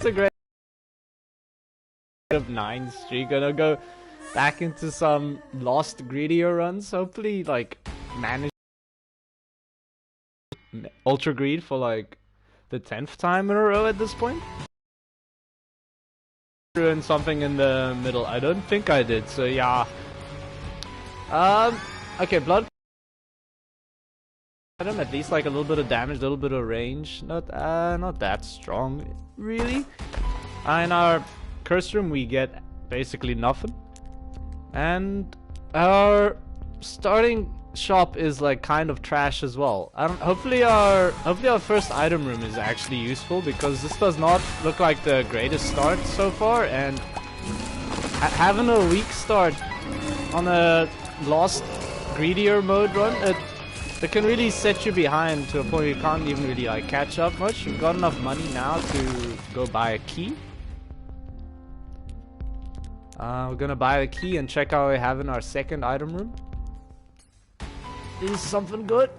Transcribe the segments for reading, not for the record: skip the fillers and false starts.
It's a great of 9 streak. Gonna go back into some lost Greedier runs. Hopefully, like, manage Ultra Greed for like the 10th time in a row at this point. Doing something in the middle. I don't think I did. So yeah. Okay, blood. At least like a little bit of damage, a little bit of range. Not that strong, really. In our curse room, we get basically nothing, and our starting shop is like kind of trash as well. Hopefully our first item room is actually useful, because this does not look like the greatest start so far, and having a weak start on a lost Greedier mode run, it can really set you behind to a point where you can't even really like catch up much. We've got enough money now to go buy a key. We're gonna buy a key and check out what we have in our second item room. Is something good?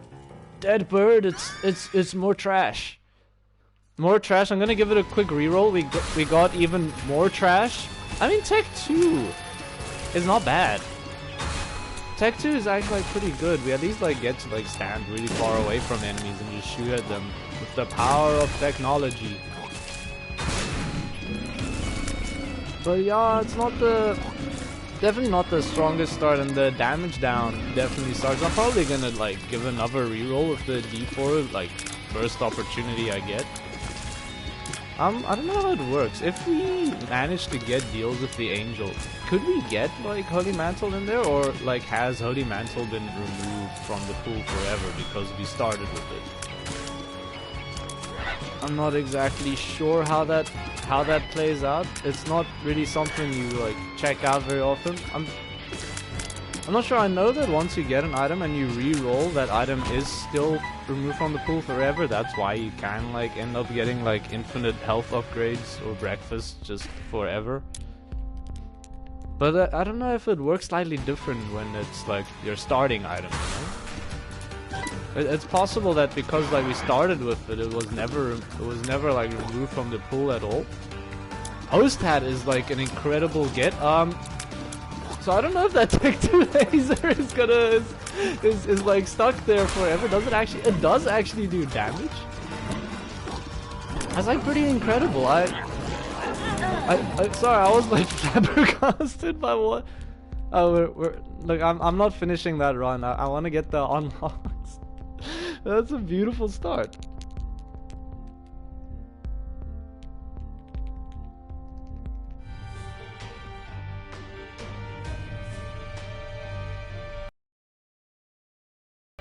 Dead bird. It's more trash. More trash. I'm gonna give it a quick reroll. We got even more trash. I mean, Tech 2 is not bad. Tech 2 is actually like pretty good. We at least like get to like stand really far away from enemies and just shoot at them with the power of technology. But yeah, it's not definitely not the strongest start, and the damage down definitely sucks. I'm probably gonna like give another reroll with the D4 like first opportunity I get. I don't know how it works. If we manage to get deals with the Angel, could we get like Holy Mantle in there, or like has Holy Mantle been removed from the pool forever because we started with it? I'm not exactly sure how that plays out. It's not really something you like check out very often. I'm not sure. I know that once you get an item and you re-roll, that item is still removed from the pool forever. That's why you can like end up getting like infinite health upgrades or breakfast just forever. But I don't know if it works slightly different when it's like your starting item, you know? It's possible that because like we started with it, it was never like removed from the pool at all. Host Hat is like an incredible get. So I don't know if that Tech 2 laser is like stuck there forever. Does it actually? It does actually do damage. That's like pretty incredible. Sorry, I was like flabbergasted by what. Oh, look, I'm not finishing that run. I want to get the unlocks. That's a beautiful start.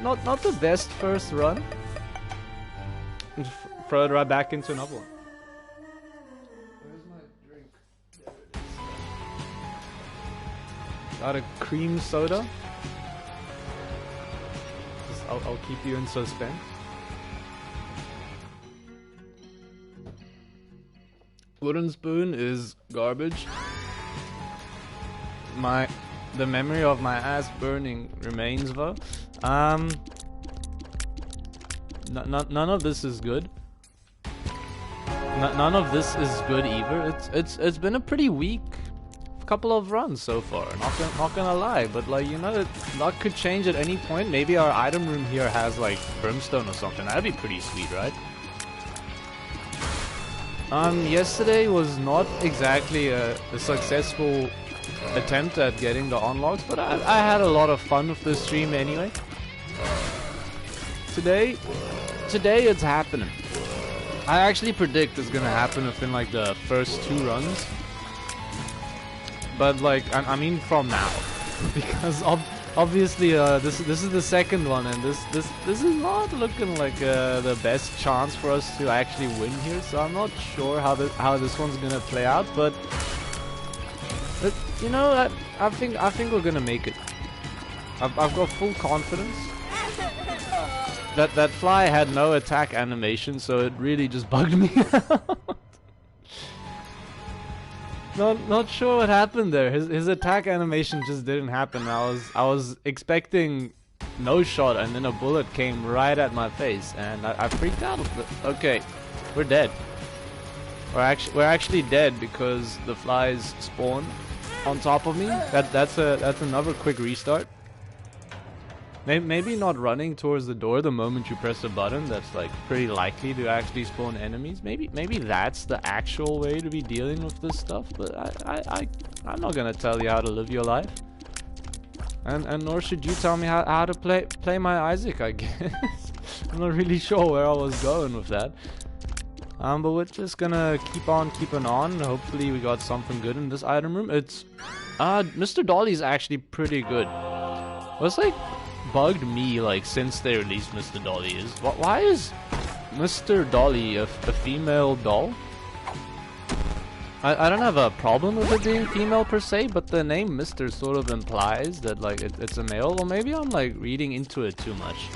Not the best first run. Throw it right back into another one. Where's my drink? There it is. Got a cream soda. I'll keep you in suspense. Wooden spoon is garbage. The memory of my ass burning remains though. None of this is good. None of this is good either. It's been a pretty weak couple of runs so far. Not gonna lie, but like, you know, luck could change at any point. Maybe our item room here has like brimstone or something. That'd be pretty sweet, right? Yesterday was not exactly a successful attempt at getting the unlocks, but I had a lot of fun with the stream anyway. Today it's happening. I actually predict it's gonna happen within like the first 2 runs. But like, I mean from now, because obviously this is the second one, and this is not looking like the best chance for us to actually win here. So I'm not sure how this one's gonna play out, but you know, I think we're gonna make it. I've got full confidence. That fly had no attack animation, so it really just bugged me out. Not sure what happened there. His attack animation just didn't happen. I was expecting no shot, and then a bullet came right at my face, and I freaked out. Okay, we're dead. We're actually dead because the flies spawn on top of me. That's another quick restart. Maybe not running towards the door the moment you press a button. That's like pretty likely to actually spawn enemies. Maybe that's the actual way to be dealing with this stuff. But I'm not gonna tell you how to live your life. And nor should you tell me how to play my Isaac, I guess. I'm not really sure where I was going with that. But we're just gonna keep on keeping on. Hopefully we got something good in this item room. It's Mr. Dolly's actually pretty good. What's like bugged me like since they released Mr. Dolly is why is Mr. Dolly a female doll? I don't have a problem with it being female per se, but the name Mr. sort of implies that like it's a male, or maybe I'm like reading into it too much.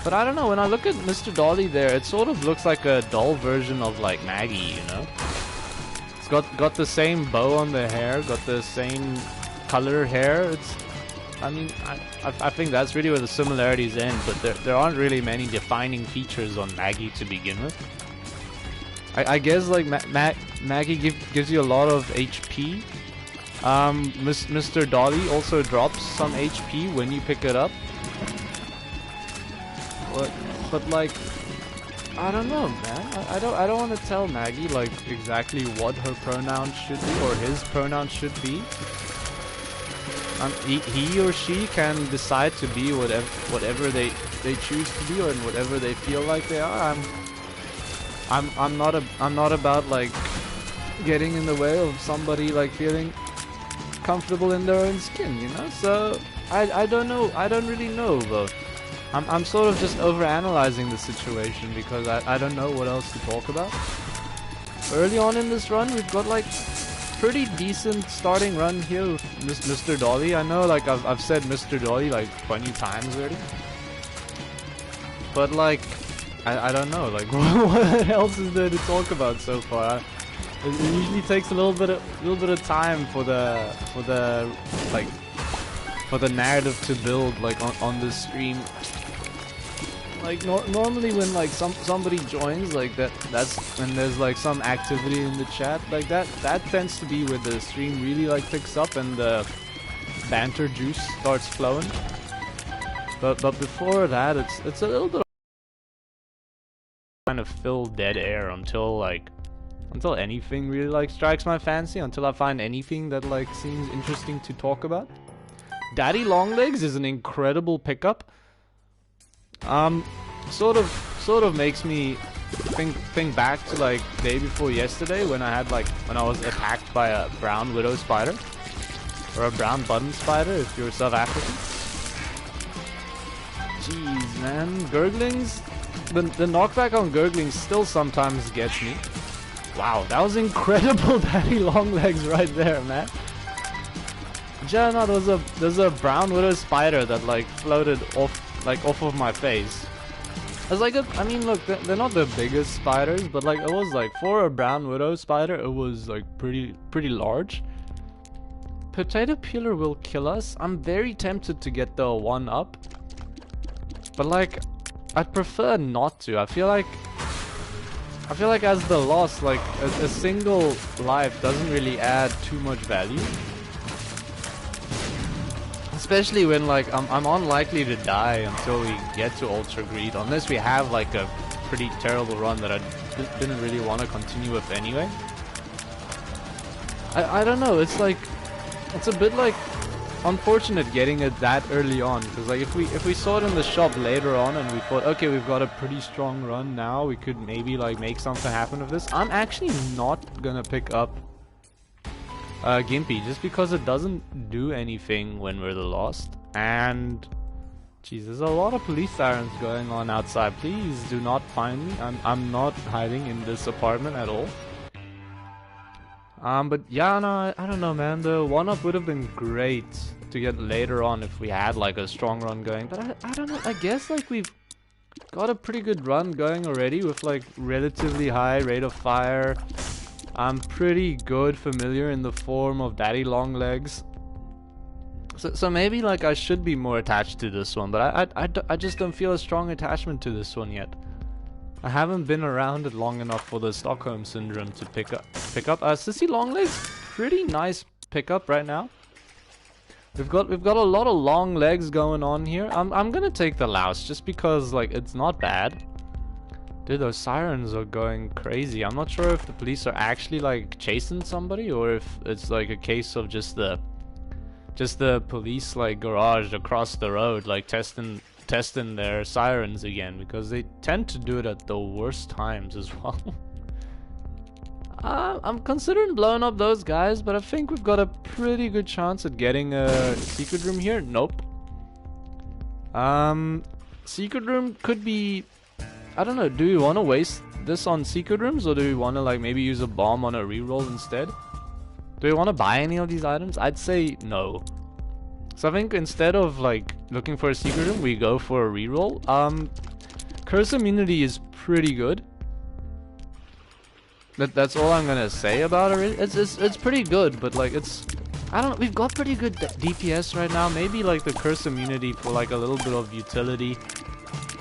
But I don't know, when I look at Mr. Dolly there, it sort of looks like a doll version of like Maggie, you know? It's got the same bow on the hair, got the same color hair. I mean, I think that's really where the similarities end, but there aren't really many defining features on Maggie to begin with. I guess like Maggie gives you a lot of HP. Mr. Dolly also drops some HP when you pick it up. But like, I don't know, man. I don't want to tell Maggie like exactly what her pronouns should be or his pronouns should be. He or she can decide to be whatever they choose to be, or whatever they feel like they are. I'm not about like getting in the way of somebody like feeling comfortable in their own skin, you know. So I don't know. I don't really know though. I'm sort of just overanalyzing the situation because I don't know what else to talk about. Early on in this run, we've got like pretty decent starting run here with Mr. Dolly. I know like I've said Mr. Dolly like 20 times already. But like, I don't know, like what else is there to talk about so far? It usually takes a little bit of time for the narrative to build like on the stream. Like normally when like somebody joins, like that's when there's like some activity in the chat, like that tends to be where the stream really like picks up and the banter juice starts flowing. But before that, it's a little bit of kind of fill dead air until anything really like strikes my fancy, until I find anything that like seems interesting to talk about. Daddy Longlegs is an incredible pickup. Sort of makes me think back to like day before yesterday when I was attacked by a brown widow spider, or a brown button spider if you're South African. Jeez, man, gurglings. The knockback on gurglings still sometimes gets me. Wow, that was incredible, Daddy Longlegs right there, man. Yeah, no, there's a brown widow spider that like floated off of my face. It's like I mean, look, they're not the biggest spiders, but like it was like for a brown widow spider, it was like pretty large. Potato peeler will kill us. I'm very tempted to get the 1-up, but like I'd prefer not to. I feel like as the loss, like a single life doesn't really add too much value. Especially when like I'm unlikely to die until we get to Ultra Greed, unless we have like a pretty terrible run that I didn't really want to continue with anyway. I don't know, it's like it's a bit like unfortunate getting it that early on, because like if we saw it in the shop later on and we thought, okay, we've got a pretty strong run now, we could maybe like make something happen with this. I'm actually not gonna pick up Gimpy, just because it doesn't do anything when we're the lost. And jeez, there's a lot of police sirens going on outside. Please do not find me. I'm not hiding in this apartment at all. But yeah, no, I don't know, man. The 1-up would have been great to get later on if we had like a strong run going. But I don't know, I guess like we've got a pretty good run going already with like relatively high rate of fire. I'm pretty good familiar in the form of Daddy Longlegs. So maybe like I should be more attached to this one, but I just don't feel a strong attachment to this one yet. I haven't been around it long enough for the Stockholm syndrome to pick up. Sissy Longlegs, pretty nice pickup right now. We've got a lot of long legs going on here. I'm gonna take the louse just because like it's not bad. Dude, those sirens are going crazy. I'm not sure if the police are actually like chasing somebody or if it's like a case of just the police like garage across the road like testing their sirens again, because they tend to do it at the worst times as well. I'm considering blowing up those guys, but I think we've got a pretty good chance at getting a secret room here. Nope. Secret room could be... I don't know, do we want to waste this on secret rooms, or do we want to like maybe use a bomb on a reroll instead? Do we want to buy any of these items? I'd say no. So I think instead of like looking for a secret room, we go for a reroll. Curse immunity is pretty good. That's all I'm gonna say about it. It's pretty good, but like it's... I don't know, we've got pretty good DPS right now. Maybe like the curse immunity for like a little bit of utility,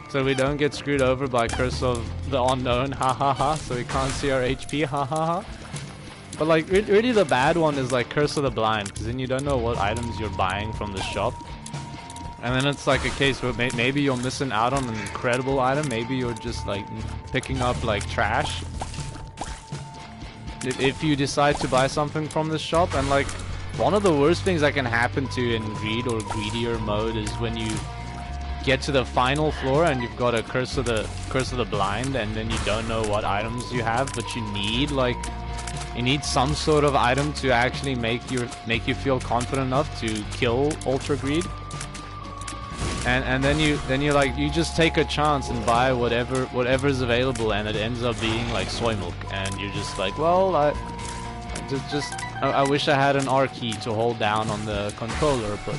so we don't get screwed over by Curse of the Unknown, ha ha ha, so we can't see our HP, ha ha ha. But like, really the bad one is like Curse of the Blind, because then you don't know what items you're buying from the shop. And then it's like a case where maybe you're missing out on an incredible item, maybe you're just like picking up like trash. If you decide to buy something from the shop, and like, one of the worst things that can happen to in Greed or Greedier mode is when you get to the final floor and you've got a Curse of the Blind, and then you don't know what items you have, but you need some sort of item to actually make you feel confident enough to kill Ultra Greed. And then you just take a chance and buy whatever's available, and it ends up being like soy milk, and you're just like, well, I wish I had an R key to hold down on the controller, but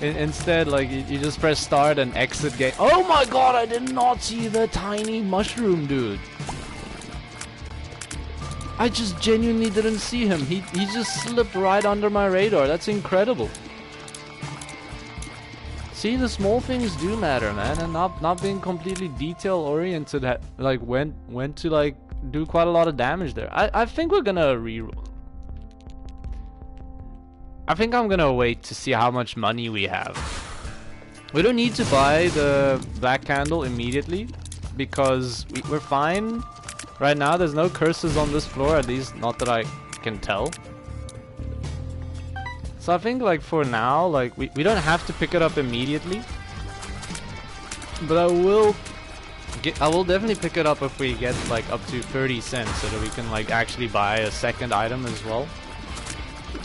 instead, like, you just press start and exit game. Oh my god, I did not see the tiny mushroom dude. I just genuinely didn't see him. He just slipped right under my radar. That's incredible. See, the small things do matter, man, and not being completely detail oriented, like went to like do quite a lot of damage there. I think we're gonna reroll. I think I'm gonna wait to see how much money we have. We don't need to buy the black candle immediately, because we're fine right now. There's no curses on this floor, at least not that I can tell. So I think like for now, like we don't have to pick it up immediately, but I will definitely pick it up if we get like up to 30 cents, so that we can like actually buy a second item as well,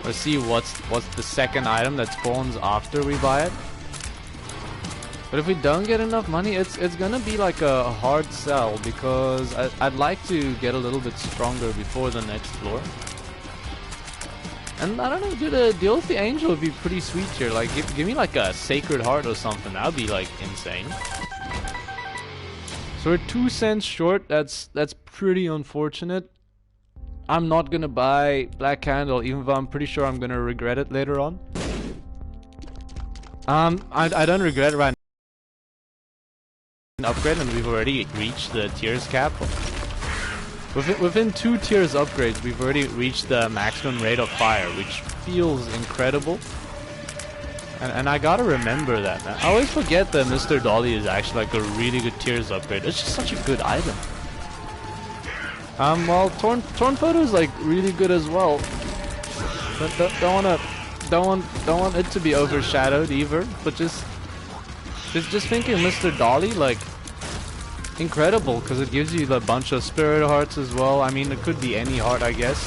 or see what's the second item that spawns after we buy it. But if we don't get enough money, it's gonna be like a hard sell, because I'd like to get a little bit stronger before the next floor. And I don't know, dude, a deal with the angel would be pretty sweet here. Like, give me like a sacred heart or something. That would be like insane. So we're 2 cents short. That's pretty unfortunate. I'm not gonna buy black candle, even though I'm pretty sure I'm gonna regret it later on. I don't regret it right now. Upgrade, and we've already reached the tiers cap. Within 2 tiers upgrades, we've already reached the maximum rate of fire, which feels incredible. And I gotta remember that, man. I always forget that Mr. Dolly is actually like a really good tiers upgrade. It's just such a good item. Well, Torn Photo is like really good as well. But don't want it to be overshadowed either. But just thinking Mr. Dolly, like, incredible, because it gives you a bunch of spirit hearts as well. I mean, it could be any heart, I guess.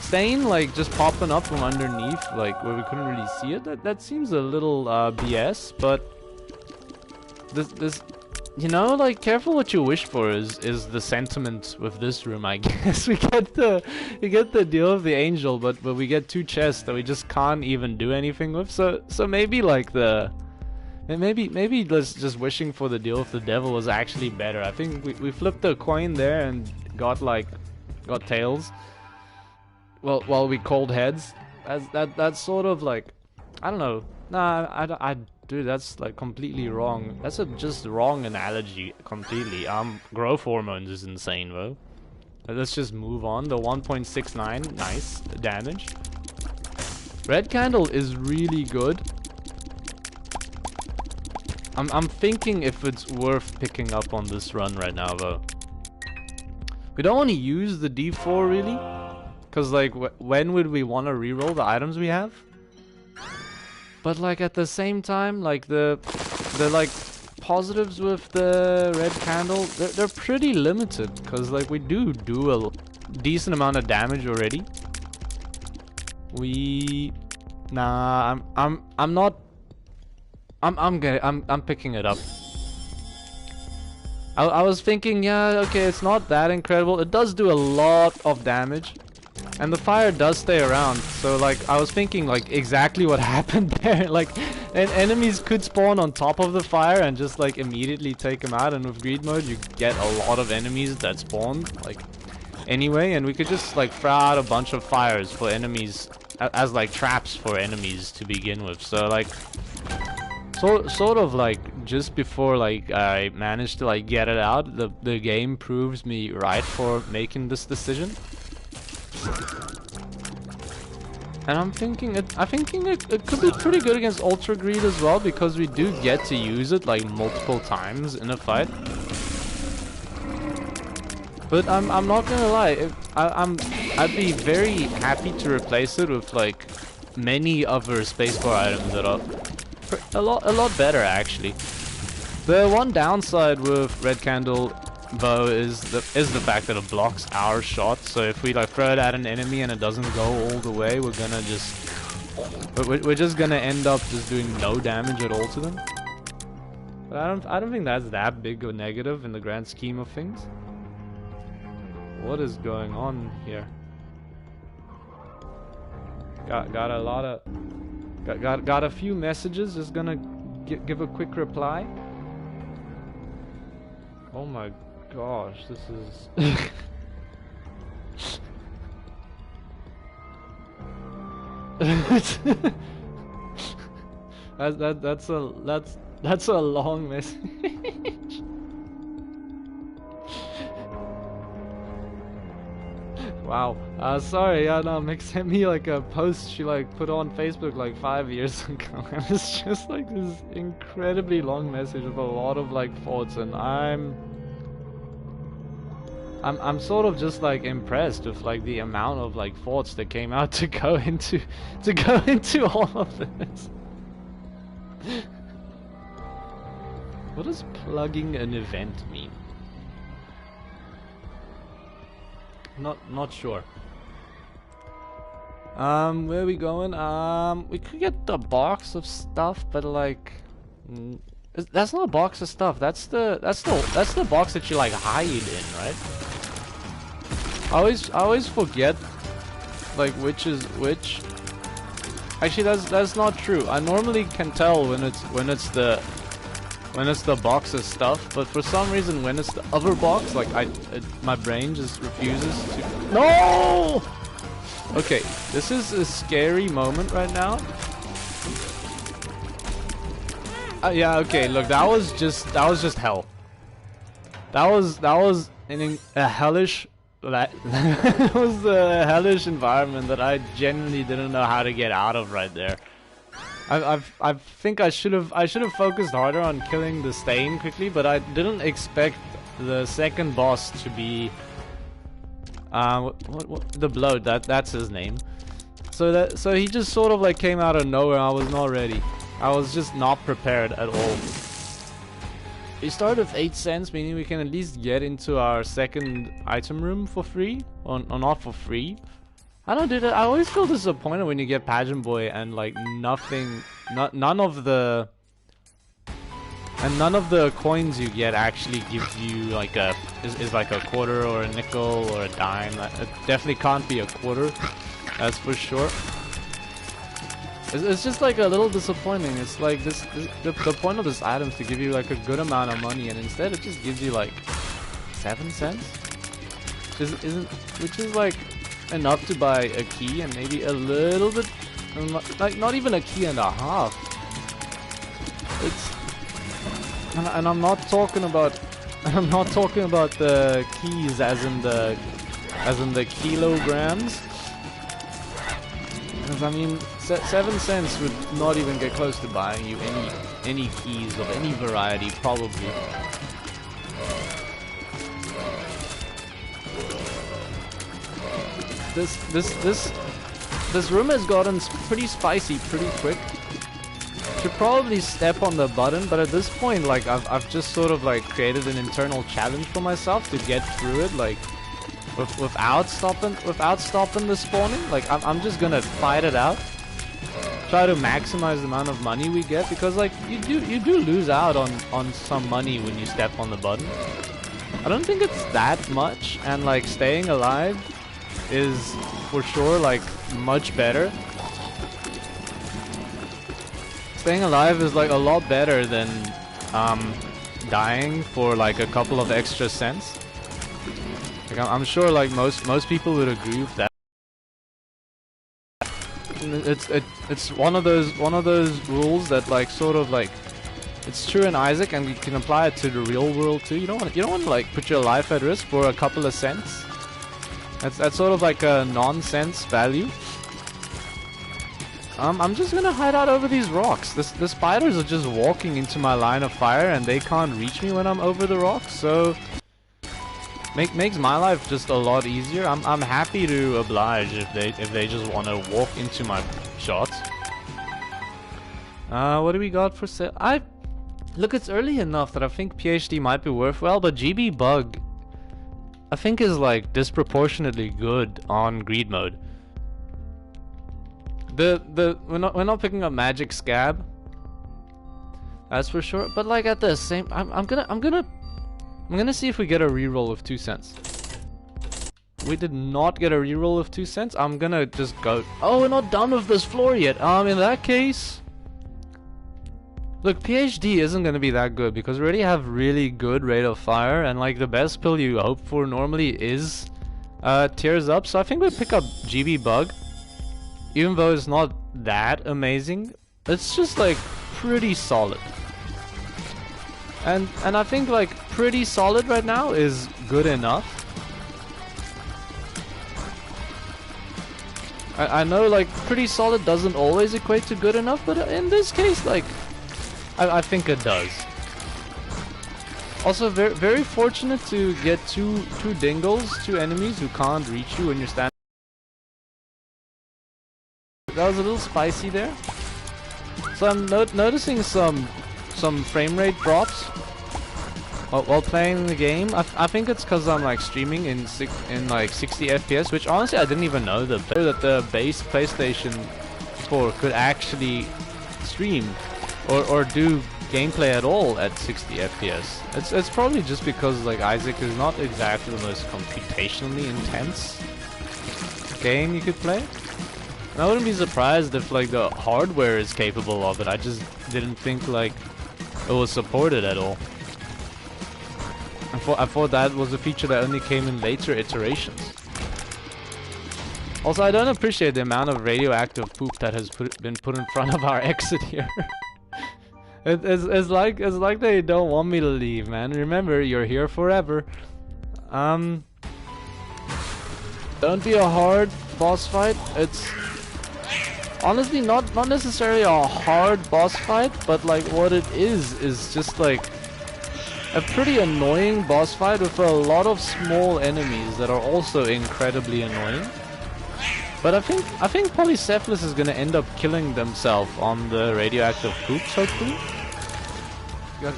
Stain, like, just popping up from underneath, like, where we couldn't really see it. That seems a little BS, but this, you know, like, careful what you wish for is the sentiment with this room, I guess. We get the deal of the angel, but we get 2 chests that we just can't even do anything with. So maybe like maybe just wishing for the deal with the devil was actually better. I think we flipped the coin there and got tails. Well, while we called heads. That's sort of like, I don't know. Nah, I dude, that's like completely wrong. That's a just wrong analogy completely. Growth hormones is insane, bro. Let's just move on. The 1.69, nice damage. Red candle is really good. I'm thinking if it's worth picking up on this run right now, though. We don't want to use the D4 really, cause like when would we want to reroll the items we have? But like at the same time, like the like positives with the red candle, they're pretty limited, cause like we do a decent amount of damage already. I'm picking it up. I was thinking, yeah, okay, it's not that incredible. It does do a lot of damage. And the fire does stay around. So like, I was thinking like exactly what happened there. Like, and enemies could spawn on top of the fire and just like immediately take them out. And with greed mode, you get a lot of enemies that spawn like anyway. And we could just like throw out a bunch of fires for enemies as like traps for enemies to begin with. So like, sort of like just before like I managed to like get it out, the game proves me right for making this decision. And I'm thinking it could be pretty good against Ultra Greed as well, because we do get to use it like multiple times in a fight. But I'm not gonna lie, I'd be very happy to replace it with like many other spacebar items that are a lot better actually. The one downside with red candle bow is the fact that it blocks our shot. So if we like throw it at an enemy and it doesn't go all the way, we're just gonna end up just doing no damage at all to them. But I don't think that's that big of a negative in the grand scheme of things. What is going on here? Got a lot of got a few messages. Just gonna give a quick reply. Oh my gosh, this is that's a long message. Wow. Sorry, yeah, no, Mick sent me like a post she like put on Facebook like 5 years ago. And it's just like this incredibly long message with a lot of like thoughts, and I'm sort of just like impressed with like the amount of like thoughts that came out to go into all of this. What does plugging an event mean? Not sure. Where are we going? We could get the box of stuff, but like, that's not a box of stuff. That's the box that you like hide in, right? I always forget like which is which. Actually, that's not true. I normally can tell when it's the box of stuff, but for some reason when it's the other box, like my brain just refuses to. No! Okay, this is a scary moment right now. Yeah, okay, look, that was just hell. That was a hellish that was a hellish environment that I genuinely didn't know how to get out of right there. I think I should have focused harder on killing the stain quickly, but I didn't expect the second boss to be what the bloat, that's his name. So he just sort of like came out of nowhere. I was not ready. I was just not prepared at all. We started with 8 cents, meaning we can at least get into our second item room for free, or not for free. I don't do that. I always feel disappointed when you get Pageant Boy and like none of the coins you get actually gives you like is like a quarter or a nickel or a dime. It definitely can't be a quarter, that's for sure. It's just like a little disappointing. It's like the point of this item is to give you like a good amount of money, and instead it just gives you like 7 cents, which is like enough to buy a key and maybe a little bit, like not even a key and a half. It's and I'm not talking about the keys as in the kilograms. Because I mean, 7 cents would not even get close to buying you any keys of any variety, probably. This room has gotten pretty spicy pretty quick. Should probably step on the button, but at this point, like I've just sort of like created an internal challenge for myself to get through it, like without stopping the spawning. Like I'm just gonna fight it out. Try to maximize the amount of money we get, because like you do lose out on some money when you step on the button. I don't think it's that much, and like staying alive is for sure like much better. Staying alive is like a lot better than dying for like a couple of extra cents. Like I'm sure like most people would agree with that. It's one of those rules that like sort of like it's true in Isaac, and you can apply it to the real world too. You don't want to like put your life at risk for a couple of cents. That's sort of like a nonsense value. I'm just gonna hide out over these rocks. The spiders are just walking into my line of fire, and they can't reach me when I'm over the rocks. So makes my life just a lot easier. I'm happy to oblige if they just want to walk into my shots. What do we got for sale? Look, it's early enough that I think PhD might be worthwhile, but GB Bug I think is like disproportionately good on greed mode. We're not picking up magic scab, that's for sure. But like at the same, I'm gonna see if we get a reroll of 2 cents. We did not get a reroll of 2 cents. I'm gonna just go. Oh, we're not done with this floor yet. In that case, look, PhD isn't gonna be that good because we already have really good rate of fire, and like the best pill you hope for normally is tears up. So I think we pick up GB Bug. Even though it's not that amazing, it's just like pretty solid. And I think like pretty solid right now is good enough. I know like pretty solid doesn't always equate to good enough, but in this case, like I think it does. Also very fortunate to get two enemies who can't reach you when you're standing. That was a little spicy there. So I'm noticing some frame rate drops while playing the game. I think it's because I'm like streaming in like 60 FPS, which honestly I didn't even know that the base PlayStation 4 could actually stream or do gameplay at all at 60 FPS. It's probably just because like Isaac is not exactly the most computationally intense game you could play. I wouldn't be surprised if like the hardware is capable of it. I just didn't think like it was supported at all. I thought that was a feature that only came in later iterations. Also, I don't appreciate the amount of radioactive poop that has been put in front of our exit here. It's like they don't want me to leave, man. Remember, you're here forever. Don't be a hard boss fight. It's honestly not necessarily a hard boss fight, but like what it is just like a pretty annoying boss fight with a lot of small enemies that are also incredibly annoying. But I think Polycephalus is gonna end up killing themselves on the radioactive poops, hopefully.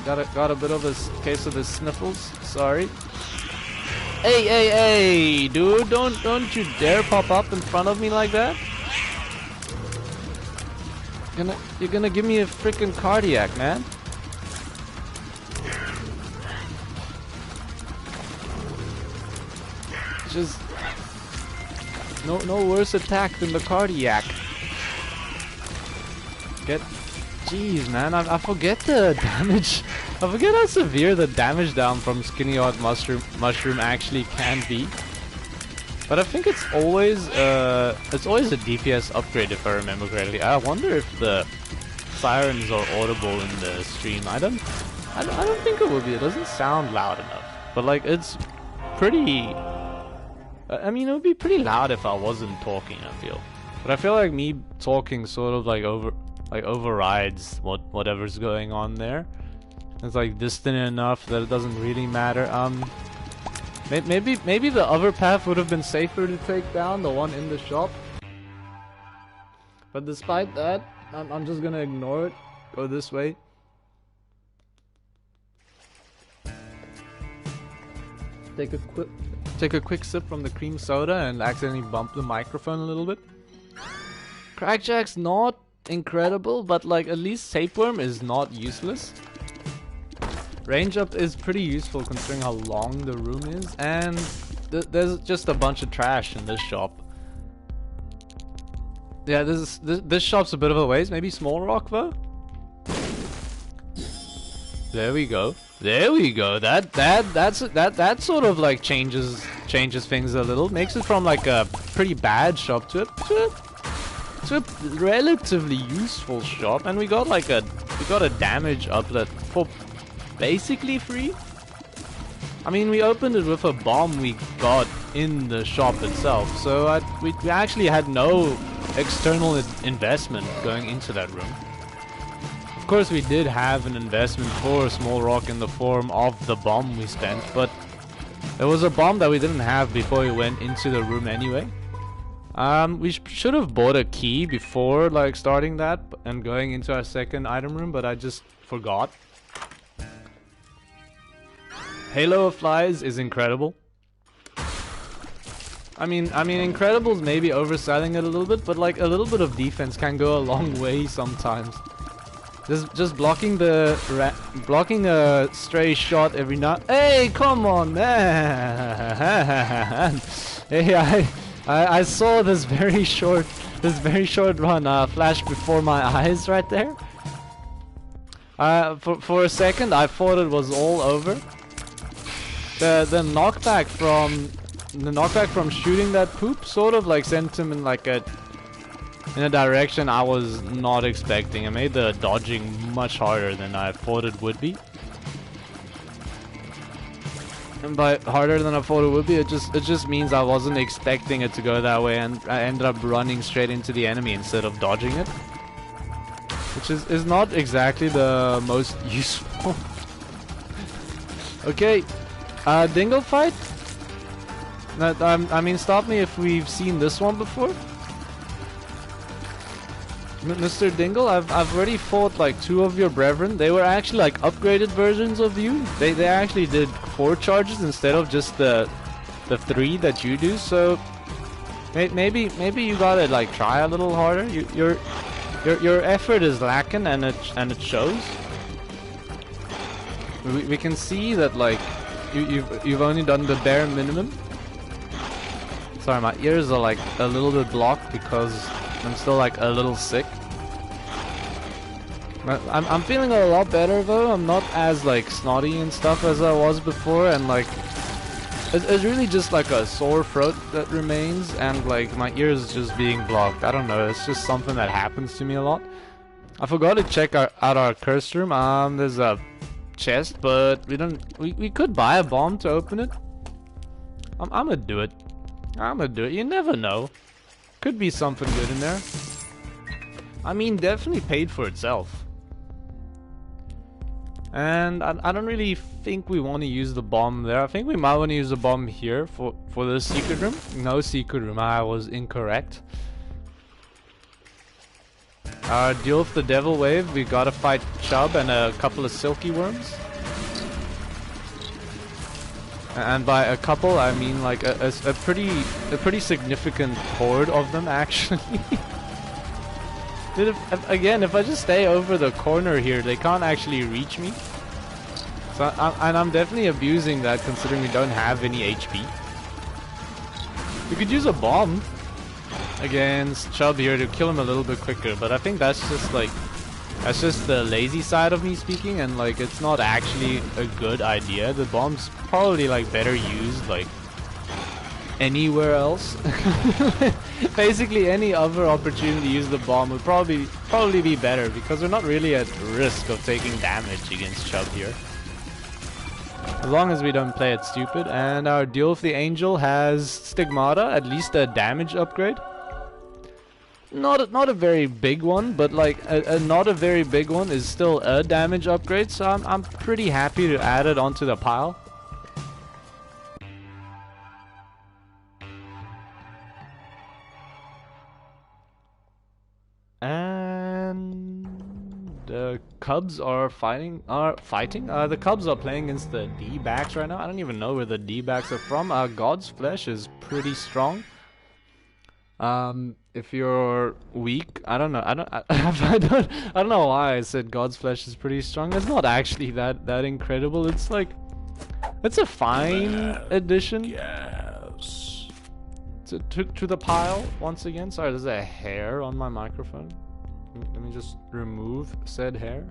Got a bit of a case of the sniffles. Sorry. Hey, dude! Don't you dare pop up in front of me like that. You're gonna give me a freaking cardiac, man. Just no worse attack than the cardiac. Jeez, man, I forget the damage. I forget how severe the damage down from Skinny Hot Mushroom actually can be. But I think it's always a DPS upgrade if I remember correctly. I wonder if the sirens are audible in the stream. I don't think it would be. It doesn't sound loud enough. But like it's pretty. I mean, it would be pretty loud if I wasn't talking, I feel. But I feel like me talking sort of like overrides whatever's going on there. It's like distant enough that it doesn't really matter. Maybe the other path would have been safer to take down, the one in the shop. But despite that, I'm just gonna ignore it. Go this way. Take a quick sip from the cream soda and accidentally bump the microphone a little bit. Crackjack's not incredible, but like at least tapeworm is not useless. Range up is pretty useful considering how long the room is, and there's just a bunch of trash in this shop. Yeah, this shop's a bit of a waste. Maybe small rock though. There we go. There we go. That sort of like changes things a little. Makes it from like a pretty bad shop to a relatively useful shop, and we got a damage up that for basically free. I mean, we opened it with a bomb we got in the shop itself, so we actually had no external investment going into that room. Of course, we did have an investment for a small rock in the form of the bomb we spent, but there was a bomb that we didn't have before we went into the room anyway. We should have bought a key before like starting that and going into our second item room, but I just forgot. Halo of Flies is incredible. I mean, Incredible's maybe overselling it a little bit, but like a little bit of defense can go a long way sometimes. Just blocking a stray shot every now. Hey, come on, man! Hey, I saw this very short run flash before my eyes right there. For a second, I thought it was all over. The knockback from shooting that poop sort of like sent him in like in a direction I was not expecting. It made the dodging much harder than I thought it would be. And by harder than I thought it would be, it just means I wasn't expecting it to go that way, and I ended up running straight into the enemy instead of dodging it, which is not exactly the most useful. Okay, Dingle fight. I mean, stop me if we've seen this one before. Mr. Dingle, I've already fought like 2 of your brethren. They were actually like upgraded versions of you. They actually did 4 charges instead of just the 3 that you do. So maybe you gotta like try a little harder. Your effort is lacking, and it shows. We can see that like you've only done the bare minimum. Sorry, my ears are like a little bit blocked because I'm still like a little sick. I'm feeling a lot better though. I'm not as like snotty and stuff as I was before, and like it's really just like a sore throat that remains, and like my ears just being blocked. I don't know, it's just something that happens to me a lot. I forgot to check out our curse room. There's a chest, but we could buy a bomb to open it. I'm gonna do it. You never know. Could be something good in there. I mean, definitely paid for itself. And I don't really think we want to use the bomb there. I think we might want to use the bomb here for the secret room. No secret room, I was incorrect. Deal with the devil wave. We gotta fight Chubb and a couple of silky worms. And by a couple, I mean like a pretty significant horde of them, actually. Dude, if I just stay over the corner here, they can't actually reach me. So I'm definitely abusing that, considering we don't have any HP. We could use a bomb against Chubb here to kill him a little bit quicker, but I think that's just the lazy side of me speaking, and like it's not actually a good idea. The bomb's probably like better used like anywhere else. Basically any other opportunity to use the bomb would probably be better, because we're not really at risk of taking damage against Chubb here. As long as we don't play it stupid. And our Duel of the Angel has Stigmata, at least a damage upgrade. Not a very big one, but like a not a very big one is still a damage upgrade, so I'm pretty happy to add it onto the pile. And the Cubs are fighting. The Cubs are playing against the D-backs right now. I don't even know where the D-backs are from. God's Flesh is pretty strong. If you're weak, I don't know. I don't know why I said God's Flesh is pretty strong. It's not actually that incredible. It's like, it's a fine addition. Yes. To the pile once again. Sorry, there's a hair on my microphone. Let me just remove said hair.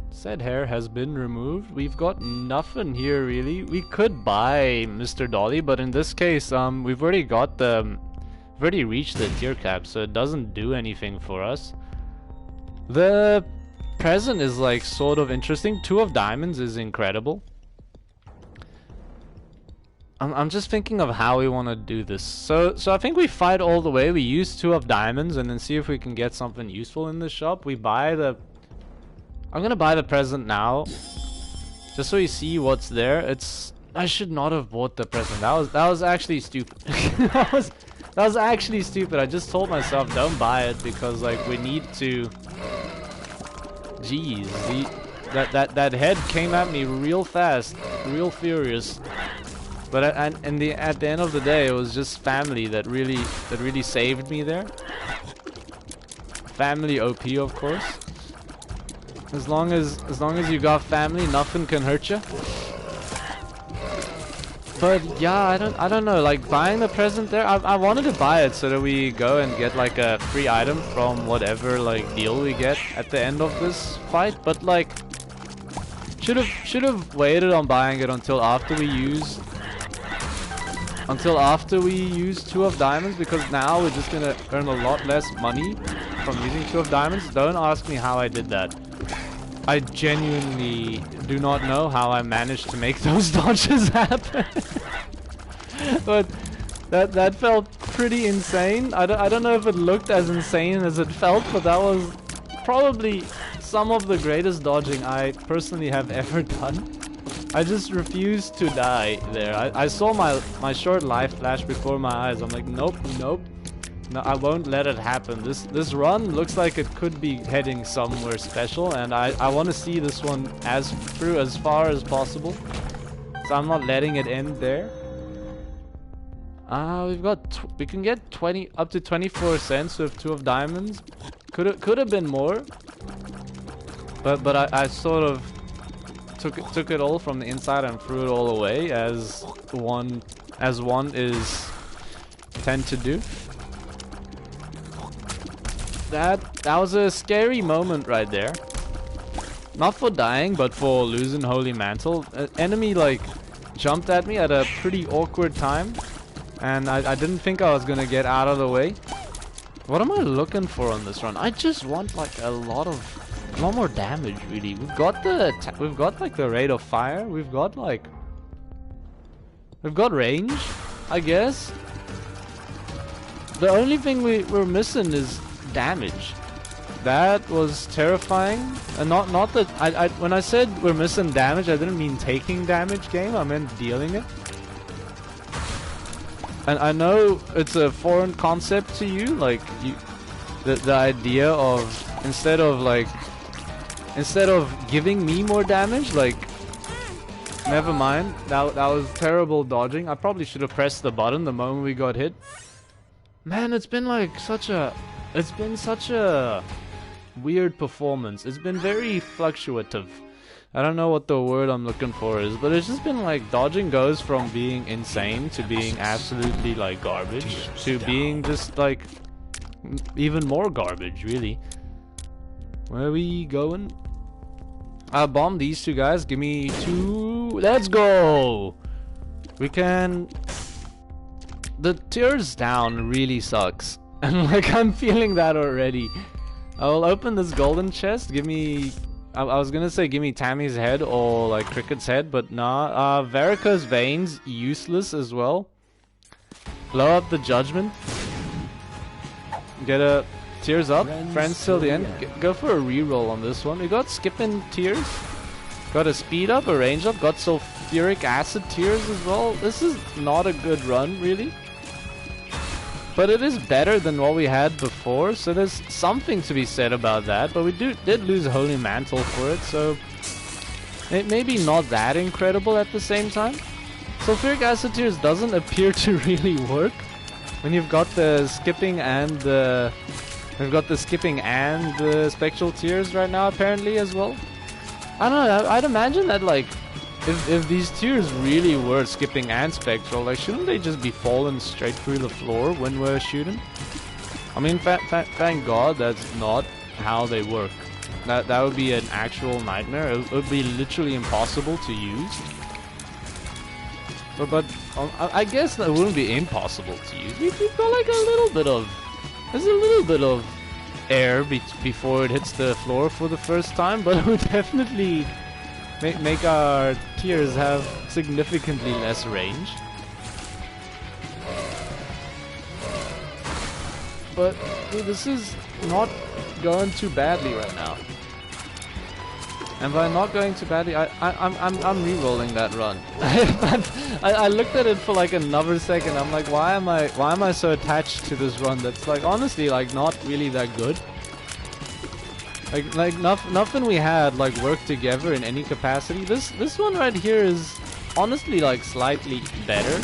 Said hair has been removed. We've got nothing here really. We could buy Mr. Dolly, but in this case, we've already got the. We've already reached the tier cap, so it doesn't do anything for us. The present is like sort of interesting. 2 of diamonds is incredible. I'm just thinking of how we want to do this. So I think we fight all the way. We use 2 of diamonds and then see if we can get something useful in the shop. We buy the... I'm gonna buy the present now, just so you see what's there. It's... I should not have bought the present. That was actually stupid. that was actually stupid. I just told myself don't buy it because like we need to... Jeez, that head came at me real fast, real furious. But at the end of the day, it was just family that really saved me there. Family OP, of course. As long as you got family, nothing can hurt you. But yeah, I don't know. Like buying the present there, I wanted to buy it so that we go and get like a free item from whatever like deal we get at the end of this fight. But like, should have waited on buying it until after we use. Until after we use 2 of diamonds, because now we're just gonna earn a lot less money from using 2 of diamonds. Don't ask me how I did that. I genuinely do not know how I managed to make those dodges happen. But that felt pretty insane. I don't know if it looked as insane as it felt, but that was probably some of the greatest dodging I personally have ever done. I just refused to die there. I saw my short life flash before my eyes. I'm like, nope. No, I won't let it happen. This run looks like it could be heading somewhere special, and I want to see this one through as far as possible. So I'm not letting it end there. We can get up to 24 cents with 2 of diamonds. Could have been more, but I sort of took it all from the inside and threw it all away, as one tend to do. That was a scary moment right there. Not for dying, but for losing Holy Mantle. An enemy like jumped at me at a pretty awkward time, and I didn't think I was gonna get out of the way. What am I looking for on this run? I just want like a lot more damage, really. We've got like the rate of fire. We've got range, I guess. The only thing we're missing is damage. That was terrifying. And not that when I said we're missing damage, I didn't mean taking damage, game. I meant dealing it. And I know it's a foreign concept to you, like the idea of instead of giving me more damage, like, never mind. That was terrible dodging. I probably should have pressed the button the moment we got hit. Man, it's been such a weird performance. It's been very fluctuative. I don't know what the word I'm looking for is, but it's just been like dodging goes from being insane to being absolutely like garbage to being just like even more garbage, really. Where are we going? I'll bomb these 2 guys. Give me 2. Let's go! We can the tiers down really sucks. And like, I'm feeling that already. I'll open this golden chest. Give me... I was gonna say give me Tammy's head or like Cricket's head, but nah. Verica's veins, useless as well. Blow up the judgment. Get a tears up. Friends till the end. Go for a reroll on this one. We got skipping tears. Got a speed up, a range up. Got sulfuric acid tears as well. This is not a good run, really. But it is better than what we had before, so there's something to be said about that. But we did lose Holy Mantle for it, so it maybe not that incredible at the same time. Sulfuric Acid Tears doesn't appear to really work when you've got the skipping and the Spectral Tears right now apparently as well. I don't know. I'd imagine that like if these tiers really were skipping and spectral, like shouldn't they just be falling straight through the floor when we're shooting? I mean, thank God that's not how they work. That would be an actual nightmare. It would be literally impossible to use. But I guess that wouldn't be impossible to use. We've got like there's a little bit of air before it hits the floor for the first time, but it would definitely make our tiers have significantly less range. But dude, this is not going too badly right now. And by not going too badly, I'm re-rolling that run. I looked at it for like another second. I'm like, why am I so attached to this run that's like honestly like not really that good? Like nothing we had like worked together in any capacity. This one right here is honestly like slightly better.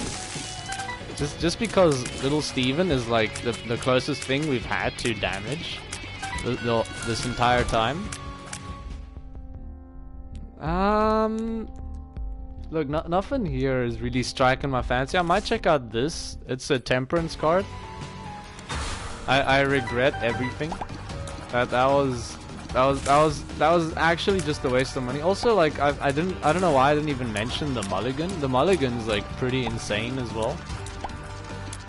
Just because Little Steven is like the closest thing we've had to damage this entire time. Look, nothing here is really striking my fancy. I might check out this. It's a Temperance card. I regret everything. That was actually just a waste of money. Also, like I don't know why I didn't even mention the mulligan. The mulligan's like pretty insane as well.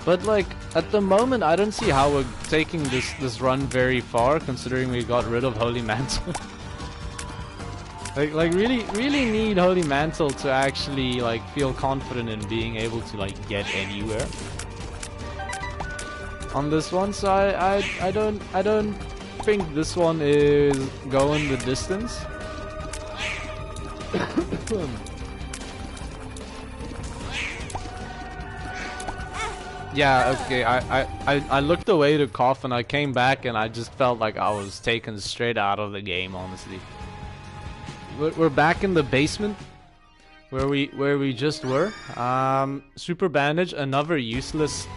But like at the moment, I don't see how we're taking this run very far, considering we got rid of Holy Mantle. like really need Holy Mantle to actually like feel confident in being able to like get anywhere on this one. So I don't think this one is going the distance. Yeah, okay, I looked away to cough and I came back and I just felt like I was taken straight out of the game, honestly. We're back in the basement where we just were. Super Bandage, another useless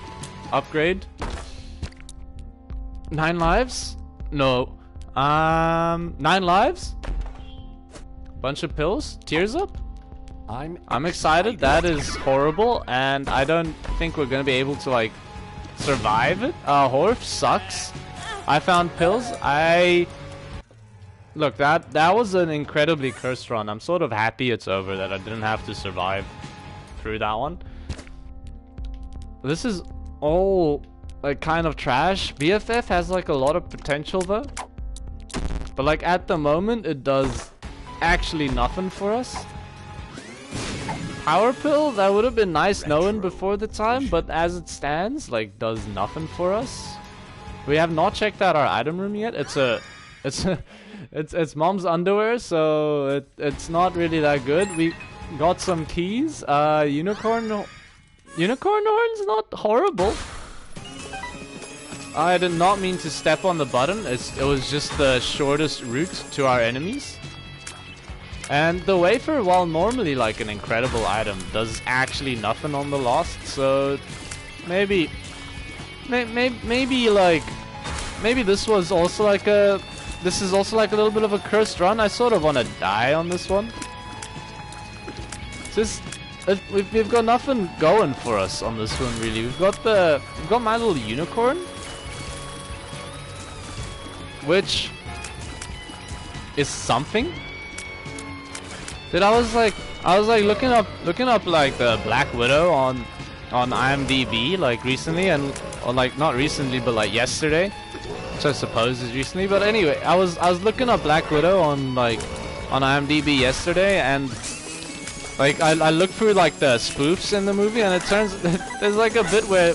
upgrade. 9 lives? No. 9 lives? Bunch of pills? Tears up? I'm excited. That is horrible, and I don't think we're gonna be able to like survive it. Horf sucks. I found pills. Look, that was an incredibly cursed run. I'm sort of happy it's over, that I didn't have to survive through that one. This is all like kind of trash. BFF has like a lot of potential though, but like at the moment it does actually nothing for us. Power Pill, that would have been nice knowing before the time, but as it stands, like does nothing for us. We have not checked out our item room yet. It's mom's underwear, so it's not really that good. We got some keys. Unicorn horn's not horrible. I did not mean to step on the button. It was just the shortest route to our enemies. And the wafer, while normally like an incredible item, does actually nothing on the lost. So maybe this was also like this is also like a little bit of a cursed run. I sort of want to die on this one. Just we've got nothing going for us on this one really. We've got my little unicorn, which is something. Dude, I was like looking up like the Black Widow on on IMDb like recently, or like not recently, but like yesterday, which I suppose is recently. But anyway, I was looking up Black Widow on IMDb yesterday, and like I looked through like the spoofs in the movie, and it turns there's like a bit where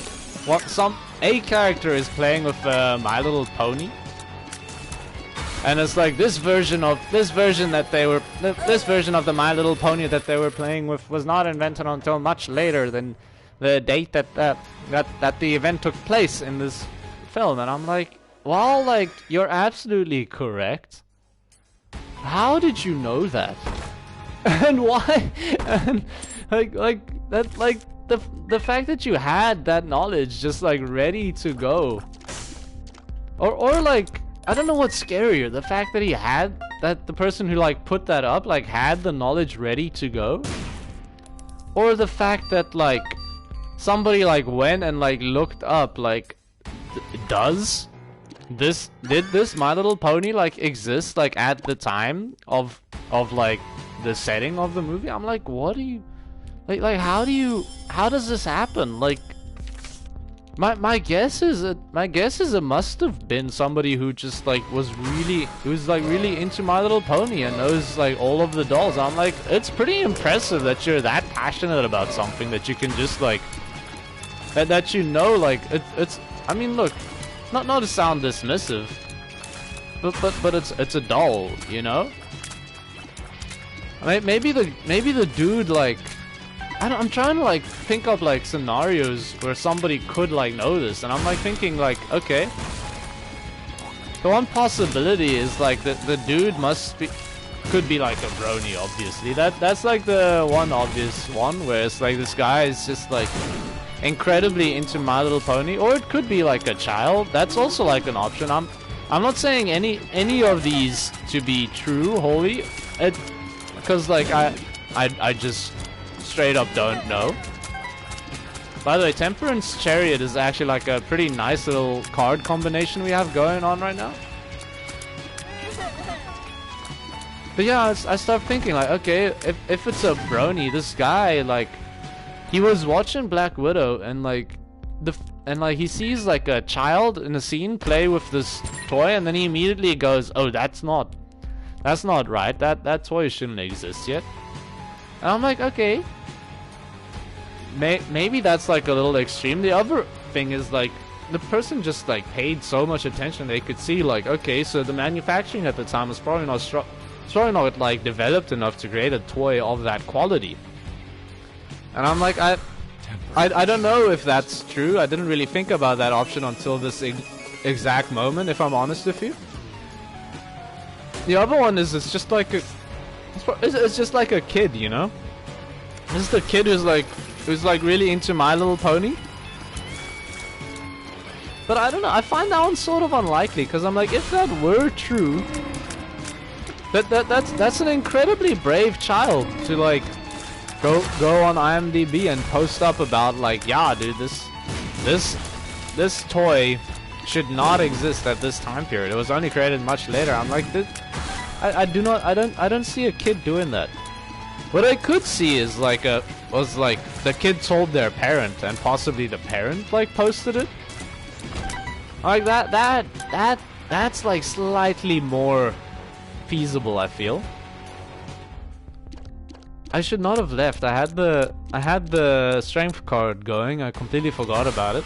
a character is playing with My Little Pony. And it's like this version of the My Little Pony that they were playing with was not invented until much later than the date that the event took place in this film. And I'm like, well, like, you're absolutely correct. How did you know that? And why? And the fact that you had that knowledge just like ready to go, or like, I don't know what's scarier, the fact that the person who like put that up like had the knowledge ready to go, or the fact that like somebody like went and like looked up like did this My Little Pony like exist like at the time of like the setting of the movie? I'm like, what do you like how does this happen? Like, my guess is it must have been somebody who just like was really into My Little Pony and knows like all of the dolls. I'm like, it's pretty impressive that you're that passionate about something that you can just like that you know, like it's I mean, look, not to sound dismissive, but it's a doll, you know? I mean, maybe the dude like, I'm trying to like think of like scenarios where somebody could like know this, and I'm like thinking like, okay, the one possibility is like the dude could be like a brony, obviously. That's like the one obvious one, where it's like this guy is just like incredibly into My Little Pony, or it could be like a child. That's also like an option. I'm not saying any of these to be true wholly, because like I just straight up don't know. By the way, Temperance Chariot is actually like a pretty nice little card combination we have going on right now. But yeah, I start thinking like, okay, if it's a brony, this guy like, he was watching Black Widow and like he sees like a child in a scene play with this toy, and then he immediately goes, oh, that's not right, that toy shouldn't exist yet. And I'm like, okay, maybe that's like a little extreme. The other thing is like, the person just like paid so much attention they could see like, okay, so the manufacturing at the time was probably not like developed enough to create a toy of that quality. And I'm like, I don't know if that's true. I didn't really think about that option until this exact moment, if I'm honest with you. The other one is it's just like a kid, you know? This is the kid who's like really into My Little Pony. But I don't know, I find that one sort of unlikely, because I'm like, if that were true, that's an incredibly brave child to like go on IMDb and post up about like, yeah, dude, this toy should not exist at this time period. It was only created much later. I'm like, I don't see a kid doing that. What I could see is like the kid told their parent, and possibly the parent like posted it. Like that's like slightly more feasible, I feel. I should not have left. I had the strength card going. I completely forgot about it.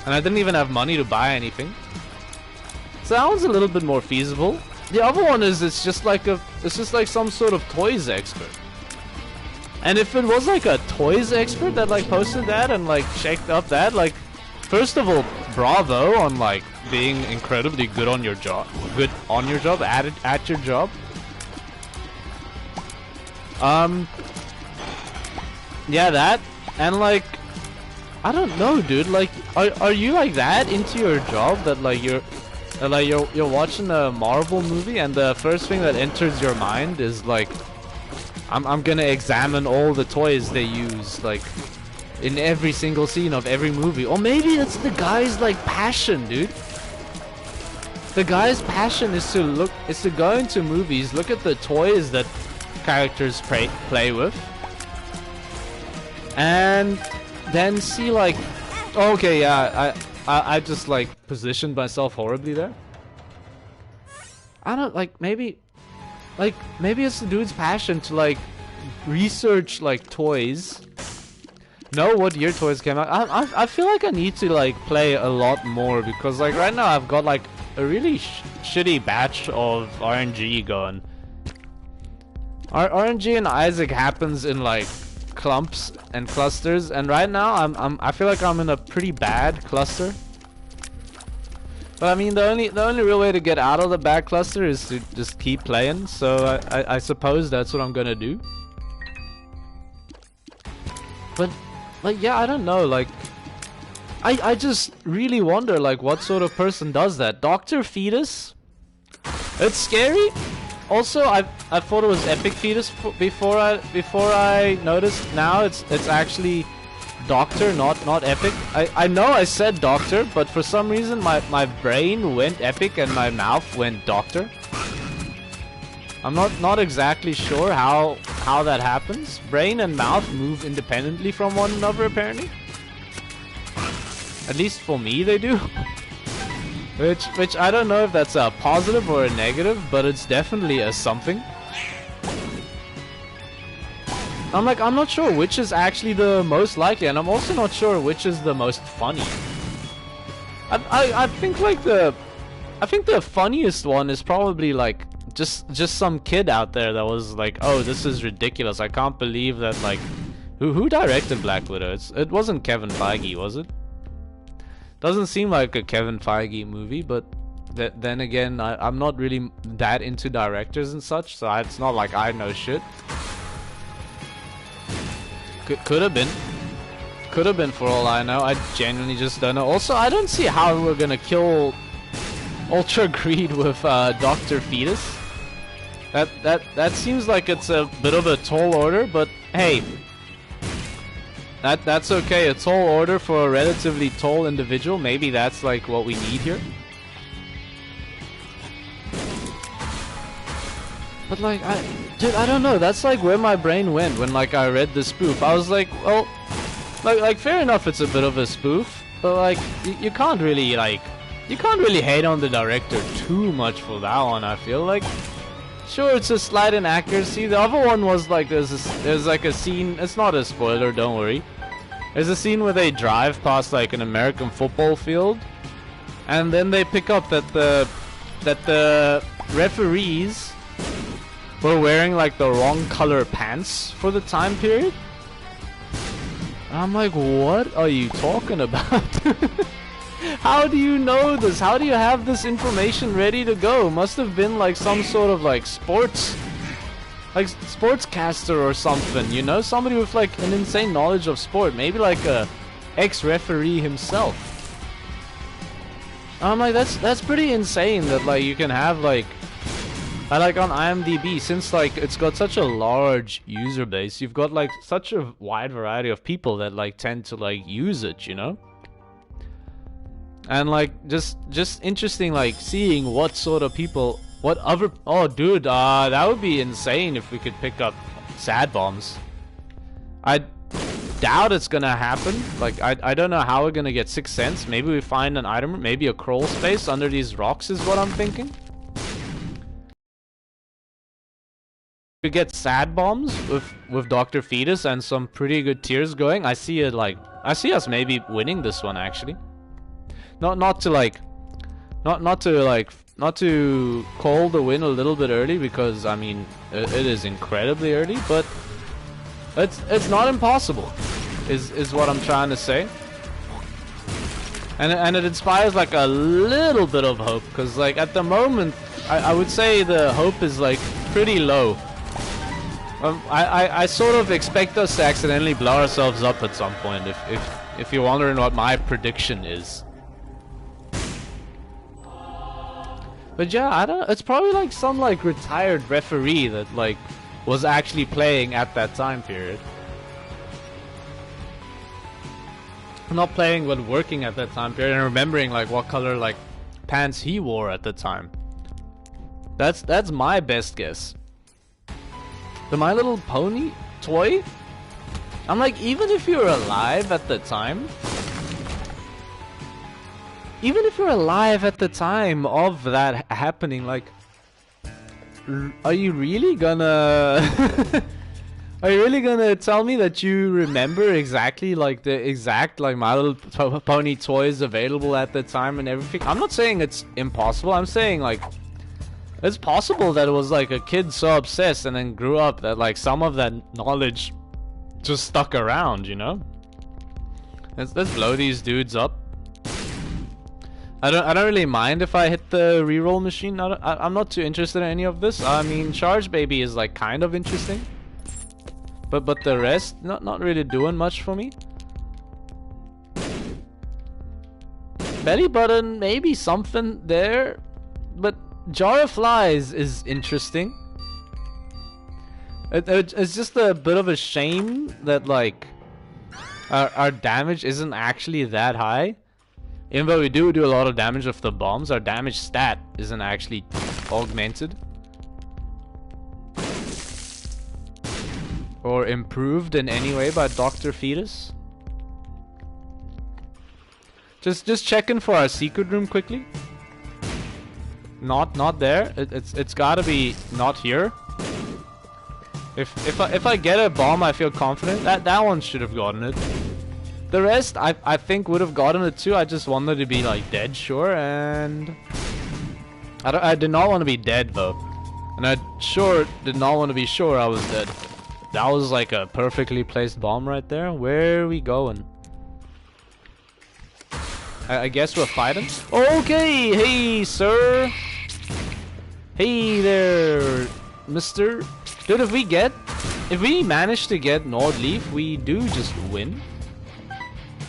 And I didn't even have money to buy anything. So that one's a little bit more feasible. The other one is it's just like some sort of toys expert. And if it was like a toys expert that like posted that and like checked up that, like, first of all, bravo on like being incredibly good on your job, at your job. Yeah, that, and like, I don't know, dude, like, are you like that into your job that like you're watching a Marvel movie and the first thing that enters your mind is like, I'm gonna examine all the toys they use like in every single scene of every movie? Or maybe that's the guy's like passion, dude. The guy's passion is to go into movies, look at the toys that characters play with, and then see like, okay, yeah, I just like positioned myself horribly there. I don't like, maybe it's the dude's passion to like research like toys, know what year toys came out. I feel like I need to like play a lot more, because like right now I've got like a really shitty batch of RNG going. RNG and Isaac happens in like clumps and clusters, and right now I feel like I'm in a pretty bad cluster. But I mean, the only real way to get out of the bad cluster is to just keep playing. So I suppose that's what I'm gonna do. But like, yeah, I don't know. Like, I just really wonder like what sort of person does that. Dr. Fetus? It's scary. Also, I thought it was Epic Fetus before I noticed. Now it's actually Doctor, not Epic. I know I said Doctor, but for some reason my brain went Epic and my mouth went Doctor. I'm not exactly sure how that happens. Brain and mouth move independently from one another, apparently. At least for me, they do. Which I don't know if that's a positive or a negative, but it's definitely a something. I'm not sure which is actually the most likely, and I'm also not sure which is the most funny. I think like the funniest one is probably like just some kid out there that was like, oh, this is ridiculous. I can't believe that, like, who directed Black Widow? It wasn't Kevin Feige, was it? Doesn't seem like a Kevin Feige movie, but then again, I'm not really that into directors and such, so it's not like I know shit. Could have been. Could have been for all I know. I genuinely just don't know. Also, I don't see how we're gonna kill Ultra Greed with Dr. Fetus. That seems like it's a bit of a tall order, but hey, that's okay. A tall order for a relatively tall individual. Maybe that's like what we need here. But like, dude, I don't know. That's like where my brain went when like I read the spoof. I was like, well, like fair enough, it's a bit of a spoof, but like you can't really hate on the director too much for that one. I feel like, sure, it's a slight inaccuracy. The other one was like there's like a scene. It's not a spoiler, don't worry. There's a scene where they drive past like an American football field, and then they pick up that the referees were wearing like the wrong color pants for the time period. I'm like, what are you talking about? How do you know this? How do you have this information ready to go? Must have been like some sort of like sportscaster or something, you know? Somebody with like an insane knowledge of sport. Maybe like a ex-referee himself. I'm like, that's pretty insane that like you can have like on IMDb, since like it's got such a large user base, you've got like such a wide variety of people that like tend to like use it, you know? And like just interesting, like seeing what sort of people, what other, oh dude, that would be insane if we could pick up sad bombs. I doubt it's gonna happen. Like I don't know how we're gonna get 6 cents. Maybe we find an item, maybe a crawl space under these rocks is what I'm thinking. We get sad bombs with Dr. Fetus and some pretty good tiers going. I see us maybe winning this one actually. Not to call the win a little bit early, because I mean it is incredibly early, but it's not impossible is what I'm trying to say. And it inspires like a little bit of hope, because like at the moment I would say the hope is like pretty low. I sort of expect us to accidentally blow ourselves up at some point, if you're wondering what my prediction is. But yeah, I don't, it's probably like some like retired referee that like was actually playing at that time period. Not playing, but working at that time period and remembering like what color like pants he wore at the time. That's my best guess. The My Little Pony toy I'm like, even if you're alive at the time, of that happening, like, are you really gonna are you really gonna tell me that you remember exactly like the exact like My Little Pony toys available at the time and everything? I'm not saying it's impossible. I'm saying like it's possible that it was like a kid so obsessed and then grew up that like some of that knowledge just stuck around, you know? Let's blow these dudes up. I don't really mind if I hit the reroll machine. I'm not too interested in any of this. I mean, Charge Baby is like kind of interesting, but the rest not really doing much for me. Belly button, maybe something there, but Jar of Flies is interesting. It's just a bit of a shame that like our damage isn't actually that high. Even though we do a lot of damage with the bombs, our damage stat isn't actually augmented or improved in any way by Dr. Fetus. Just checking for our secret room quickly. Not there. It's gotta be not here. If I get a bomb, I feel confident that one should have gotten it. The rest, I think would have gotten it too. I just wanted to be like dead sure, and I did not want to be dead though, and I sure did not want to be sure I was dead. That was like a perfectly placed bomb right there. Where are we going? I guess we're fighting. Okay, hey sir. Hey there, mister. Dude, if we manage to get Nord Leaf, we do just win.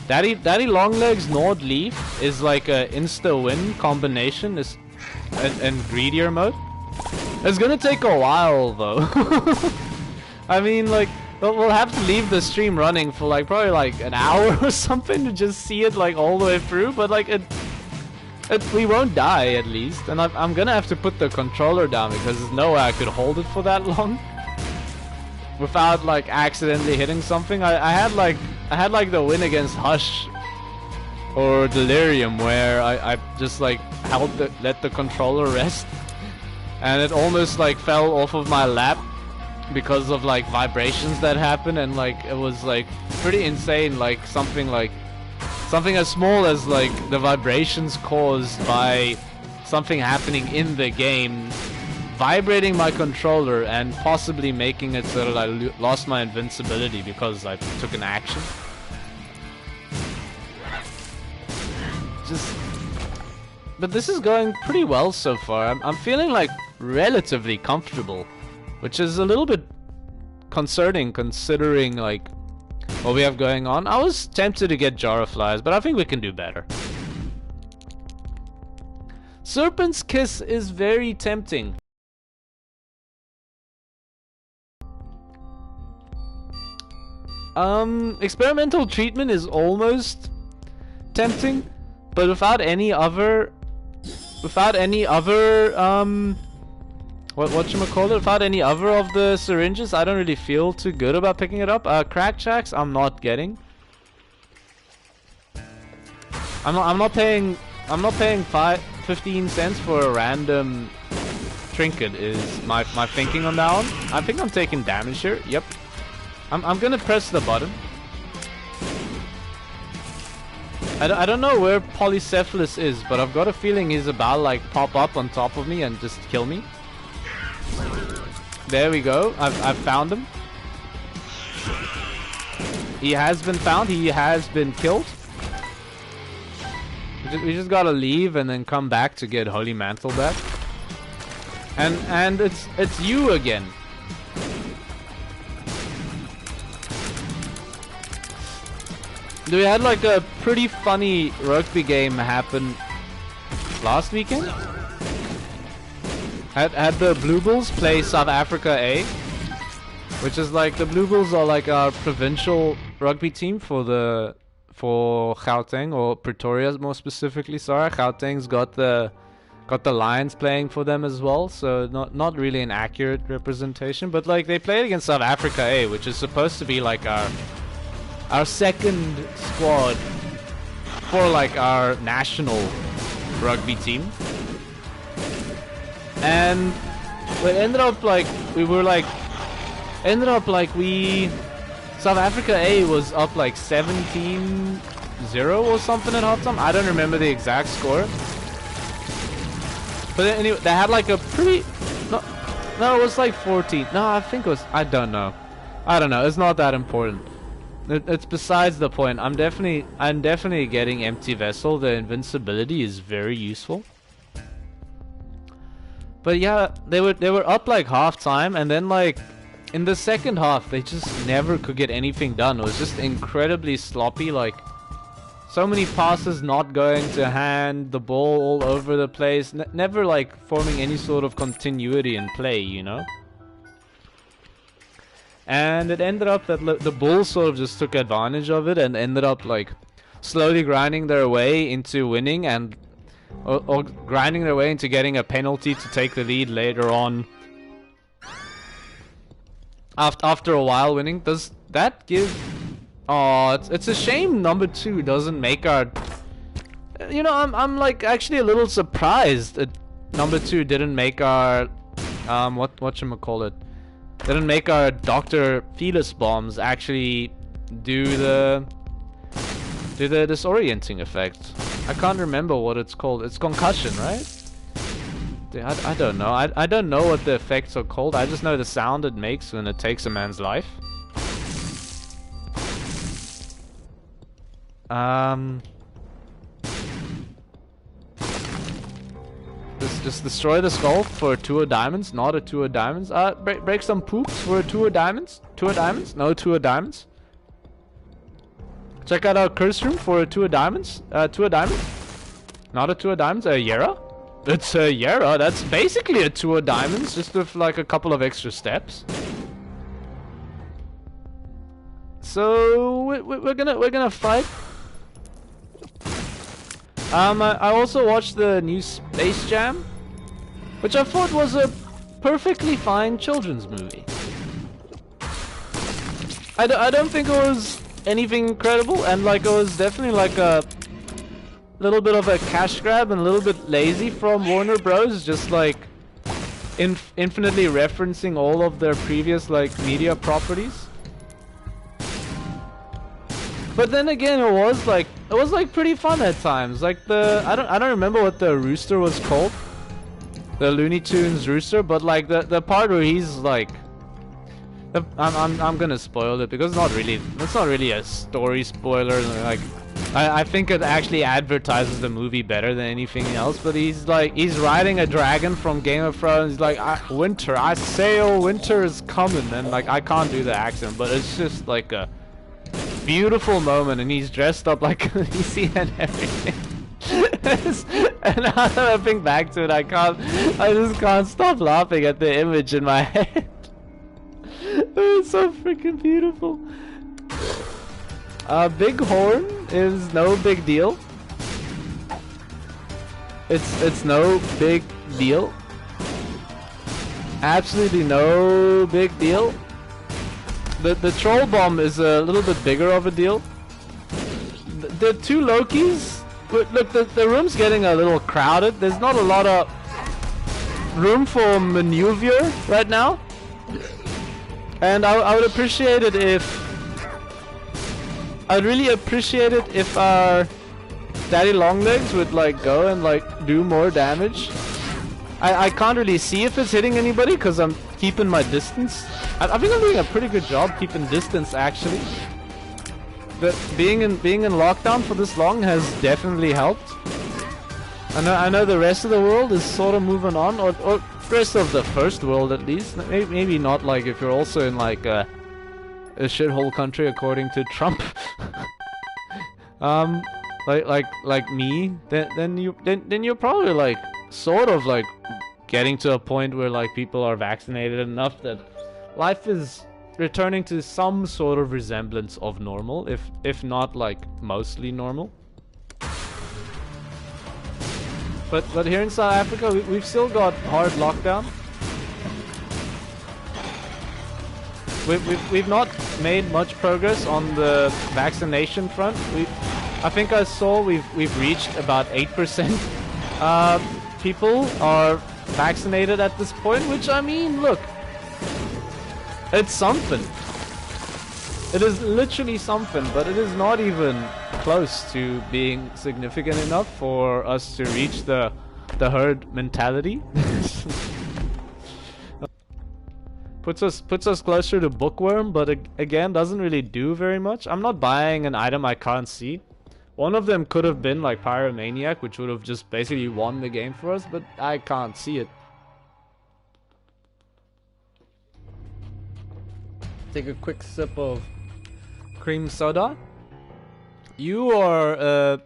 Daddy Longlegs Nord Leaf is like a insta-win combination and Greedier mode. It's gonna take a while though. I mean, like, we'll have to leave the stream running for like probably like an hour or something to just see it like all the way through, but like we won't die at least. And I'm gonna have to put the controller down because there's no way I could hold it for that long without like accidentally hitting something. I had like the win against Hush or Delirium where I just like let the controller rest and it almost like fell off of my lap because of like vibrations that happened, and like it was like pretty insane, like something as small as like the vibrations caused by something happening in the game vibrating my controller and possibly making it so that I lost my invincibility because I took an action. But this is going pretty well so far. I'm feeling like relatively comfortable, which is a little bit concerning considering like what we have going on. I was tempted to get Jar of Flies, but I think we can do better. Serpent's Kiss is very tempting. Experimental Treatment is almost tempting, but without any other without any other of the syringes, I don't really feel too good about picking it up. Crack Jacks, I'm not getting. I'm not paying 15 cents for a random trinket is my thinking on that one. I think I'm taking damage here. Yep. I'm gonna press the button. I don't know where Polycephalus is, but I've got a feeling he's about to like pop up on top of me and just kill me. There we go. I've found him. He has been found. He has been killed. We just gotta leave and then come back to get Holy Mantle back. And it's you again. We had like a pretty funny rugby game happen last weekend. Had the Blue Bulls play South Africa A, which is like the Blue Bulls are like our provincial rugby team for Gauteng, or Pretoria more specifically. Sorry, Gauteng's got the Lions playing for them as well, so not really an accurate representation. But like they played against South Africa A, which is supposed to be like our our second squad for like our national rugby team, and we ended up like South Africa A was up like 17-0 or something at halftime. I don't remember the exact score. But anyway, they had like a pretty... No, it was like 14. No, I think it was... I don't know. It's not that important. It's besides the point. I'm definitely getting empty vessel. The invincibility is very useful. But yeah, they were up like half time, and then like in the second half they just never could get anything done. It was just incredibly sloppy, like so many passes not going to hand, the ball all over the place, never like forming any sort of continuity in play, you know? And it ended up that the Bulls sort of just took advantage of it and ended up like slowly grinding their way into winning, and or grinding their way into getting a penalty to take the lead later on. After a while winning. Does that give... Oh, it's a shame number 2 doesn't make our... You know, I'm like actually a little surprised that number 2 didn't make our... whatchamacallit? Didn't make our Dr. Felis bombs actually do the disorienting effect. I can't remember what it's called. It's concussion, right? I don't know. I don't know what the effects are called. I just know the sound it makes when it takes a man's life. Just destroy the skull for a 2 of diamonds, not a 2 of diamonds. Break some poops for a 2 of diamonds. 2 of diamonds? No 2 of diamonds. Check out our curse room for a 2 of diamonds. 2 of diamonds? Not a 2 of diamonds. A Yera? It's a Yera. That's basically a 2 of diamonds, just with like a couple of extra steps. So we're gonna fight. I also watched the new Space Jam, which I thought was a perfectly fine children's movie. I don't think it was anything incredible, and like it was definitely like a little bit of a cash grab and a little bit lazy from Warner Bros. Just like infinitely referencing all of their previous like media properties. But then again, it was like pretty fun at times. Like I don't remember what the rooster was called, the Looney Tunes rooster, but like the part where he's like, I'm gonna spoil it because it's not really a story spoiler. Like I think it actually advertises the movie better than anything else. But he's riding a dragon from Game of Thrones. He's like, winter, I sail, winter is coming, and like I can't do the accent, but it's just like a beautiful moment, and he's dressed up like Khaleesi and everything. And now that I think back to it, I just can't stop laughing at the image in my head. It's so freaking beautiful. Big horn is no big deal. It's no big deal. Absolutely no big deal. The troll bomb is a little bit bigger of a deal. The 2 Lokis, look, the room's getting a little crowded. There's not a lot of room for maneuver right now, and I would appreciate it if I'd really appreciate it if our Daddy Longlegs would like go and like do more damage. I can't really see if it's hitting anybody because I'm keeping my distance. I think I'm doing a pretty good job keeping distance actually. But being in lockdown for this long has definitely helped. I know the rest of the world is sort of moving on, or rest of the first world at least. Maybe not like if you're also in like a shithole country according to Trump. like me, then you're probably like sort of like getting to a point where like people are vaccinated enough that life is returning to some sort of resemblance of normal, if not like mostly normal. But here in South Africa, we've still got hard lockdown. we've not made much progress on the vaccination front. I think I saw we've reached about 8% people are vaccinated at this point, which, I mean, look, it's something. It is literally something, but it is not even close to being significant enough for us to reach the herd mentality. Puts us closer to Bookworm, but again doesn't really do very much. I'm not buying an item I can't see. One of them could have been like Pyromaniac, which would have just basically won the game for us, but I can't see it. Take a quick sip of cream soda. You're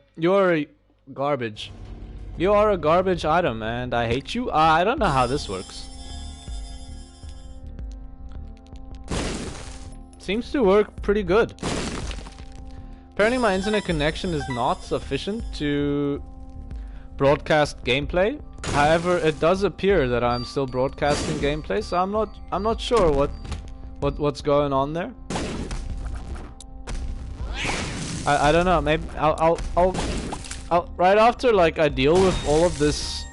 garbage. You are a garbage item, and I hate you. I don't know how this works. Seems to work pretty good. Apparently my internet connection is not sufficient to broadcast gameplay. However, it does appear that I'm still broadcasting gameplay, so I'm not sure what's going on there. I don't know. Maybe I'll right after like I deal with all of this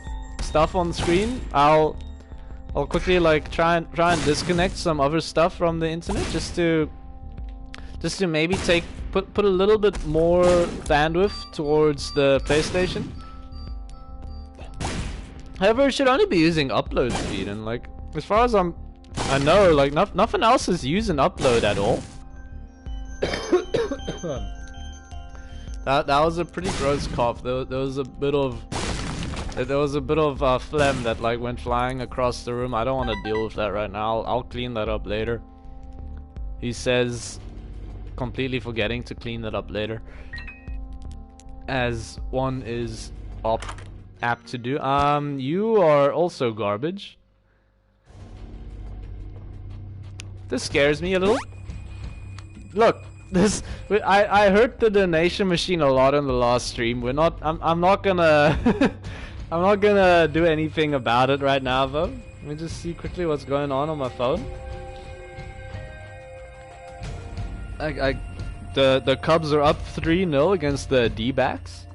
stuff on screen, I'll quickly like try and disconnect some other stuff from the internet just to maybe put a little bit more bandwidth towards the PlayStation. However, it should only be using upload speed, and like as far as I know, like nothing else is using upload at all. That was a pretty gross cough. There was a bit of phlegm that like went flying across the room. I don't want to deal with that right now. I'll clean that up later. He says, completely forgetting to clean that up later, as one is apt to do. You are also garbage. This scares me a little. Look, I heard the donation machine a lot in the last stream. I'm not gonna I'm not gonna do anything about it right now though. Let me just see quickly what's going on my phone. The Cubs are up 3-0 against the D-backs.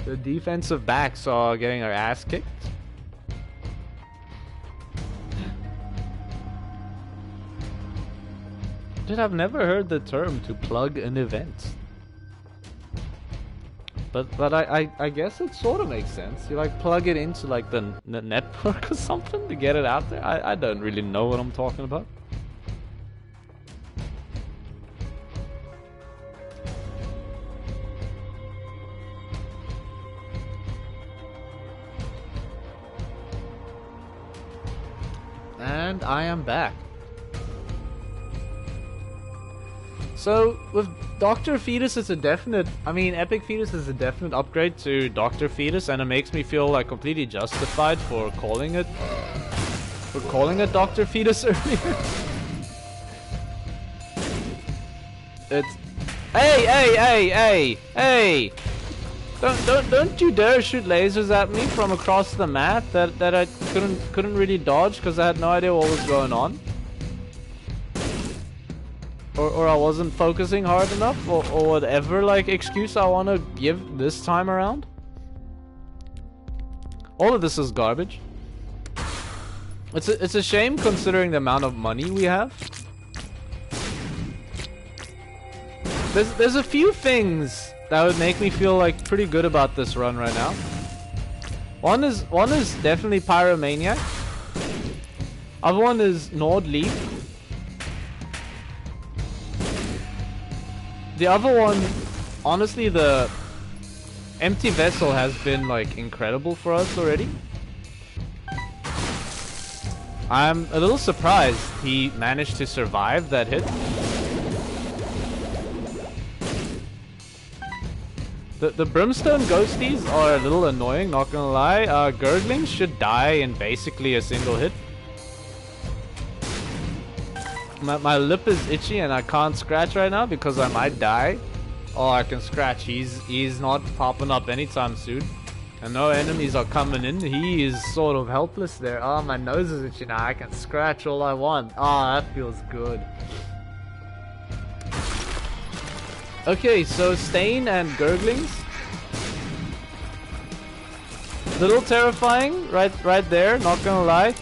The defensive backs are getting their ass kicked. Dude, I've never heard the term to plug an event. But I guess it sort of makes sense. You like plug it into like the network or something to get it out there. I don't really know what I'm talking about. And I am back. So with Dr. Fetus, it's a definite, I mean, Epic Fetus is a definite upgrade to Dr. Fetus, and it makes me feel like completely justified for calling it Dr. Fetus earlier. It's hey! Don't you dare shoot lasers at me from across the map that I couldn't really dodge because I had no idea what was going on. Or I wasn't focusing hard enough, or whatever like excuse I want to give this time around. All of this is garbage. It's a shame considering the amount of money we have. There's a few things that would make me feel like pretty good about this run right now. One is definitely Pyromaniac. Other one is Nord Leaf. The other one, honestly, the Empty Vessel has been like incredible for us already. I'm a little surprised he managed to survive that hit. The Brimstone Ghosties are a little annoying, not gonna lie. Gurglings should die in basically a single hit. My lip is itchy and I can't scratch right now because I might die. Oh, I can scratch. He's not popping up anytime soon. And no enemies are coming in. He is sort of helpless there. Oh, my nose is itching now. I can scratch all I want. Oh, that feels good. Okay, so Stain and Gurglings. Little terrifying, right there, not gonna lie.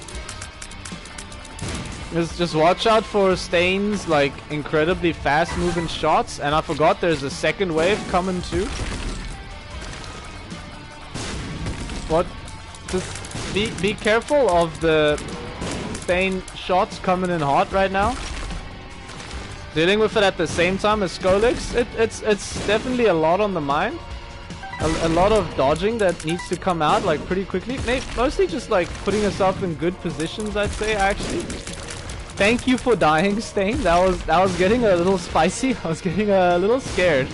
Just watch out for Stain's like incredibly fast moving shots, and I forgot there's a second wave coming too. What? Just be careful of the Stain shots coming in hot right now. Dealing with it at the same time as Skolix, it's definitely a lot on the mind. A lot of dodging that needs to come out like pretty quickly. Mostly just like putting yourself in good positions, I'd say actually. Thank you for dying, Stain. That was getting a little spicy. I was getting a little scared.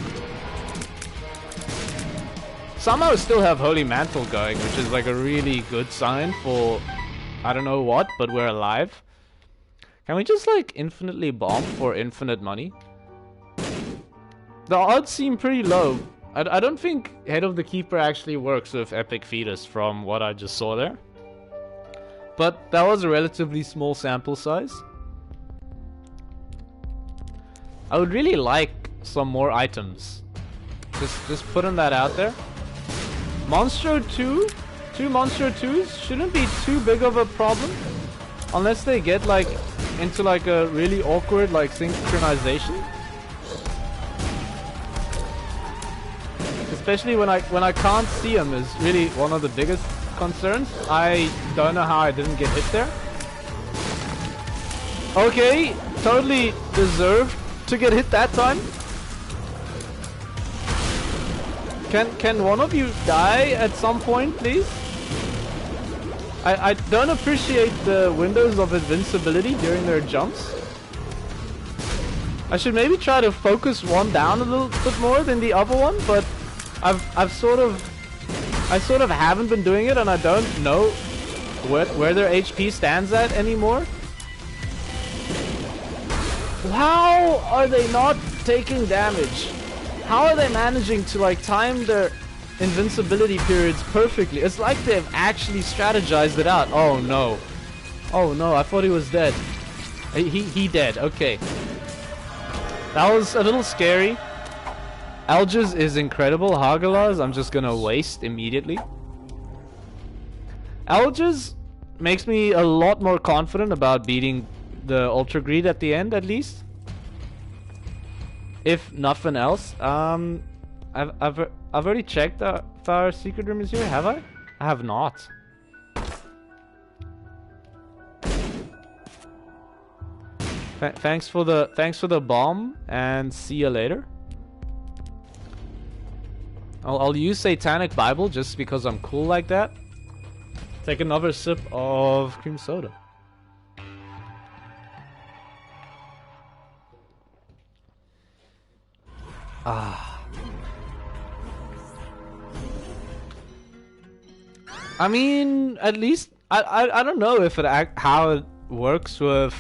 Somehow I still have Holy Mantle going, which is like a really good sign for I don't know what, but we're alive. Can we just like infinitely bomb for infinite money? The odds seem pretty low. I don't think Head of the Keeper actually works with Epic Fetus from what I just saw there. But that was a relatively small sample size. I would really like some more items. Just putting that out there. Monstro 2? 2 Monstro 2s shouldn't be too big of a problem. Unless they get like into like a really awkward like synchronization. Especially when I can't see him is really one of the biggest concerns. I don't know how I didn't get hit there. Okay, totally deserved to get hit that time. Can one of you die at some point, please? I don't appreciate the windows of invincibility during their jumps. I should maybe try to focus one down a little bit more than the other one, but I sort of haven't been doing it, and I don't know where their HP stands at anymore. How are they not taking damage? How are they managing to like time their invincibility periods perfectly? It's like they've actually strategized it out. Oh no. Oh no, I thought he was dead. He dead, okay. That was a little scary. Algiz is incredible. Hagalaz, I'm just gonna waste immediately. Algiz makes me a lot more confident about beating the Ultra Greed at the end, at least. If nothing else. I've already checked if our secret room is here. Have I? I have not. Thanks for the bomb, and see you later. I'll use Satanic Bible just because I'm cool like that. Take another sip of cream soda. I mean, at least I don't know if how it works with.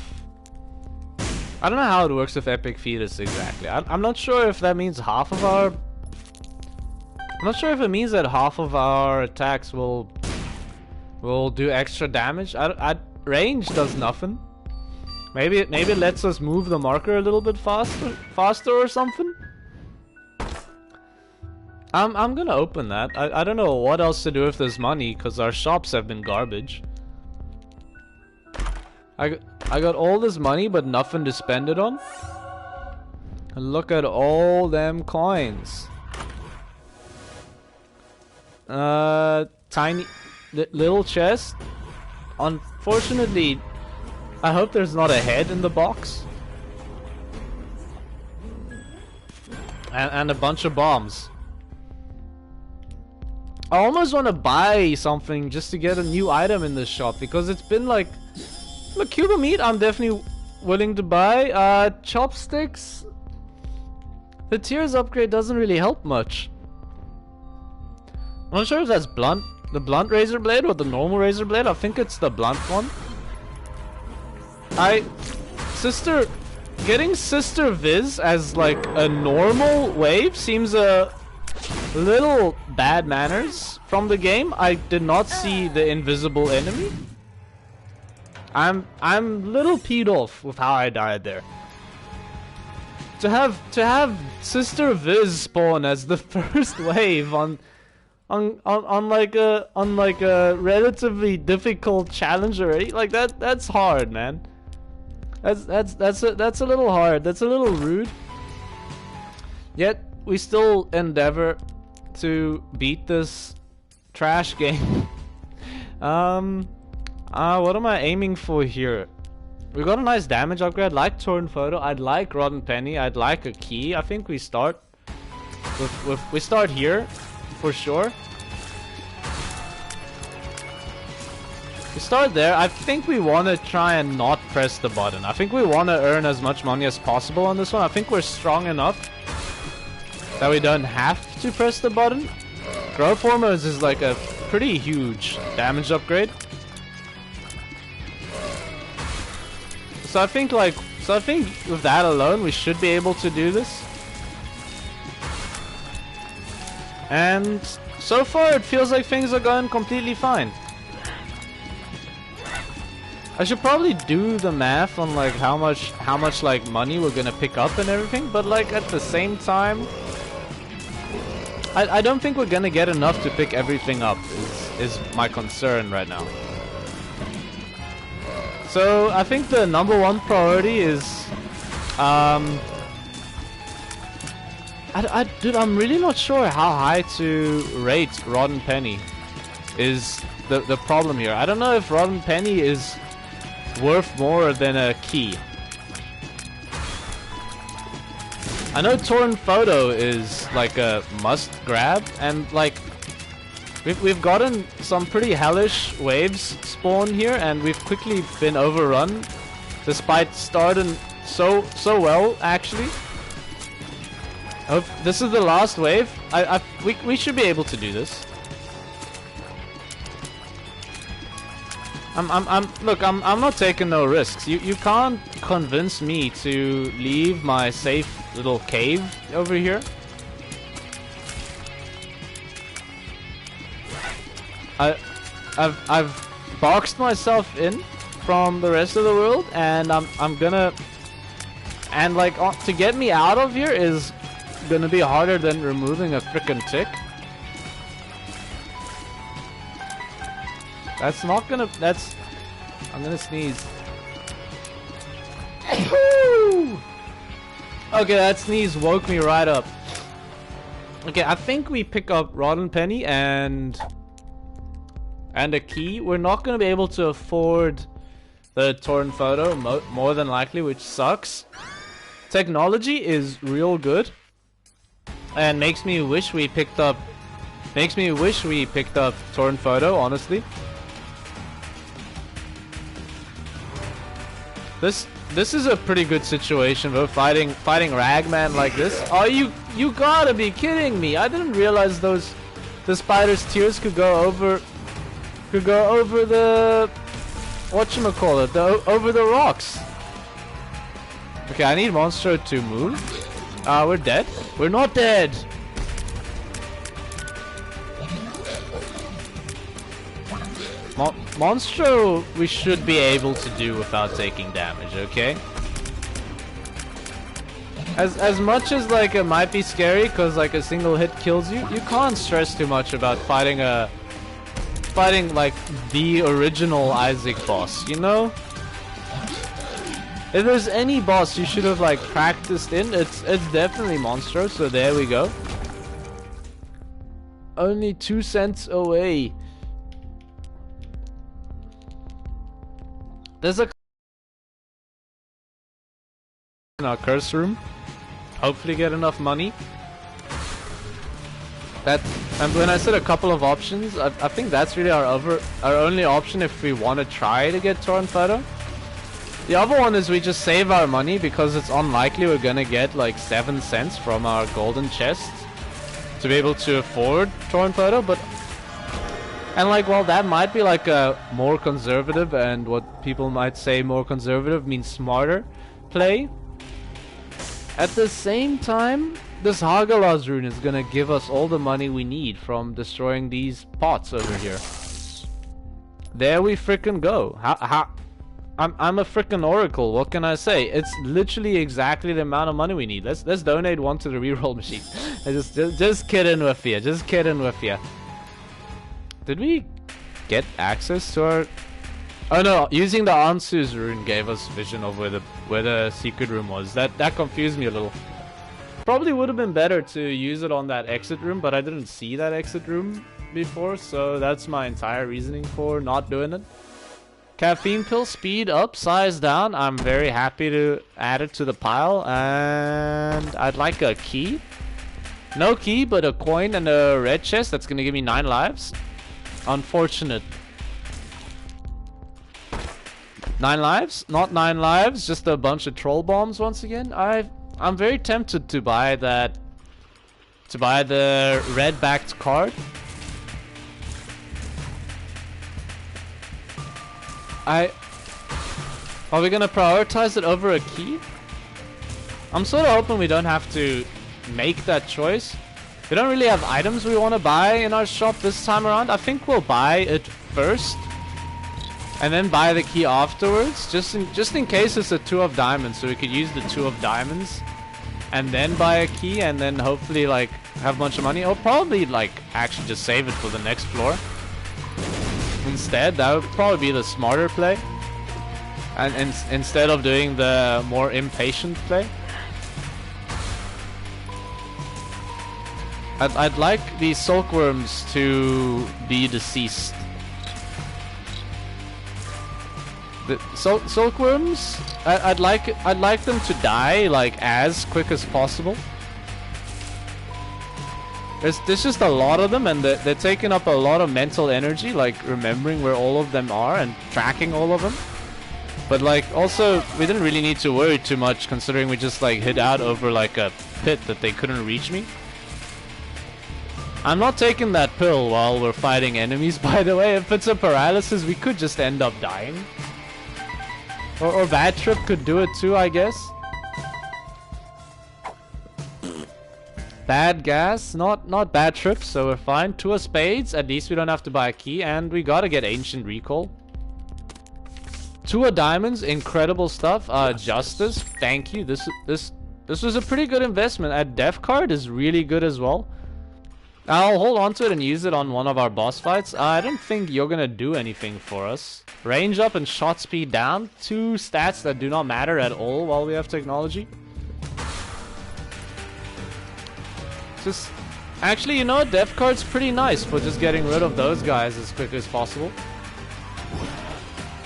I don't know how it works with Epic Fetus exactly. I'm not sure if that means half of our. I'm not sure if it means that half of our attacks will do extra damage. Range does nothing. Maybe it lets us move the marker a little bit faster or something. I'm gonna open that. I don't know what else to do with this money because our shops have been garbage. I got all this money but nothing to spend it on. And look at all them coins. Tiny little chest. Unfortunately, I hope there's not a head in the box. And a bunch of bombs. I almost want to buy something just to get a new item in this shop because it's been like, look, cube of meat I'm definitely willing to buy. Chopsticks, the tears upgrade doesn't really help much. I'm not sure if that's the blunt razor blade or the normal razor blade. I think it's the blunt one. Getting Sister Viz as like a normal wave seems a little bad manners from the game. I did not see the invisible enemy. I'm a little peed off with how I died there. To have Sister Viz spawn as the first wave on like a relatively difficult challenge already, like that's hard, man. That's a little hard. That's a little rude. Yet we still endeavor to beat this trash game. What am I aiming for here? We got a nice damage upgrade. I'd like Torn Photo. I'd like Rotten Penny. I'd like a key. I think we start we start here for sure. We start there. I think we want to try and not press the button. I think we want to earn as much money as possible on this one. I think we're strong enough that we don't have to press the button. Growth Hormones is like a pretty huge damage upgrade. So I think with that alone we should be able to do this. And so far it feels like things are going completely fine. I should probably do the math on like how much like money we're gonna pick up and everything, but like at the same time I don't think we're gonna get enough to pick everything up is my concern right now. So I think the number one priority is dude, I'm really not sure how high to rate Rotten Penny is the problem here. I don't know if Rotten Penny is worth more than a key. I know Torn Photo is like a must grab, and like we've gotten some pretty hellish waves spawn here, and we've quickly been overrun despite starting so well actually. Oh, this is the last wave. We should be able to do this. Look, I'm not taking no risks. You can't convince me to leave my safe little cave over here. I've boxed myself in from the rest of the world, and I'm gonna, and like to get me out of here is gonna be harder than removing a frickin' tick. That's not gonna. I'm gonna sneeze. Okay, that sneeze woke me right up. Okay, I think we pick up Rotten Penny and a key. We're not gonna be able to afford the Torn Photo, more than likely, which sucks. Technology is real good, and makes me wish we picked up Torn Photo, honestly. This is a pretty good situation though, fighting Ragman like this. Oh, you gotta be kidding me! I didn't realize the spider's tears could go over the whatchamacallit, over the rocks. Okay, I need Monstro to move. We're dead. We're not dead. Monstro we should be able to do without taking damage, okay? As much as like it might be scary because like a single hit kills you, you can't stress too much about fighting like the original Isaac boss, you know? If there's any boss you should have like practiced in, it's definitely Monstro, so there we go. Only 2 cents away. There's a in our curse room. Hopefully get enough money. And when I said a couple of options, I think that's really our only option if we want to try to get Torn Photo. The other one is we just save our money because it's unlikely we're gonna get like 7 cents from our golden chests to be able to afford Torn Photo, but and like, while that might be like a more conservative, and what people might say more conservative means smarter play, at the same time, this Hagalaz rune is gonna give us all the money we need from destroying these pots over here. There we frickin' go. I'm a frickin' oracle. What can I say? It's literally exactly the amount of money we need. Let's donate one to the reroll machine. just kidding with you. Just kidding with you. Did we get access to our? Oh no! Using the Ansu's rune gave us vision of where the secret room was. That confused me a little. Probably would have been better to use it on that exit room, but I didn't see that exit room before, so that's my entire reasoning for not doing it. Caffeine pill, speed up, size down. I'm very happy to add it to the pile, and I'd like a key. No key, but a coin and a red chest. That's gonna give me 9 lives. Unfortunate. 9 lives? Not 9 lives, just a bunch of troll bombs once again. I'm very tempted to buy that. To buy the red backed card. Are we gonna prioritize it over a key? I'm sort of hoping we don't have to make that choice. We don't really have items we want to buy in our shop this time around. I think we'll buy it first and then buy the key afterwards, just in case it's a 2 of diamonds, so we could use the 2 of diamonds and then buy a key and then hopefully like have a bunch of money, or probably like actually just save it for the next floor instead. That would probably be the smarter play, and instead of doing the more impatient play. I'd like these silkworms to be deceased. The silkworms, I'd like them to die like as quick as possible. There's just a lot of them, and they're taking up a lot of mental energy, like remembering where all of them are and tracking all of them. But like also, we didn't really need to worry too much, considering we just like hid out over like a pit that they couldn't reach me. I'm not taking that pill while we're fighting enemies, by the way. If it's a paralysis, we could just end up dying. Or Bad Trip could do it too, I guess. Bad gas, not Bad Trip, so we're fine. 2 of spades, at least we don't have to buy a key, and we gotta get Ancient Recall. 2 of diamonds, incredible stuff. Justice, thank you. This was a pretty good investment. A Death card is really good as well. I'll hold on to it and use it on one of our boss fights. I don't think you're gonna do anything for us. Range up and shot speed down. 2 stats that do not matter at all while we have technology. Just actually, you know, Death card's pretty nice for just getting rid of those guys as quick as possible.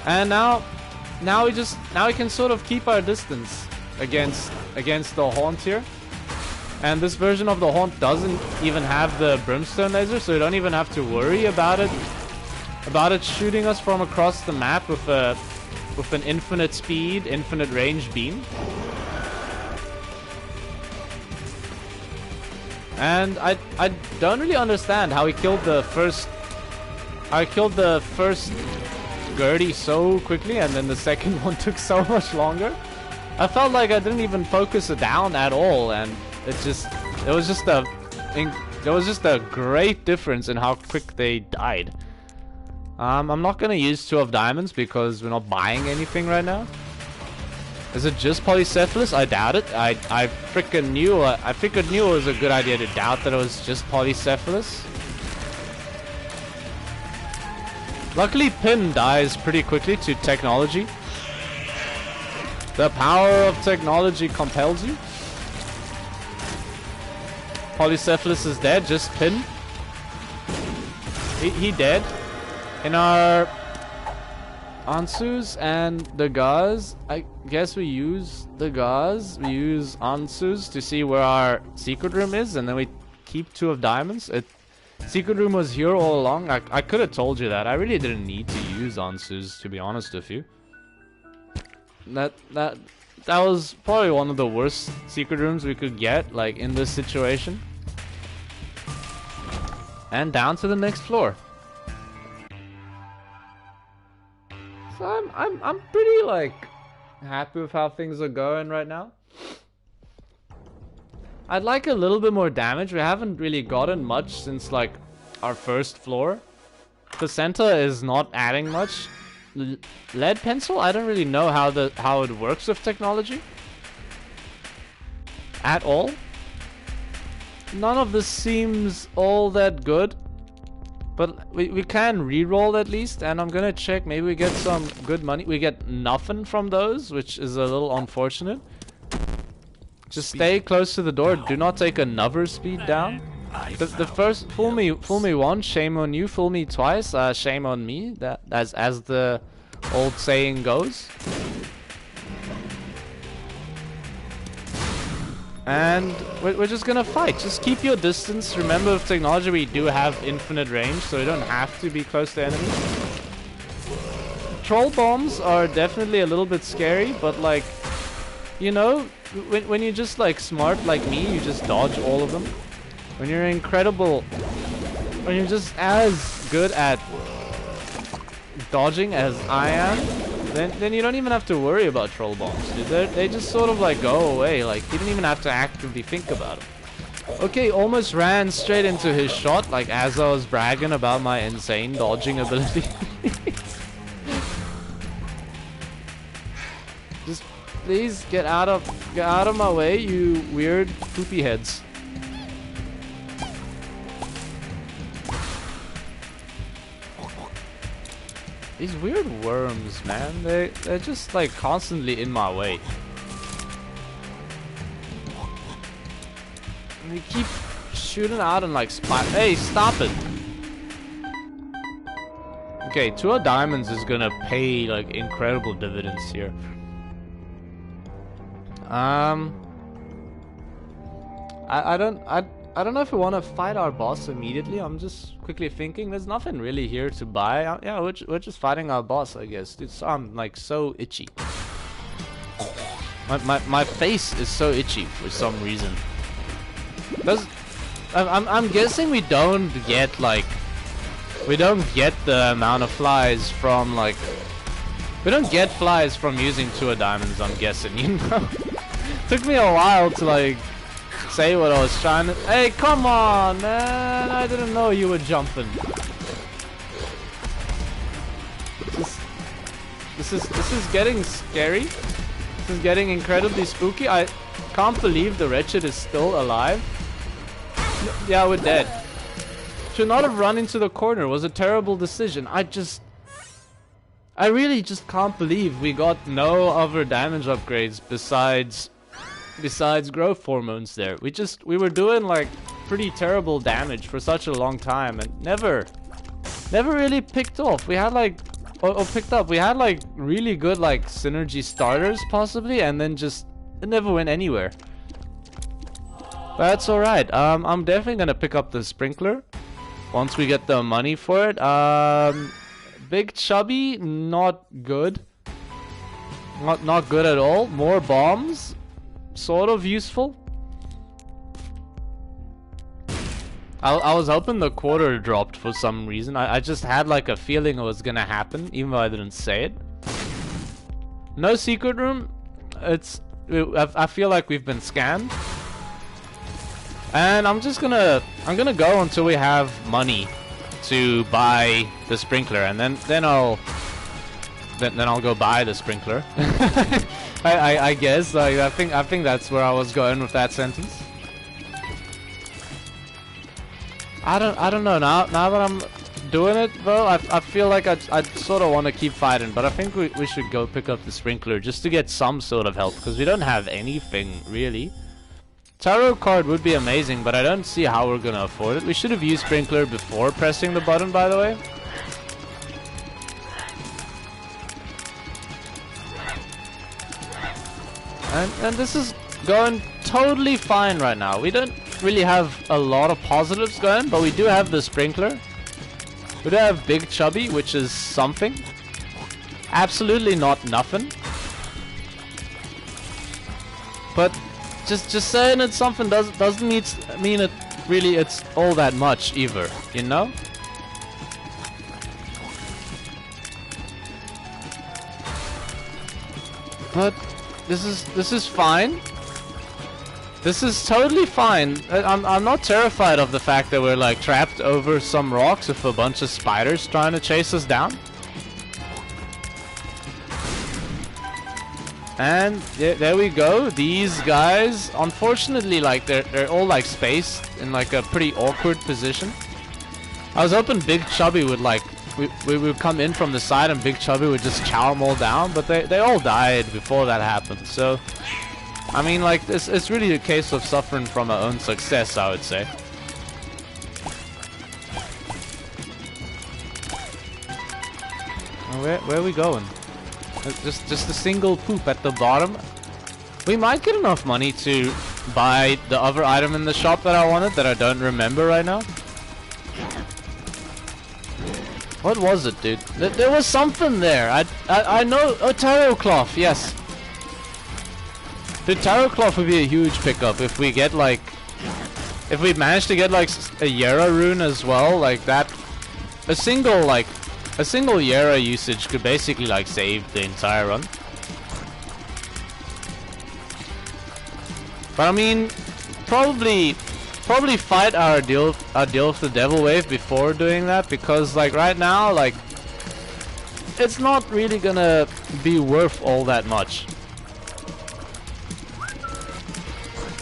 And now we can sort of keep our distance against the Haunt here. And this version of the Haunt doesn't even have the Brimstone laser, so you don't even have to worry about it shooting us from across the map with an infinite speed, infinite range beam. And I don't really understand how he killed the first Gertie so quickly, and then the second one took so much longer. I felt like I didn't even focus it down at all, and there was just a great difference in how quick they died. I'm not gonna use 2 of diamonds because we're not buying anything right now. Is it just polycephalus? I doubt it. I freaking knew. I freaking knew it was a good idea to doubt that it was just polycephalus. Luckily, Pin dies pretty quickly to technology. The power of technology compels you. Polycephalus is dead, just Pin. He dead. In our Ansus and the Gauze, I guess we use the Gauze. We use Ansus to see where our secret room is, and then we keep 2 of diamonds. Secret room was here all along. I could have told you that. I really didn't need to use Ansus, to be honest with you. That was probably one of the worst secret rooms we could get, like, in this situation. And down to the next floor. So I'm pretty, like, happy with how things are going right now. I'd like a little bit more damage. We haven't really gotten much since like our first floor. Placenta is not adding much. Lead pencil? I don't really know how it works with technology. At all. None of this seems all that good. But we can re-roll at least, and I'm gonna check. Maybe we get some good money. We get nothing from those, which is a little unfortunate. Just stay close to the door. Do not take another speed down. The first fool me once, shame on you. Fool me twice, shame on me. That as the old saying goes. And we're just gonna fight. Just keep your distance. Remember, with technology we do have infinite range, so you don't have to be close to enemies. Troll bombs are definitely a little bit scary, but like, you know, when you're just like smart like me, you just dodge all of them. When you're incredible, when you're just as good at dodging as I am, then you don't even have to worry about troll bombs, dude. They just sort of like go away. Like, you didn't even have to actively think about them. Okay, almost ran straight into his shot, like as I was bragging about my insane dodging ability. Just please get out of my way, you weird poopy heads. These weird worms, man, they're just like constantly in my way. And they keep shooting out and like hey, stop it! Okay, 2 of diamonds is gonna pay like incredible dividends here. I don't know if we want to fight our boss immediately. I'm just quickly thinking there's nothing really here to buy. Yeah, we're just fighting our boss, I guess. Dude, I'm like so itchy. My face is so itchy for some reason. I'm guessing we don't get the amount of flies from like, we don't get flies from using 2 diamonds, I'm guessing, you know. Took me a while to like say what I was trying to. Hey, come on, man! I didn't know you were jumping. This is getting scary. This is getting incredibly spooky. I can't believe the wretched is still alive. Yeah, we're dead. Should not have run into the corner. It was a terrible decision. I really just can't believe we got no other damage upgrades besides growth hormones there. We were doing like pretty terrible damage for such a long time and never really picked off. We had like picked up. We had like really good like synergy starters possibly, and then just it never went anywhere. But that's alright. I'm definitely gonna pick up the sprinkler once we get the money for it. Big chubby, not good. Not good at all. More bombs. Sort of useful. I was hoping the quarter dropped for some reason. I just had like a feeling it was gonna happen, even though I didn't say it. No secret room. I feel like we've been scammed. And I'm gonna go until we have money to buy the sprinkler, and then I'll go buy the sprinkler. I guess like I think that's where I was going with that sentence. I don't know now that I'm doing it though. I feel like I sort of want to keep fighting, but I think we should go pick up the sprinkler just to get some sort of help, because we don't have anything really. Tarot card would be amazing, but I don't see how we're gonna afford it. We should have used sprinkler before pressing the button, by the way. And this is going totally fine right now. We don't really have a lot of positives going, but we do have the sprinkler. We do have Big Chubby, which is something. Absolutely not nothing. But just saying it's something doesn't mean it really it's all that much either, you know? But this is fine. This is totally fine. I'm not terrified of the fact that we're like trapped over some rocks with a bunch of spiders trying to chase us down. And there we go. These guys, unfortunately, like they're all like spaced in like a pretty awkward position. I was hoping Big Chubby would like we would come in from the side and Big Chubby would just chow them all down, but they all died before that happened. So I mean, like, it's really a case of suffering from our own success, I would say. Where are we going? Just a single poop at the bottom. We might get enough money to buy the other item in the shop that I wanted that I don't remember right now. What was it, dude? There was something there. I know. Oh, tarot cloth. Yes. The tarot cloth would be a huge pickup if we get like, if we manage to get like a Yera rune as well, like that. A single Yera usage could basically like save the entire run. But I mean, probably fight our deal with the devil wave before doing that, because like right now, like it's not really gonna be worth all that much.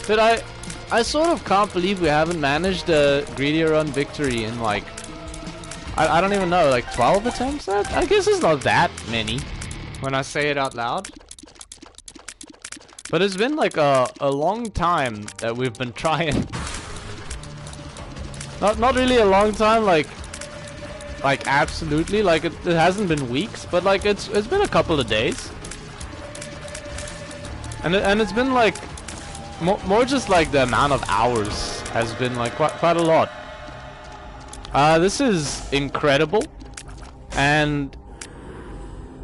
But I sort of can't believe we haven't managed a Greedier run victory in like, I don't even know, like 12 attempts? I guess it's not that many when I say it out loud. But it's been like a long time that we've been trying. Not really a long time, like absolutely, like it hasn't been weeks, but like it's been a couple of days. And it's been like more just like the amount of hours has been like quite a lot. This is incredible, and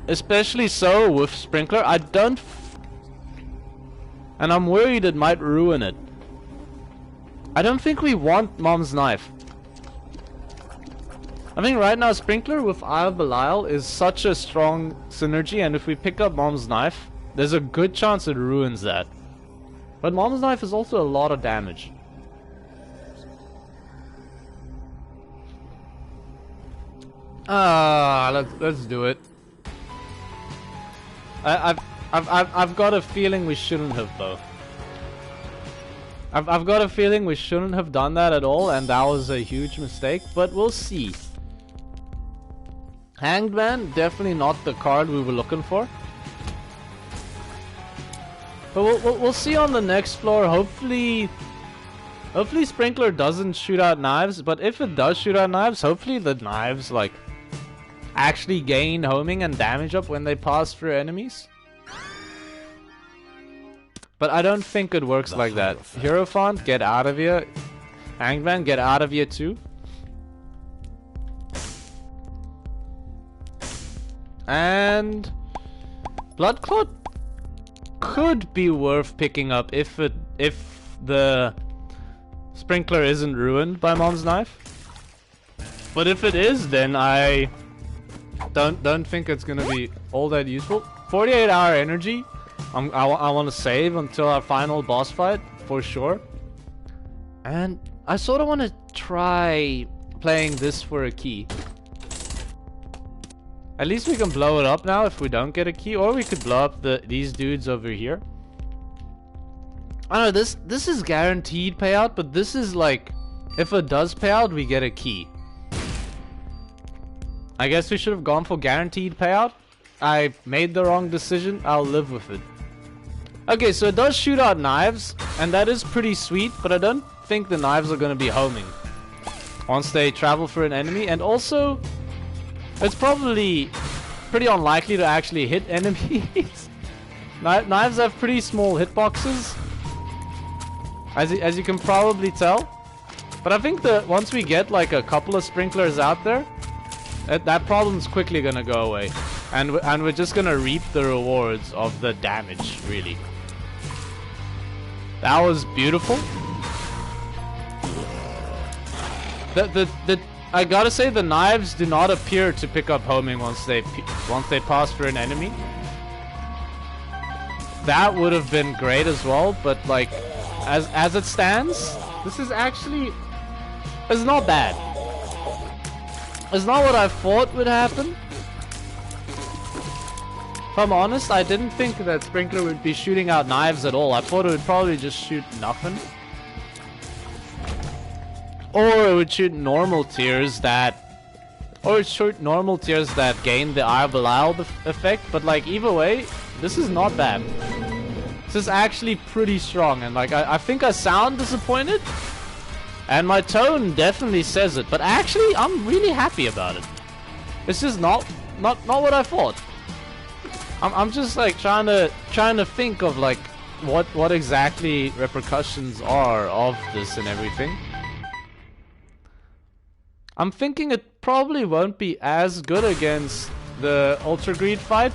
especially so with Sprinkler. And I'm worried it might ruin it. I don't think we want Mom's Knife. I think right now Sprinkler with Eye of Belial is such a strong synergy, and if we pick up Mom's Knife, there's a good chance it ruins that. But Mom's Knife is also a lot of damage. Let's do it. I've got a feeling we shouldn't have though. I've got a feeling we shouldn't have done that at all, and that was a huge mistake, but we'll see. Hanged Man, definitely not the card we were looking for. But we'll see on the next floor. Hopefully Sprinkler doesn't shoot out knives, but if it does shoot out knives, hopefully the knives like actually gain homing and damage up when they pass through enemies. But I don't think it works like that. Hierophant, get out of here. Hangman, get out of here too. And Bloodclot could be worth picking up if the Sprinkler isn't ruined by Mom's Knife. But if it is, then I don't think it's gonna be all that useful. 48-hour energy. I want to save until our final boss fight for sure. And I sort of want to try playing this for a key. At least we can blow it up now if we don't get a key, or we could blow up these dudes over here. I don't know, this is guaranteed payout, but this is like, if it does pay out, we get a key. I guess we should have gone for guaranteed payout. I made the wrong decision. I'll live with it. Okay, so it does shoot out knives, and that is pretty sweet, but I don't think the knives are going to be homing once they travel for an enemy. And also, it's probably pretty unlikely to actually hit enemies. Knives have pretty small hitboxes, as you can probably tell. But I think that once we get like a couple of sprinklers out there, that problem's quickly gonna go away, and we're just gonna reap the rewards of the damage. Really, that was beautiful. I gotta say, the knives do not appear to pick up homing once they pass for an enemy. That would have been great as well, but like as it stands, this is actually... It's not bad. It's not what I thought would happen. If I'm honest, I didn't think that Sprinkler would be shooting out knives at all. I thought it would probably just shoot nothing. Or it would shoot normal tiers that... Or it shoot normal tiers that gain the Eye of Belial effect. But like, either way, this is not bad. This is actually pretty strong. And like, I think I sound disappointed. And my tone definitely says it. But actually, I'm really happy about it. It's just not what I thought. I'm just like trying to think of like what exactly repercussions are of this and everything. I'm thinking it probably won't be as good against the Ultra Greed fight,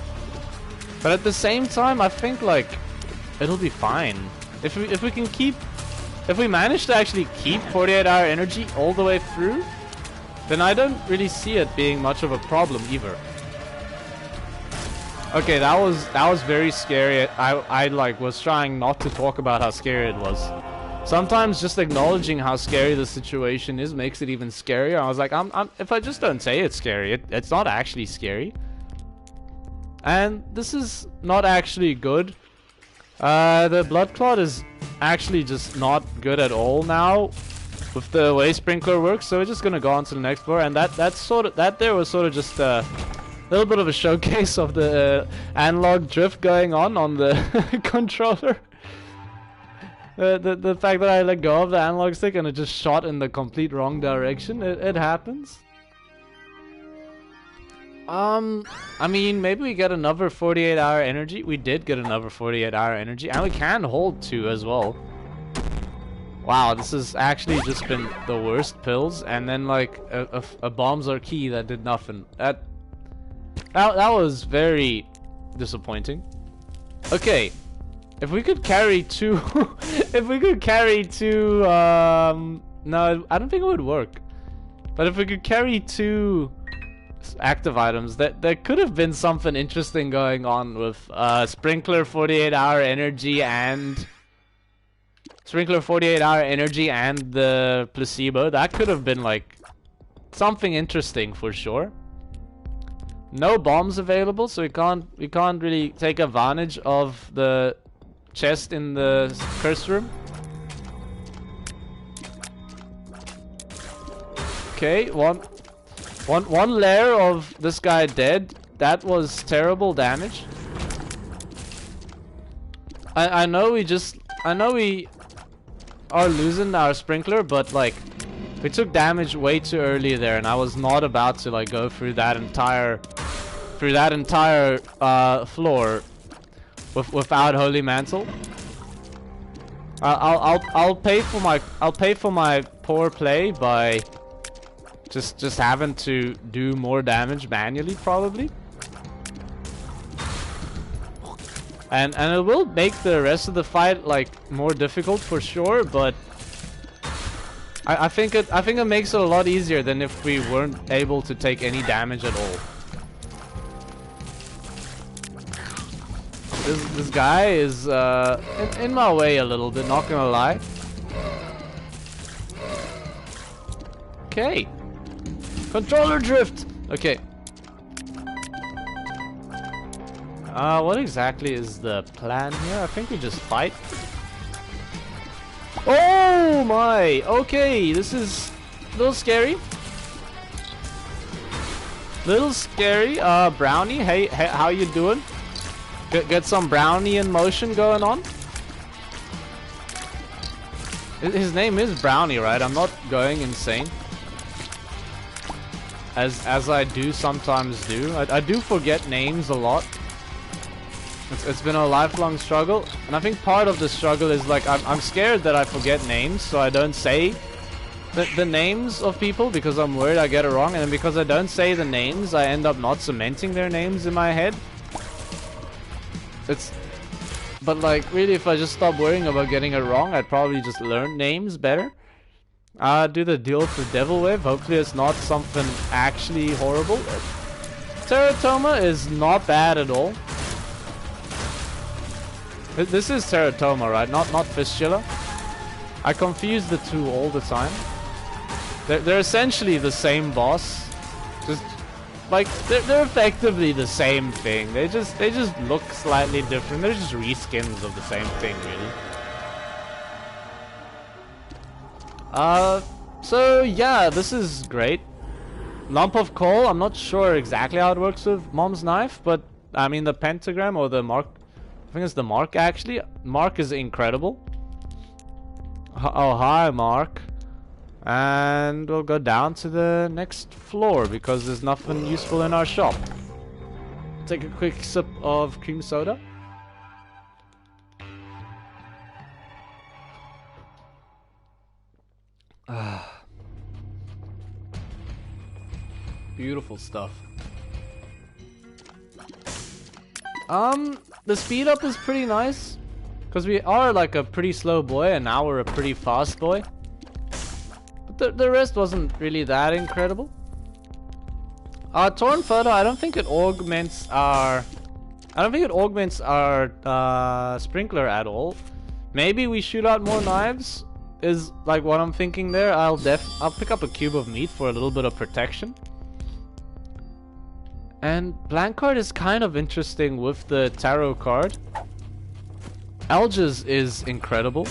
but at the same time I think like it'll be fine. If we manage to actually keep 48-hour energy all the way through, then I don't really see it being much of a problem either. Okay, that was very scary. I like was trying not to talk about how scary it was. Sometimes just acknowledging how scary the situation is makes it even scarier. I was like, if I just don't say it's scary, it's not actually scary. And this is not actually good. The blood clot is actually just not good at all now with the way Sprinkler works. So we're just gonna go on to the next floor, and that there was sort of just a little bit of a showcase of the analog drift going on the controller. The fact that I let go of the analog stick and it just shot in the complete wrong direction. It happens. I mean, maybe we get another 48-hour energy. We did get another 48-hour energy, and we can hold 2 as well. Wow, this has actually just been the worst pills, and then like a bombs are key that did nothing. That was very disappointing. Okay, if we could carry 2, if we could carry 2, no, I don't think it would work. But if we could carry 2 active items, there could have been something interesting going on with Sprinkler 48-hour energy and Sprinkler 48-hour energy and the placebo. That could have been like something interesting for sure. No bombs available, so we can't really take advantage of the chest in the curse room. Okay, one layer of this guy dead. That was terrible damage. I know we are losing our Sprinkler, but like we took damage way too early there, and I was not about to like go through that entire floor without Holy Mantle. I'll pay for my poor play by just having to do more damage manually, probably. And it will make the rest of the fight like more difficult for sure, but I think it makes it a lot easier than if we weren't able to take any damage at all. This guy is in my way a little bit, not gonna lie. Okay. Controller drift! Okay. What exactly is the plan here? I think we just fight. Oh my! Okay, this is a little scary. Little scary. Brownie, hey, how you doing? Get some Brownie in motion going on. His name is Brownie, right? I'm not going insane. As I do sometimes do. I do forget names a lot. It's been a lifelong struggle, and I think part of the struggle is like I'm scared that I forget names, so I don't say the names of people because I'm worried I get it wrong, and then because I don't say the names, I end up not cementing their names in my head. But like really, if I just stop worrying about getting it wrong, I'd probably just learn names better. Do the deal with the Devil Wave. Hopefully it's not something actually horrible. Teratoma is not bad at all. This is Teratoma, right? Not Fistula. I confuse the two all the time. They're essentially the same boss. Just like they're effectively the same thing. They just look slightly different. They're just reskins of the same thing, really. So yeah, this is great. Lump of coal. I'm not sure exactly how it works with Mom's knife, but I mean the pentagram or the mark. I think it's the mark actually. Mark is incredible. Oh hi, Mark. And we'll go down to the next floor because there's nothing useful in our shop. Take a quick sip of cream soda. Beautiful stuff. The speed up is pretty nice because we are like a pretty slow boy and now we're a pretty fast boy. The rest wasn't really that incredible. Torn photo, I don't think it augments our sprinkler at all. Maybe we shoot out more knives is like what I'm thinking there. I'll pick up a cube of meat for a little bit of protection. And blank card is kind of interesting with the tarot card. Alges is incredible.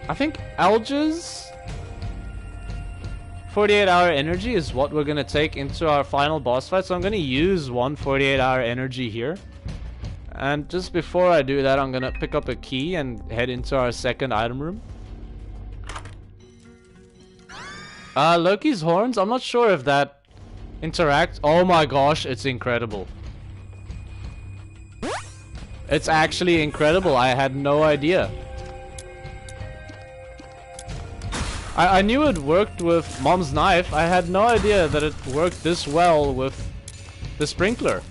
I think Alge's 48-hour energy is what we're gonna take into our final boss fight. So I'm gonna use one 48-hour energy here. And just before I do that, I'm gonna pick up a key and head into our second item room. Loki's horns, I'm not sure if that interacts. Oh my gosh, it's incredible. It's actually incredible. I had no idea. I knew it worked with Mom's knife. I had no idea that it worked this well with the sprinkler.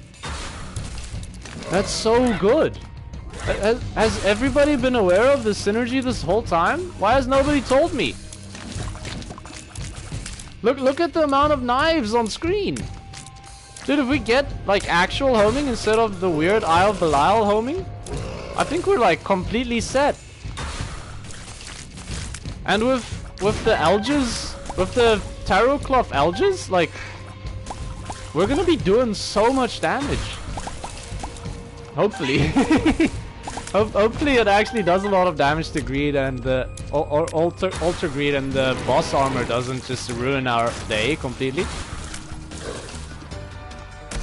That's so good. Has everybody been aware of the synergy this whole time? Why has nobody told me? Look at the amount of knives on screen. Dude, if we get like actual homing instead of the weird Eye of Belial homing, I think we're like completely set. And with the alges, with the tarot cloth alges, like we're gonna be doing so much damage. Hopefully. Hopefully it actually does a lot of damage to greed and the alter greed, and the boss armor doesn't just ruin our day completely.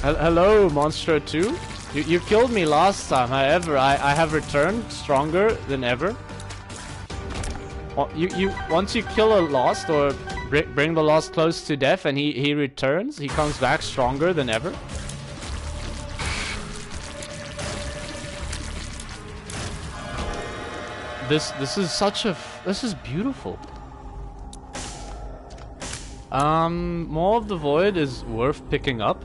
Hello, Monstro 2. You killed me last time. However, I have returned stronger than ever. Once you kill a lost or bring the lost close to death and he returns, he comes back stronger than ever. This is beautiful. More of the void is worth picking up,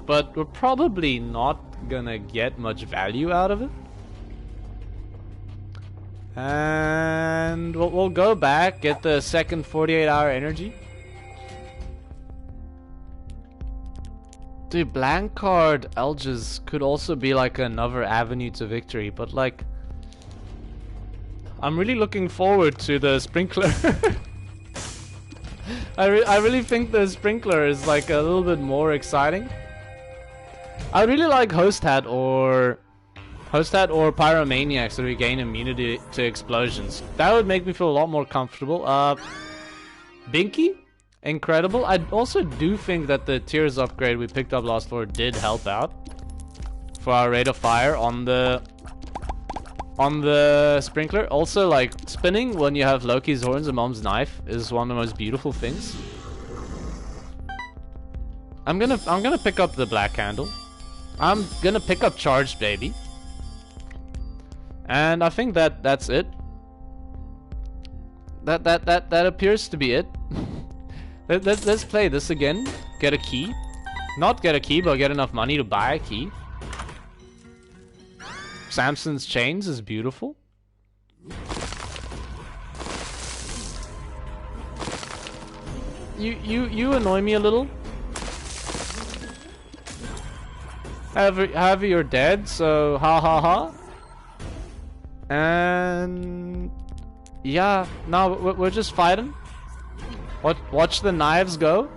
but we're probably not gonna get much value out of it. And we'll go back, get the second 48-hour energy. Dude, blank card alges could also be like another avenue to victory, but like I'm really looking forward to the sprinkler. I really think the sprinkler is like a little bit more exciting. I really like host hat or pyromaniacs that regain immunity to explosions. That would make me feel a lot more comfortable. Binky? Incredible. I also do think that the tiers upgrade we picked up last floor did help out for our rate of fire on the sprinkler. Also, like spinning when you have Loki's horns and Mom's knife is one of the most beautiful things. I'm gonna pick up the black candle. I'm gonna pick up charged baby. And I think that's it. That appears to be it. Let's play this again. Get a key. Not get a key, but get enough money to buy a key. Samson's chains is beautiful. You annoy me a little. However, you're dead, so ha ha ha. And yeah, now we're just fighting. Watch the knives go.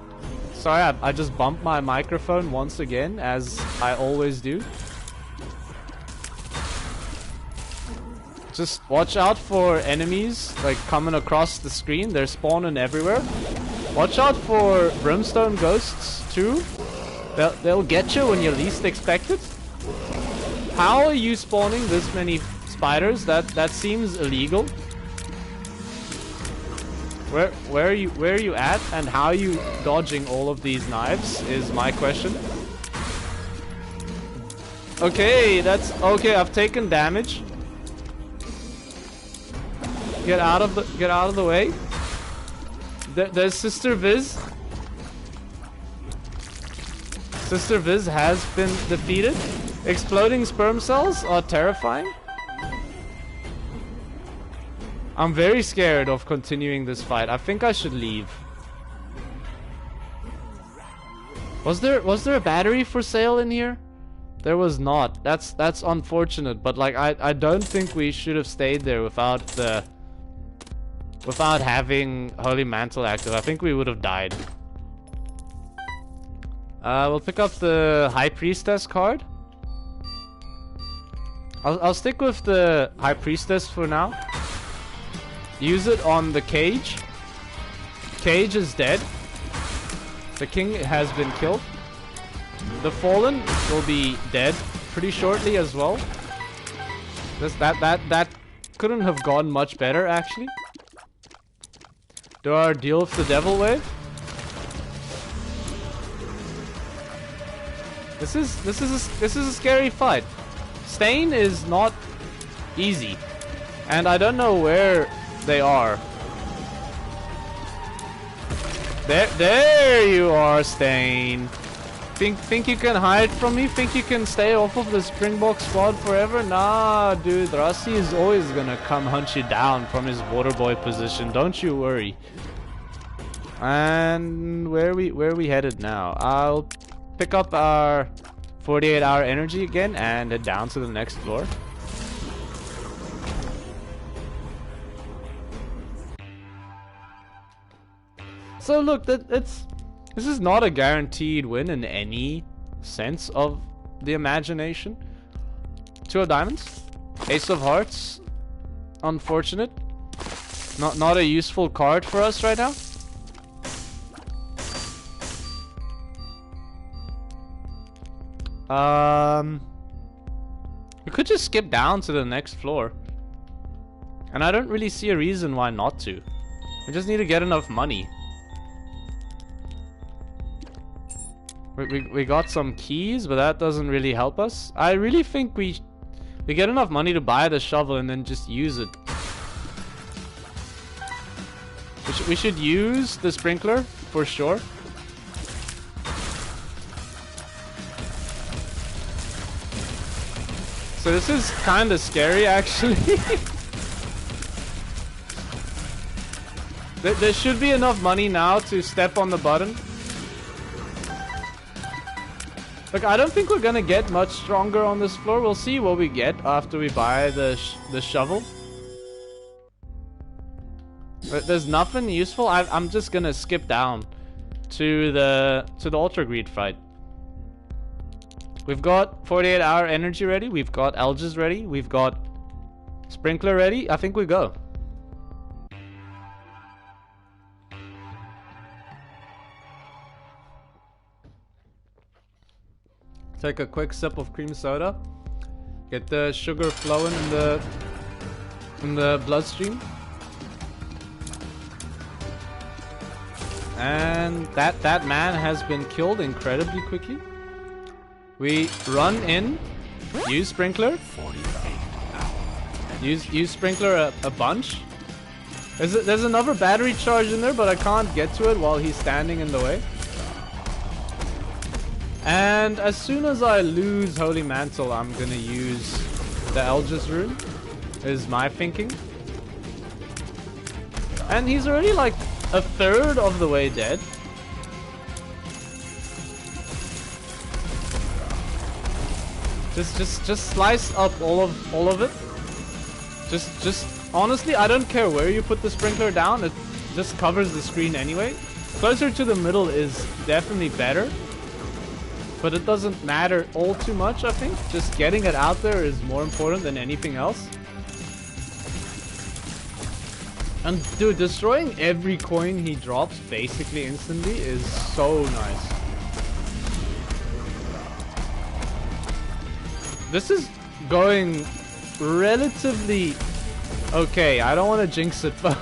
Sorry, I just bumped my microphone once again, as I always do. Just watch out for enemies like coming across the screen. They're spawning everywhere. Watch out for brimstone ghosts too. They'll get you when you least expect it. How are you spawning this many spiders? That seems illegal. Where are you at, and how are you dodging all of these knives is my question. Okay, okay. I've taken damage. Get out of the way. There's Sister Viz. Sister Viz has been defeated. Exploding sperm cells are terrifying. I'm very scared of continuing this fight. I think I should leave. Was there a battery for sale in here? There was not. That's unfortunate, but like I don't think we should have stayed there without having Holy Mantle active. I think we would have died. We'll pick up the High Priestess card. I'll stick with the High Priestess for now. Use it on the Cage. Cage is dead. The King has been killed. The Fallen will be dead pretty shortly as well. That couldn't have gone much better, actually. Do our deal with the Devil Wave. This is a scary fight. Stain is not easy, and I don't know where they are. There you are, Stain. Think you can hide from me? Think you can stay off of the Springbok squad forever? Nah, dude. Rassi is always gonna come hunt you down from his water boy position. Don't you worry. And where are we headed now? I'll pick up our 48-hour energy again and head down to the next floor. So look, this is not a guaranteed win in any sense of the imagination. 2 of diamonds, Ace of hearts, unfortunate. Not a useful card for us right now. We could just skip down to the next floor, and I don't really see a reason why not to. We just need to get enough money. We got some keys, but that doesn't really help us. I really think we get enough money to buy the shovel and then just use it. We should use the sprinkler for sure. So this is kind of scary, actually. There should be enough money now to step on the button. Look, I don't think we're gonna get much stronger on this floor. We'll see what we get after we buy the shovel. But there's nothing useful. I'm just gonna skip down to the Ultra Greed fight. We've got 48-hour energy ready. We've got Alges ready. We've got Sprinkler ready. I think we go. Take a quick sip of cream soda. Get the sugar flowing in the bloodstream. And that man has been killed incredibly quickly. We run in, use Sprinkler. Use Sprinkler a bunch. There's another battery charge in there, but I can't get to it while he's standing in the way. And as soon as I lose Holy Mantle, I'm gonna use the Alges rune, is my thinking. And he's already like a third of the way dead. Just slice up all of it. Just honestly, I don't care where you put the sprinkler down. It just covers the screen anyway. Closer to the middle is definitely better, but it doesn't matter all too much. I think just getting it out there is more important than anything else. And dude, destroying every coin he drops basically instantly is so nice. This is going relatively okay. I don't want to jinx it, but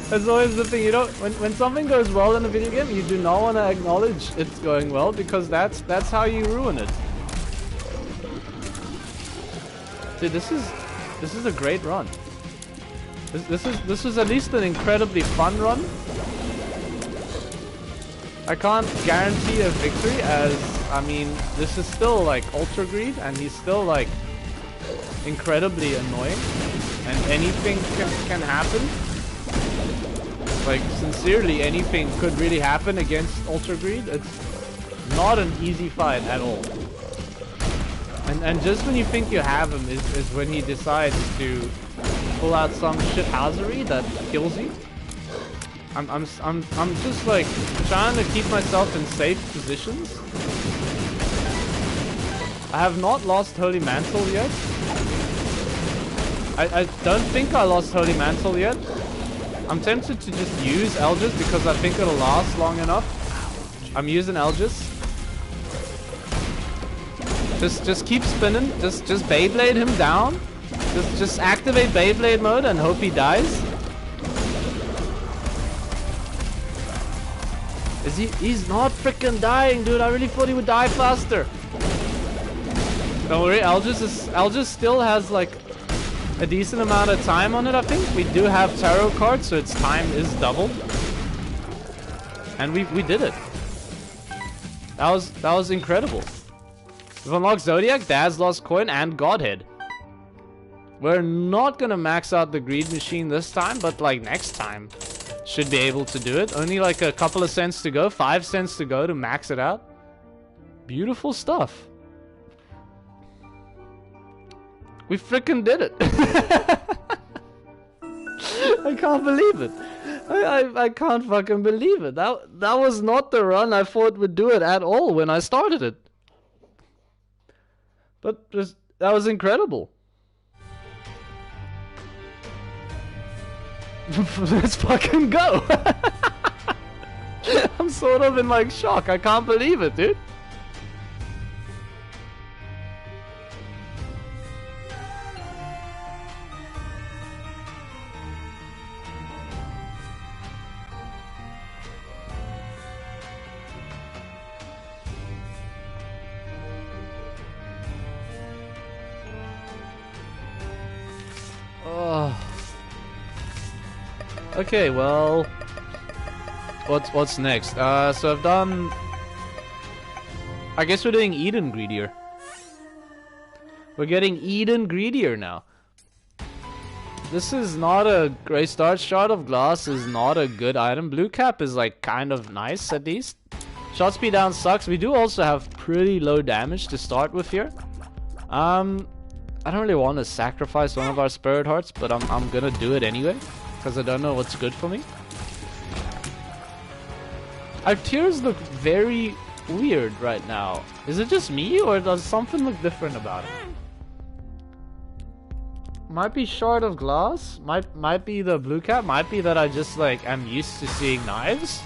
that's always the thing. You don't, when something goes well in a video game, you do not want to acknowledge it's going well, because that's how you ruin it. Dude, this is a great run. This is at least an incredibly fun run. I can't guarantee a victory, as I mean, this is still like Ultra Greed, and he's still like incredibly annoying, and anything can happen. Like, sincerely, anything could really happen against Ultra Greed. It's not an easy fight at all. And just when you think you have him is when he decides to pull out some shithousery that kills you. I'm just like trying to keep myself in safe positions. I have not lost Holy Mantle yet. I don't think I lost Holy Mantle yet. I'm tempted to just use Elgis because I think it'll last long enough. I'm using Elgis. Just keep spinning. Just Beyblade him down. Just activate Beyblade mode and hope he dies. He's not freaking dying, dude. I really thought he would die faster. Don't worry, Elgis still has like a decent amount of time on it, I think. We do have tarot cards, so its time is doubled. And we did it. That was incredible. We've unlocked Zodiac, Dad's Lost Coin, and Godhead. We're not gonna max out the greed machine this time, but like next time should be able to do it. Only like a couple of cents to go, 5 cents to go to max it out. Beautiful stuff. We freaking did it. I can't believe it. I can't fucking believe it. That was not the run I thought would do it at all when I started it. But that was incredible. Let's fucking go. I'm sort of in like shock. I can't believe it, dude. Okay, well, what's next? So I've done. I guess we're doing Eden Greedier. We're getting Eden Greedier now. This is not a great start. Shard of Glass is not a good item. Blue Cap is like kind of nice at least. Shot speed down sucks. We do also have pretty low damage to start with here. I don't really want to sacrifice one of our Spirit Hearts, but I'm gonna do it anyway, because I don't know what's good for me. Our tears look very weird right now. Is it just me, or does something look different about it? Might be Shard of Glass, might be the Blue Cap, might be that I just like am used to seeing knives.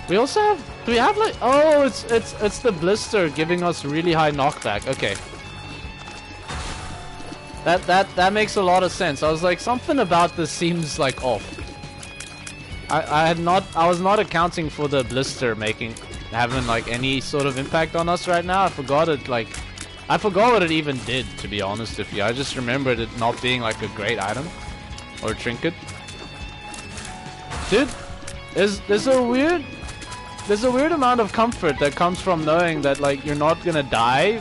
We also have, do we have like, oh, it's the blister giving us really high knockback. Okay. That makes a lot of sense. I was like, something about this seems like off. I was not accounting for the blister having like any sort of impact on us right now. I forgot what it even did, to be honest with you. I just remembered it not being like a great item or trinket. Dude, there's a weird amount of comfort that comes from knowing that like you're not gonna die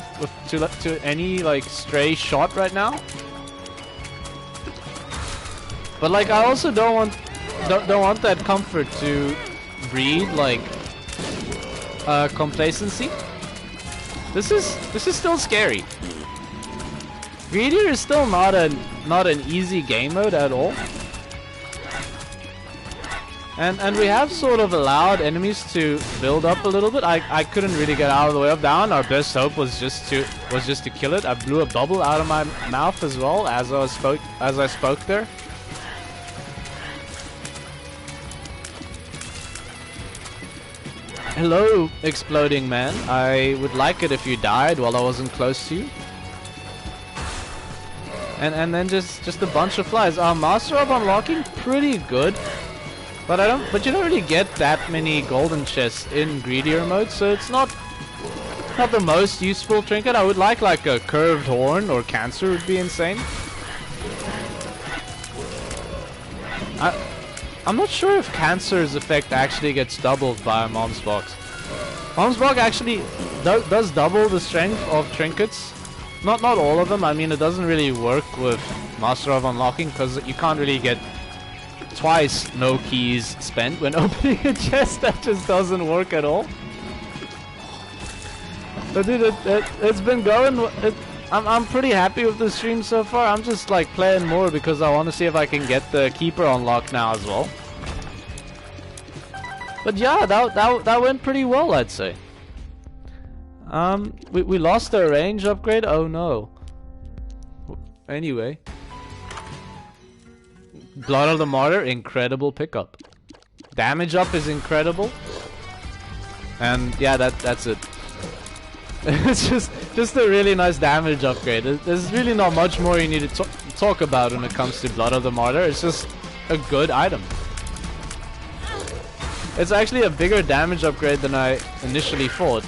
to any like stray shot right now. But like I also don't want that comfort to breed like complacency. This is still scary. Greedier is still not an easy game mode at all. And we have sort of allowed enemies to build up a little bit. I couldn't really get out of the way of down. Our best hope was just to kill it. I blew a bubble out of my mouth as well as I spoke there. Hello, exploding man. I would like it if you died while I wasn't close to you. And then just a bunch of flies. Master of Unlocking, pretty good. But you don't really get that many golden chests in Greedier mode, so it's not the most useful trinket. I would like a curved horn or cancer would be insane. I'm not sure if cancer's effect actually gets doubled by a Mom's Box. Mom's Box actually does double the strength of trinkets. Not all of them. I mean, it doesn't really work with Master of Unlocking because you can't really get twice no keys spent when opening a chest. That just doesn't work at all. But dude, it's been going. I'm pretty happy with the stream so far. I'm just like playing more because I want to see if I can get the keeper unlocked now as well. But yeah, that went pretty well, I'd say. We lost our range upgrade. Oh no. Anyway. Blood of the Martyr, incredible pickup. Damage up is incredible. And yeah, that's it. It's just a really nice damage upgrade. There's really not much more you need to talk about when it comes to Blood of the Martyr. It's just a good item. It's actually a bigger damage upgrade than I initially thought.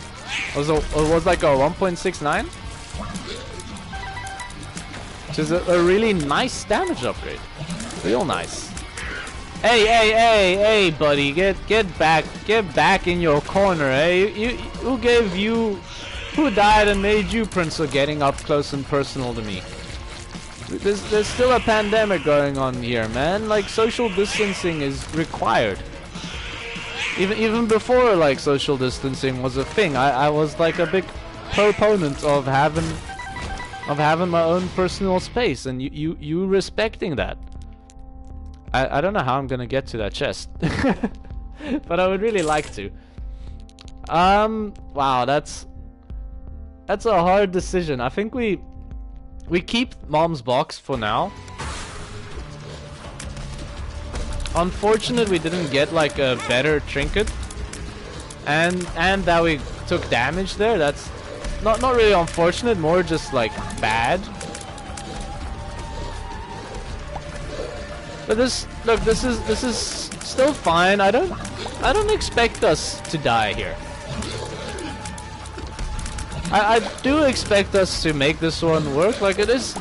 It was like a 1.69, which is a really nice damage upgrade. Real nice. Hey, buddy, get back in your corner, eh? Who died and made you Prince of getting up close and personal to me? There's still a pandemic going on here, man. Like, social distancing is required. Even before like social distancing was a thing, I was like a big proponent of having my own personal space, and you respecting that. I don't know how I'm gonna get to that chest, but I would really like to. Wow, that's a hard decision. I think we keep Mom's Box for now. Unfortunate we didn't get like a better trinket, and that we took damage there. That's not really unfortunate, more just like bad. But this is still fine. I don't expect us to die here. I do expect us to make this one work. Like it is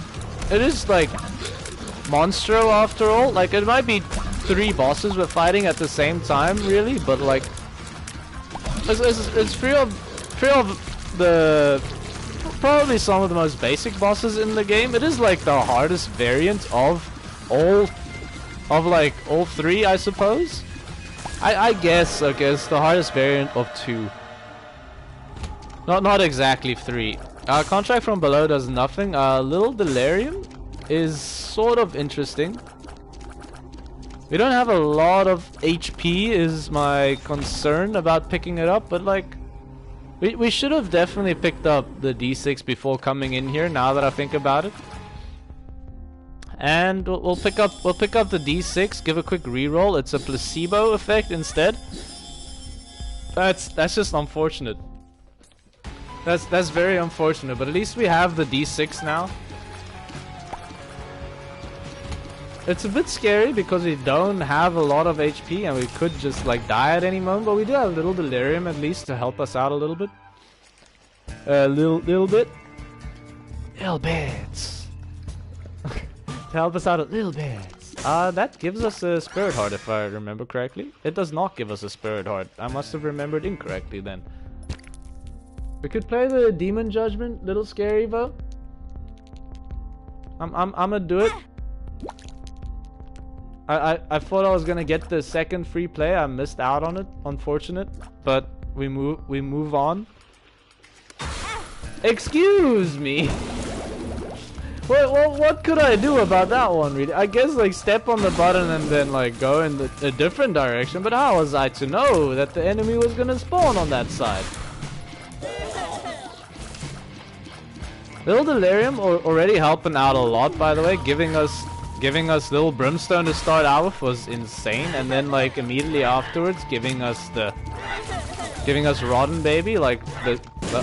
like Monstro after all. Like it might be 3 bosses we're fighting at the same time, really, but like it's three of the probably some of the most basic bosses in the game. It is like the hardest variant of all 3, I suppose. I guess it's the hardest variant of 2. Not exactly 3. Contract from Below does nothing. Little Delirium is sort of interesting. We don't have a lot of HP is my concern about picking it up, but like we should have definitely picked up the D6 before coming in here, now that I think about it. And we'll pick up the D6, give a quick reroll. It's a placebo effect instead. That's just unfortunate. That's very unfortunate, but at least we have the D6 now. It's a bit scary because we don't have a lot of HP and we could just like die at any moment, but we do have a little delirium at least to help us out a little bit. Little bit. Little bits. To help us out a little bit. That gives us a spirit heart if I remember correctly. It does not give us a spirit heart. I must have remembered incorrectly then. We could play the Demon Judgment, little scary though. I'm gonna do it. I thought I was gonna get the second free play. I missed out on it, unfortunate. But we move on. Excuse me. What could I do about that one, really? I guess like step on the button and then like go in a different direction, but how was I to know that the enemy was gonna spawn on that side? Little Delirium already helping out a lot, by the way, giving us little Brimstone to start out with was insane, and then like immediately afterwards giving us Rotten Baby, like the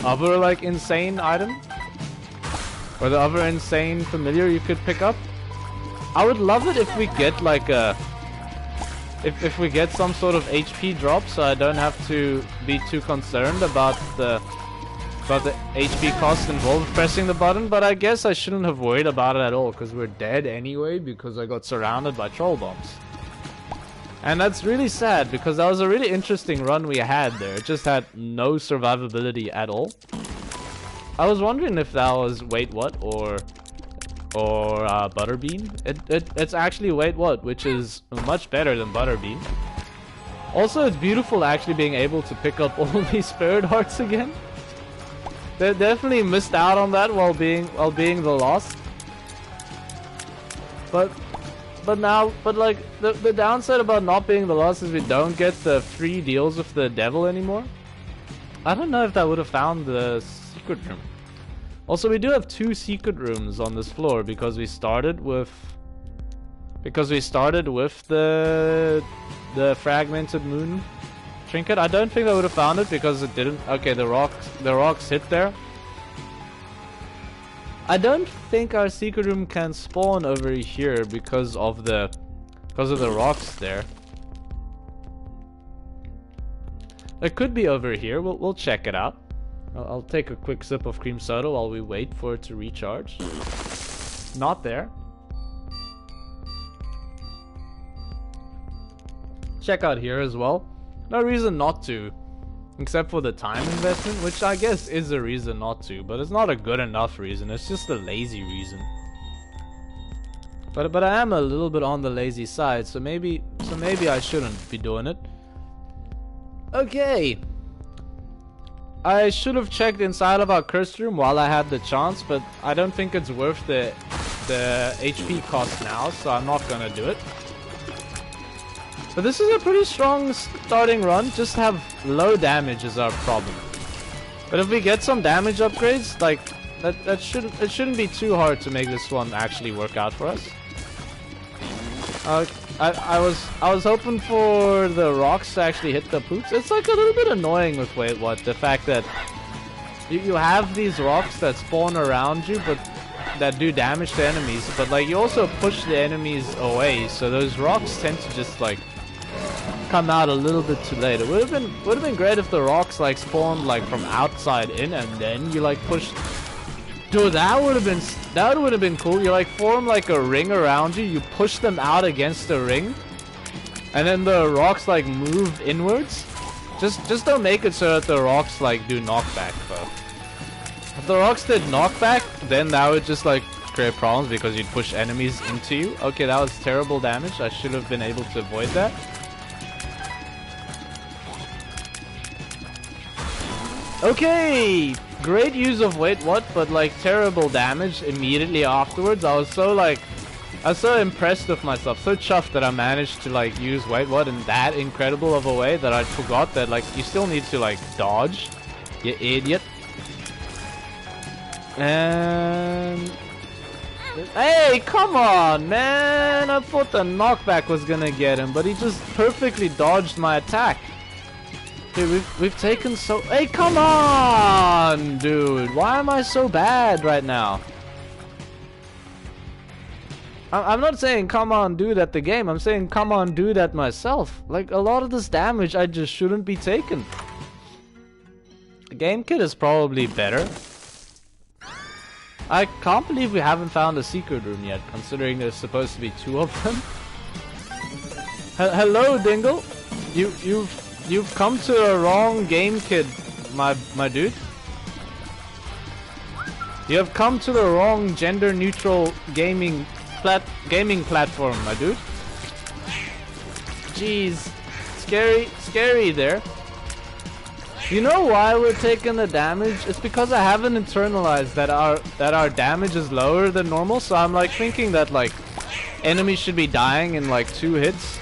other like insane item. Or the other insane familiar you could pick up. I would love it if we get like a... If we get some sort of HP drop, so I don't have to be too concerned about the HP cost involved with pressing the button, but I guess I shouldn't have worried about it at all, because we're dead anyway, because I got surrounded by troll bombs. And that's really sad, because that was a really interesting run we had there. It just had no survivability at all. I was wondering if that was Wait What or Butterbean. It's actually Wait What, which is much better than Butterbean. Also, it's beautiful actually being able to pick up all these spirit hearts again. They definitely missed out on that while being the lost. But like the downside about not being the lost is we don't get the free deals with the devil anymore. I don't know if that would have found the secret room. Also, we do have 2 secret rooms on this floor because we started with the fragmented moon trinket. I don't think I would have found it because it didn't. Okay, the rocks hit there. I don't think our secret room can spawn over here because of the rocks there. It could be over here. We'll check it out. I'll take a quick sip of cream soda while we wait for it to recharge. Not there. Check out here as well. No reason not to, except for the time investment, which I guess is a reason not to, but it's not a good enough reason. It's just a lazy reason. But I am a little bit on the lazy side, so maybe I shouldn't be doing it. Okay. I should have checked inside of our cursed room while I had the chance, but I don't think it's worth the HP cost now, so I'm not gonna do it. But this is a pretty strong starting run. Just have low damage is our problem. But if we get some damage upgrades, like it shouldn't be too hard to make this one actually work out for us. I was hoping for the rocks to actually hit the poops. It's like a little bit annoying with Wait What, the fact that you have these rocks that spawn around you, but that do damage to enemies. But like you also push the enemies away, so those rocks tend to just like come out a little bit too late. It would have been great if the rocks like spawned like from outside in, and then you like push. Dude, that would have been cool. You like form like a ring around you, you push them out against the ring, and then the rocks like move inwards. Just don't make it so that the rocks like do knockback though. If the rocks did knockback, then that would just like create problems because you'd push enemies into you. Okay, that was terrible damage. I should have been able to avoid that. Okay, great use of Wait What, but like terrible damage immediately afterwards. I was so impressed with myself, so chuffed that I managed to like use Wait What in that incredible of a way that I forgot that like you still need to like dodge, you idiot. And hey, come on, man! I thought the knockback was gonna get him, but he just perfectly dodged my attack. Dude, we've taken so... Hey, come on, dude! Why am I so bad right now? I'm not saying come on, dude, at the game. I'm saying come on, dude, at myself. Like, a lot of this damage I just shouldn't be taking. The game kit is probably better. I can't believe we haven't found a secret room yet, considering there's supposed to be 2 of them. Hello, Dingle. You've come to a wrong game kid, my dude. You have come to the wrong gender-neutral gaming platform, my dude. Jeez, scary there. You know why we're taking the damage? It's because I haven't internalized that our damage is lower than normal. So I'm like thinking that like enemies should be dying in like 2 hits,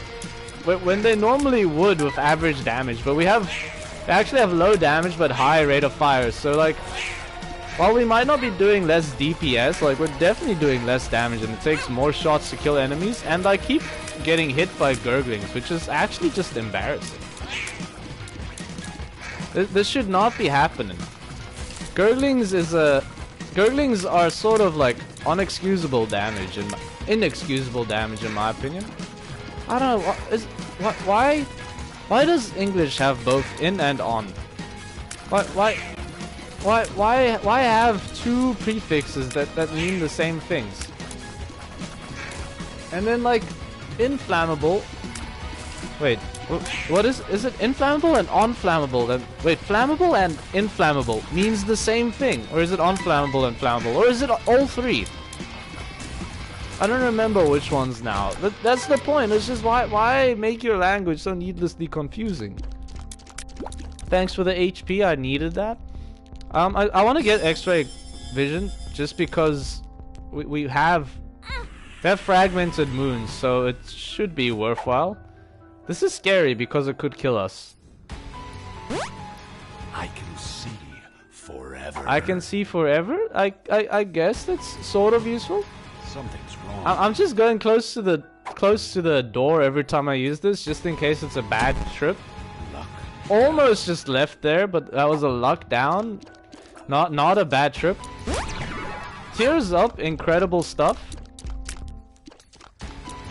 when they normally would with average damage. But we actually have low damage but high rate of fire. So like, while we might not be doing less DPS, like we're definitely doing less damage, and it takes more shots to kill enemies. And I keep getting hit by gurglings, which is actually just embarrassing. This should not be happening. Gurglings are sort of like inexcusable damage and inexcusable damage in my opinion. I don't know why does English have both in and on? Why have 2 prefixes that mean the same things? And then like inflammable. Wait, what is it? Inflammable and unflammable? Then wait, flammable and inflammable means the same thing, or is it unflammable and flammable, or is it all 3? I don't remember which ones now. That's the point. It's just why make your language so needlessly confusing? Thanks for the HP. I needed that. I want to get X-ray vision just because we have fragmented moons, so it should be worthwhile. This is scary because it could kill us. I can see forever. I can see forever? I guess that's sort of useful. Something's wrong. I'm just going close to the door every time I use this, just in case it's a bad trip. Luck. Almost just left there, but that was a luck down. Not a bad trip. Tears up, incredible stuff.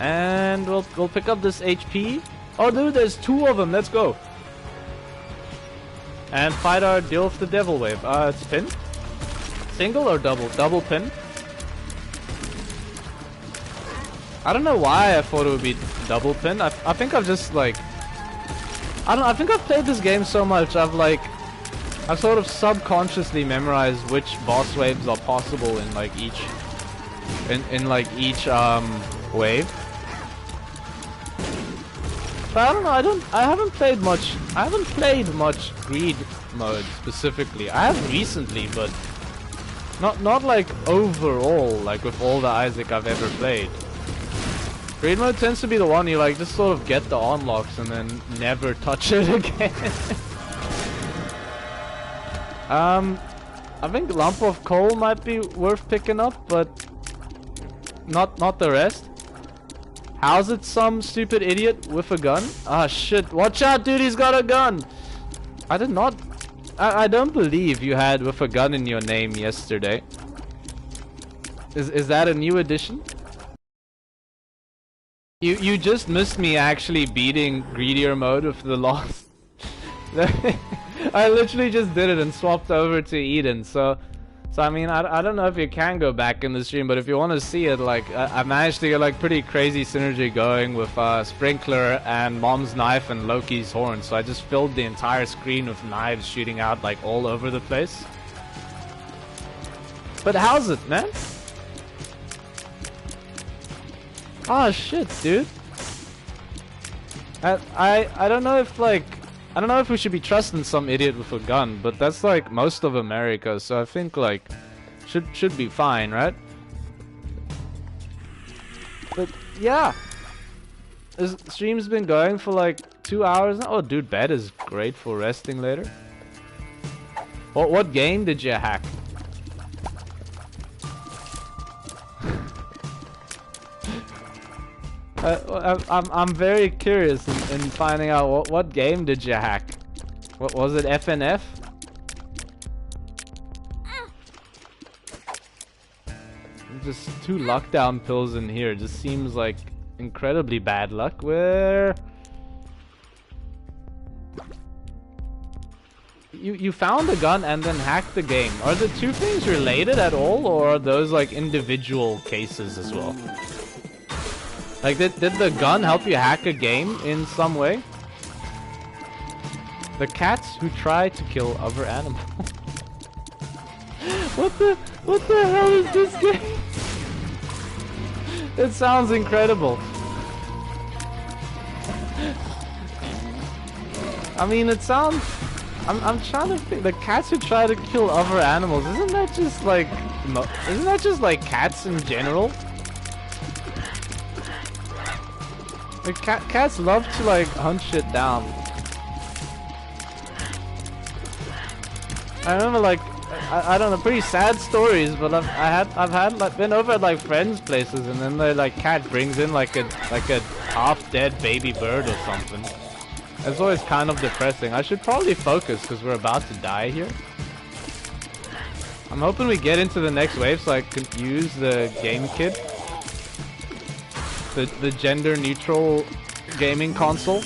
And we'll pick up this HP. Oh dude, there's 2 of them. Let's go. And fight our deal with the devil wave. It's pin. Single or double? Double pin. I don't know why I thought it would be double pin. I think I've just like, I think I've played this game so much. I've sort of subconsciously memorized which boss waves are possible in like each wave. But I don't know, I haven't played much greed mode specifically. I have recently, but not like overall, like with all the Isaac I've ever played. Greed mode tends to be the one you like just sort of get the unlocks and then never touch it again. I think lump of coal might be worth picking up, but not the rest. How's it some stupid idiot with a gun? Ah shit, watch out dude, he's got a gun! I don't believe you had with a gun in your name yesterday. Is that a new addition? You just missed me actually beating Greedier mode with the loss. I literally just did it and swapped over to Eden, so I mean, I don't know if you can go back in the stream, but if you want to see it, like, I managed to get like pretty crazy synergy going with Sprinkler and Mom's knife and Loki's horn, so I just filled the entire screen with knives shooting out like all over the place. But how's it, man? Oh shit, dude. I don't know if like, I don't know if we should be trusting some idiot with a gun, but that's like most of America, so I think like should be fine, right? But yeah, this stream's been going for like 2 hours now. Oh dude, bed is great for resting later. What game did you hack? I'm very curious in finding out what game did you hack? What was it? FNF? Just 2 lockdown pills in here. Just seems like incredibly bad luck. Where you found a gun and then hacked the game. Are the 2 things related at all, or are those like individual cases as well? Like, did the gun help you hack a game in some way? The cats who try to kill other animals. What the hell is this game? It sounds incredible. I mean, it sounds I'm trying to think. The cats who try to kill other animals, isn't that just like cats in general? The cats love to like hunt shit down. I remember like I don't know, pretty sad stories, but I've had like been over at like friends' places, and then the like cat brings in like a half dead baby bird or something. It's always kind of depressing. I should probably focus because we're about to die here. I'm hoping we get into the next wave so I can use the game kit. The gender neutral gaming console.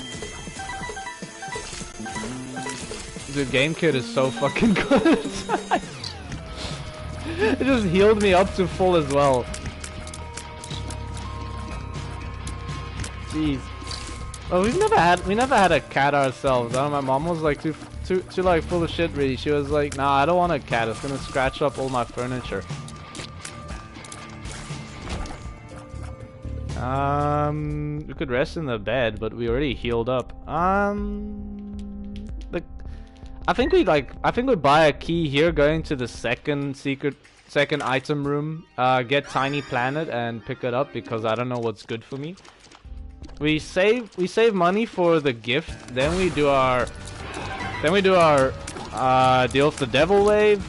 The game kit is so fucking good. It just healed me up to full as well. Jeez. Oh, we never had a cat ourselves. I don't know, my mom was like too like full of shit really. She was like, nah, I don't want a cat. It's gonna scratch up all my furniture. We could rest in the bed, but we already healed up. I think we buy a key here, going to the second item room, get Tiny Planet and pick it up because I don't know what's good for me. We save money for the gift, then we do our deal with the devil wave,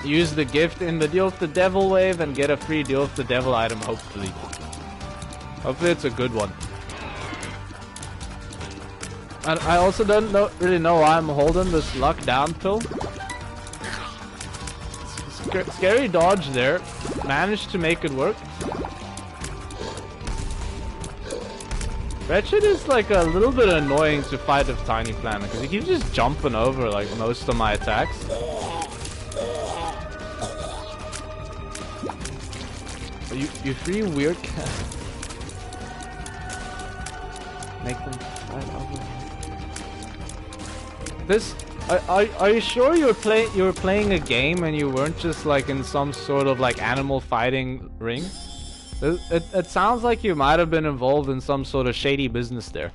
use the gift in the deal with the devil wave, and get a free deal with the devil item. Hopefully it's a good one. And I also don't really know why I'm holding this luck down pill. Scary dodge there. Managed to make it work. Wretched is like a little bit annoying to fight with Tiny Planet because he keeps just jumping over like most of my attacks. You free weird cats. Make them fight over. This are you sure you were playing a game and you weren't just like in some sort of like animal fighting ring? It sounds like you might have been involved in some sort of shady business there.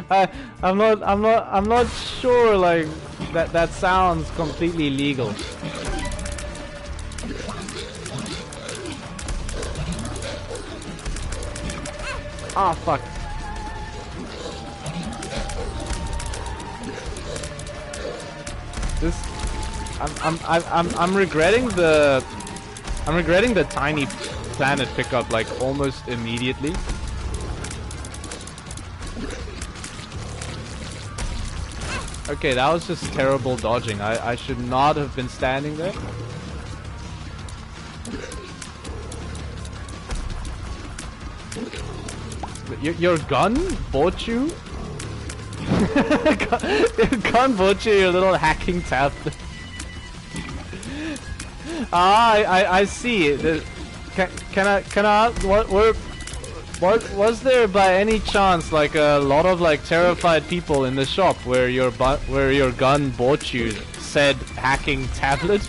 I'm not sure, like that sounds completely legal. Ah, fuck. I'm regretting the Tiny Planet pickup like almost immediately. Okay, that was just terrible dodging. I should not have been standing there. Your gun bought you? Your gun bought you, your little hacking tablet. I see. Can I? What was there by any chance like a lot of like terrified people in the shop where your gun bought you said hacking tablet?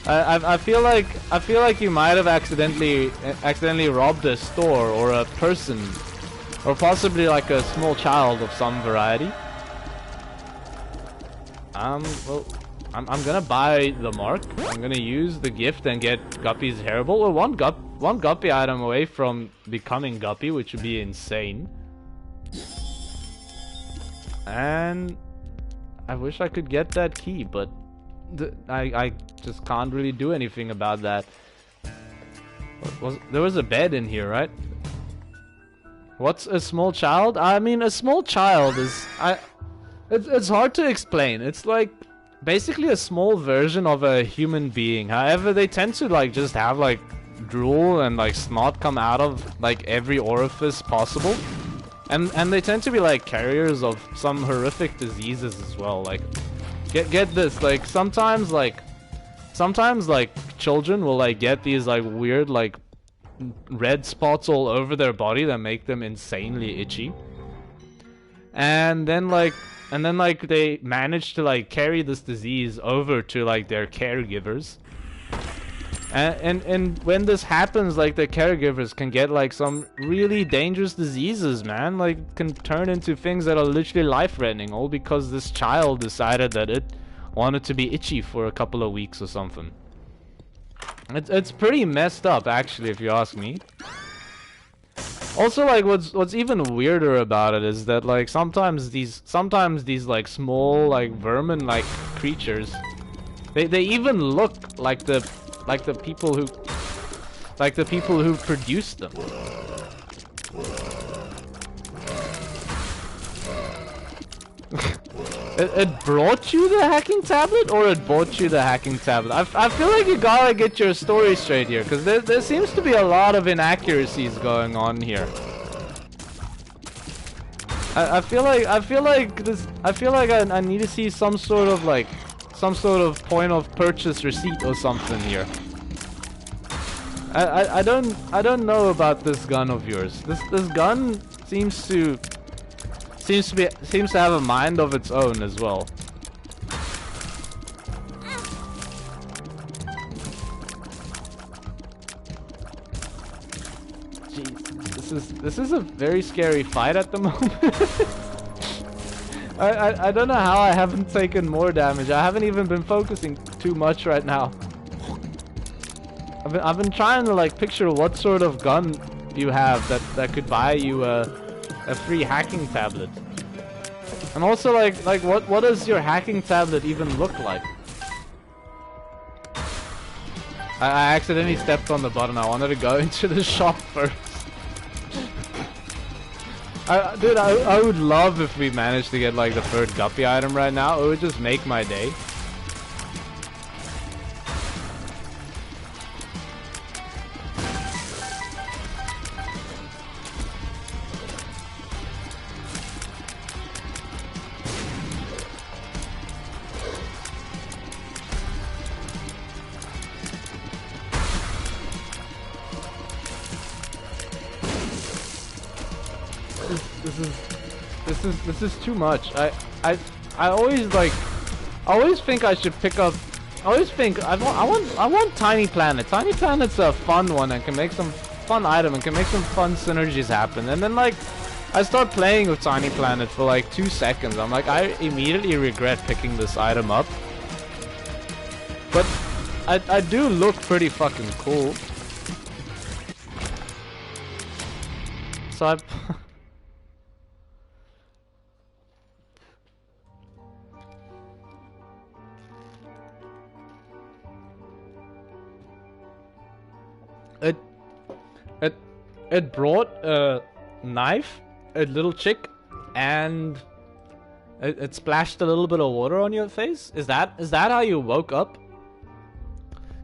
I feel like you might have accidentally robbed a store or a person, or possibly like a small child of some variety. Well, I'm gonna buy the mark. I'm gonna use the gift and get Guppy's hairball. Well, one Guppy item away from becoming Guppy, which would be insane. And I wish I could get that key, but I just can't really do anything about that. There was a bed in here, right? What's a small child? I mean, a small child is it's hard to explain. It's like basically a small version of a human being. However, they tend to like just have like drool and like snot come out of like every orifice possible. And they tend to be like carriers of some horrific diseases as well. Like get this, like sometimes children will like get these like weird like red spots all over their body that make them insanely itchy. And then they manage to like carry this disease over to like their caregivers. And when this happens, like, the caregivers can get like some really dangerous diseases, man. Like, can turn into things that are literally life-threatening, all because this child decided that it wanted to be itchy for a couple of weeks or something. It's pretty messed up, actually, if you ask me. Also, like, what's even weirder about it is that, like, sometimes these like small, like, vermin like creatures, they even look like the people who produced them. It brought you the hacking tablet, or it bought you the hacking tablet? I feel like you gotta get your story straight here, because there seems to be a lot of inaccuracies going on here. I feel like I need to see some sort of point of purchase receipt or something here. I don't know about this gun of yours. This gun seems to have a mind of its own as well. Jeez, this is a very scary fight at the moment. I don't know how I haven't taken more damage. I haven't even been focusing too much right now. I've been trying to like picture what sort of gun you have that could buy you a free hacking tablet. And also like what does your hacking tablet even look like? I accidentally stepped on the button. I wanted to go into the shop first. Dude, I would love if we managed to get like the third guppy item right now. It would just make my day. This is too much. I always think I should pick up. I always think I want Tiny Planet. Tiny Planet's a fun one and can make some fun item and can make some fun synergies happen. And then like I start playing with Tiny Planet for like 2 seconds. I'm like, I immediately regret picking this item up. But I do look pretty fucking cool. So I. It brought a knife, a little chick, and it splashed a little bit of water on your face. Is that how you woke up?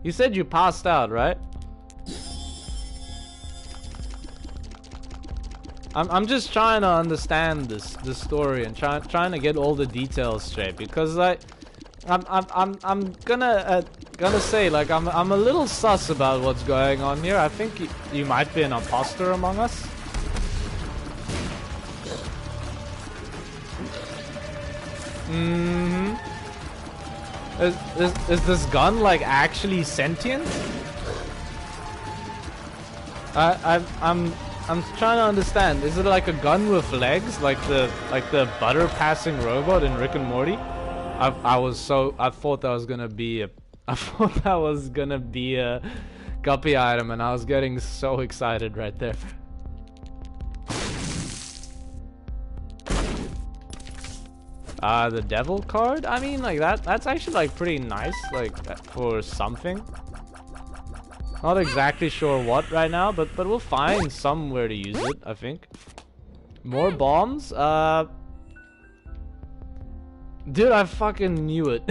You said you passed out, right? I'm just trying to understand this story and trying to get all the details straight, because I'm gonna say, like, I'm a little sus about what's going on here. I think you might be an imposter among us. Is this gun like actually sentient? I'm trying to understand. Is it like a gun with legs, like the butter passing robot in Rick and Morty? I thought that was gonna be a guppy item, and I was getting so excited right there. The devil card? I mean, like that's actually like pretty nice, like for something. Not exactly sure what right now, but we'll find somewhere to use it, I think. More bombs? Dude, I fucking knew it.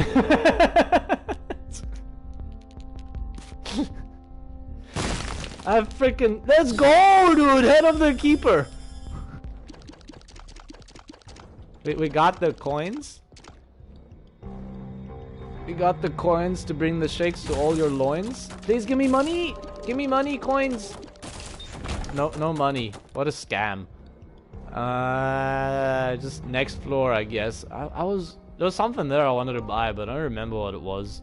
I freaking... Let's go, dude! Head of the keeper! We got the coins. We got the coins to bring the shakes to all your loins. Please give me money! Give me money, coins! No money. What a scam. Just next floor, I guess. There was something there I wanted to buy, but I don't remember what it was.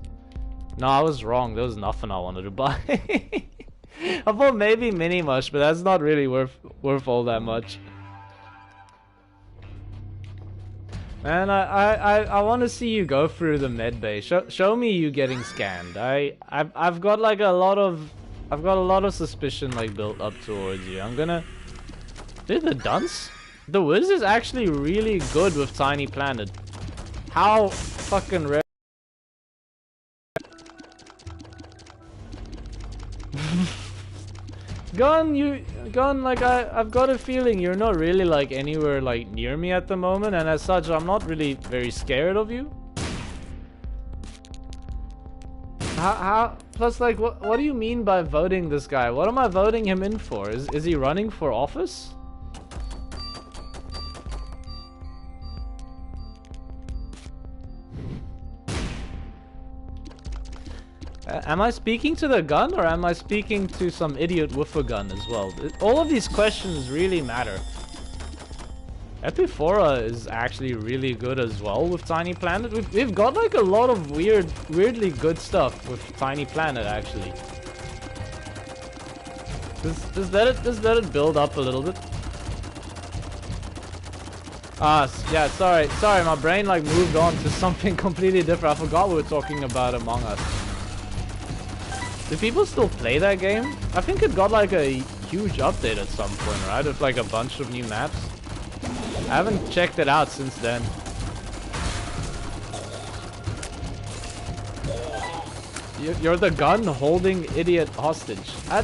No, I was wrong. There was nothing I wanted to buy. I thought maybe mini mush, but that's not really worth all that much. Man, I want to see you go through the med bay. Show me you getting scanned. I've got like a lot of suspicion like built up towards you. I'm gonna. Dude, the dunce? The Wiz is actually really good with Tiny Planet. How fucking rare. Gun, like I've got a feeling you're not really like anywhere like near me at the moment, and as such I'm not really very scared of you. How plus like what do you mean by voting this guy? What am I voting him in for? Is he running for office? Am I speaking to the gun, or am I speaking to some idiot with a gun as well? All of these questions really matter. Epiphora is actually really good as well with Tiny Planet. We've got like a lot of weirdly good stuff with Tiny Planet actually. Just let it build up a little bit. Yeah, sorry, my brain like moved on to something completely different. I forgot we were talking about Among Us. Do people still play that game? I think it got like a huge update at some point, right? With like a bunch of new maps. I haven't checked it out since then. You're the gun holding idiot hostage. I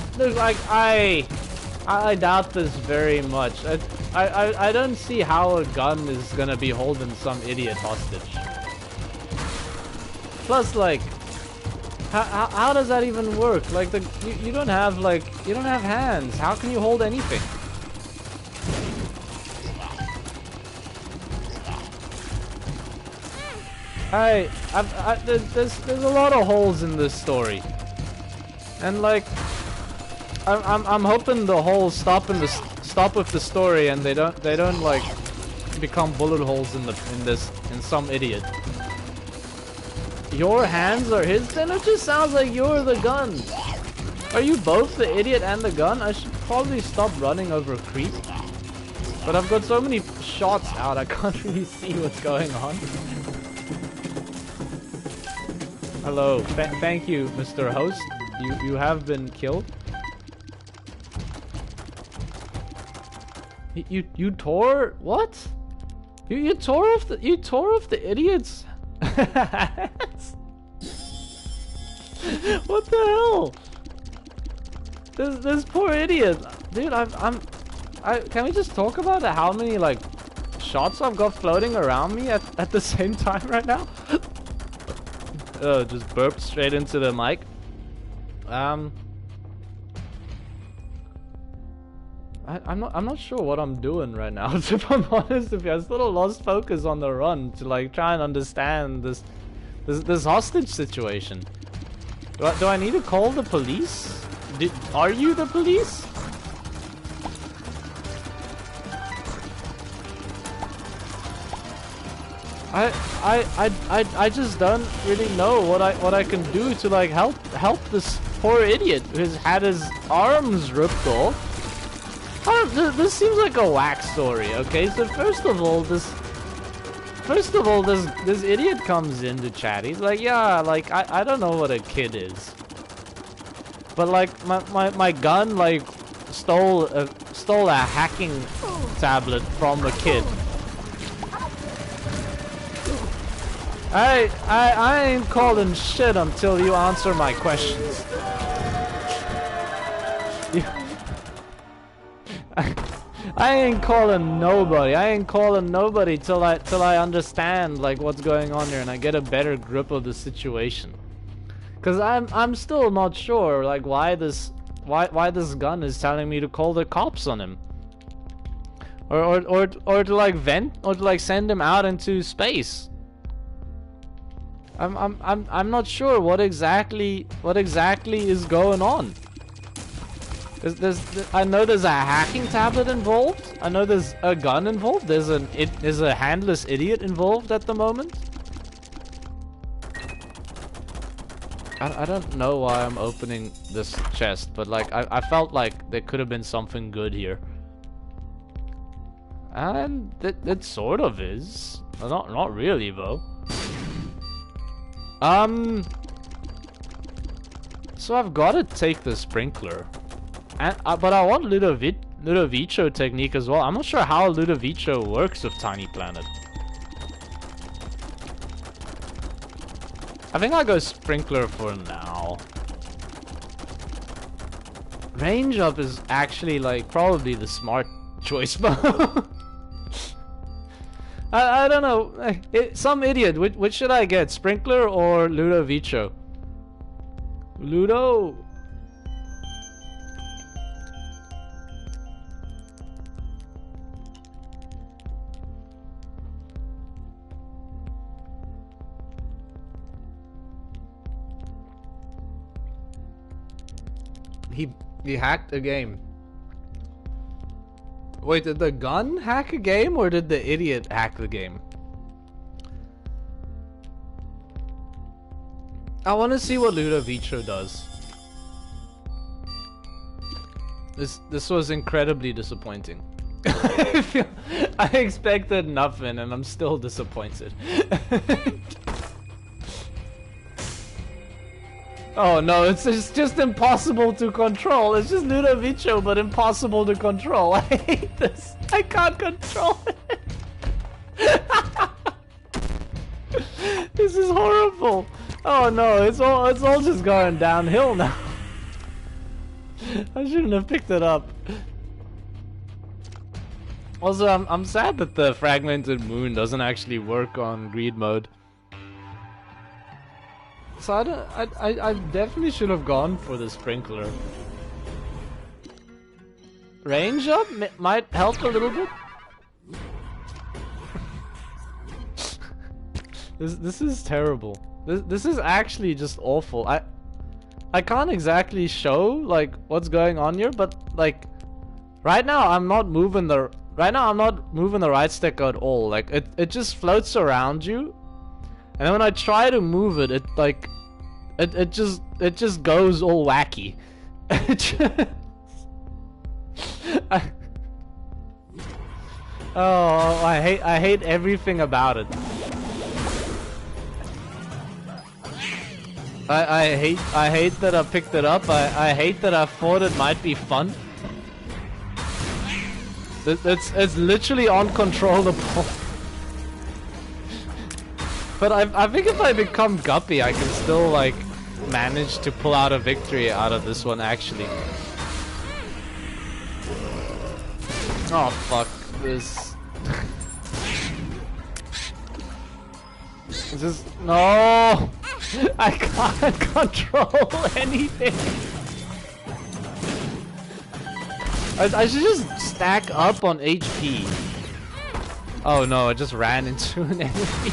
doubt this very much. I don't see how a gun is gonna be holding some idiot hostage. Plus, like, how does that even work? Like, you don't have hands. How can you hold anything? There's a lot of holes in this story, and like, I'm hoping the holes stop with the story, and they don't like become bullet holes in some idiot. Your hands are his? Then it just sounds like you're the gun. Are you both the idiot and the gun? I should probably stop running over creep. But I've got so many shots out, I can't really see what's going on. Hello, thank you, Mr. Host. You have been killed. You tore what? You tore off the idiot's. What the hell? This poor idiot, dude. Can we just talk about how many like shots I've got floating around me at the same time right now? Just burped straight into the mic. I'm not sure what I'm doing right now. If I'm honest with you, I sort of lost focus on the run to like try and understand this hostage situation. Do I need to call the police? Are you the police? I just don't really know what I can do to like help this poor idiot who's had his arms ripped off. This seems like a whack story. Okay, so first of all, this idiot comes into chat. He's like, yeah, like I don't know what a kid is, but like my gun like stole a hacking tablet from a kid. I ain't calling shit until you answer my questions. I ain't calling nobody. I ain't calling nobody till I understand like what's going on here and I get a better grip of the situation. Cause I'm still not sure like why this gun is telling me to call the cops on him. Or to like vent or to like send him out into space. I'm not sure what exactly is going on. I know there's a hacking tablet involved. I know there's a gun involved. There's a handless idiot involved at the moment. I don't know why I'm opening this chest, but like I felt like there could have been something good here. And it sort of is. Not really though. So I've got to take the sprinkler. And but I want Ludovico technique as well. I'm not sure how Ludovico works with Tiny Planet. I think I'll go sprinkler for now. Range up is actually like probably the smart choice. I don't know. Some idiot. Which should I get? Sprinkler or Ludovico? Ludo. He hacked a game. Wait, did the gun hack a game or did the idiot hack the game? I want to see what Ludovico does. This was incredibly disappointing. I expected nothing and I'm still disappointed. Oh no, it's just impossible to control. It's just Ludovico, but impossible to control. I hate this. I can't control it. This is horrible. Oh no, it's all just going downhill now. I shouldn't have picked it up. Also, I'm sad that the fragmented moon doesn't actually work on greed mode. So I definitely should have gone for the sprinkler. Range up might help a little bit. This is terrible. This is actually just awful. I can't exactly show like what's going on here, but like right now I'm not moving the right stick at all. Like it just floats around you. And then when I try to move it, it just goes all wacky. Oh, I hate everything about it. I hate that I picked it up. I hate that I thought it might be fun. It's literally uncontrollable. But I think if I become Guppy, I can still like manage to pull out a victory out of this one actually. Oh fuck this. Just no. I can't control anything. I should just stack up on HP. Oh no, I just ran into an enemy.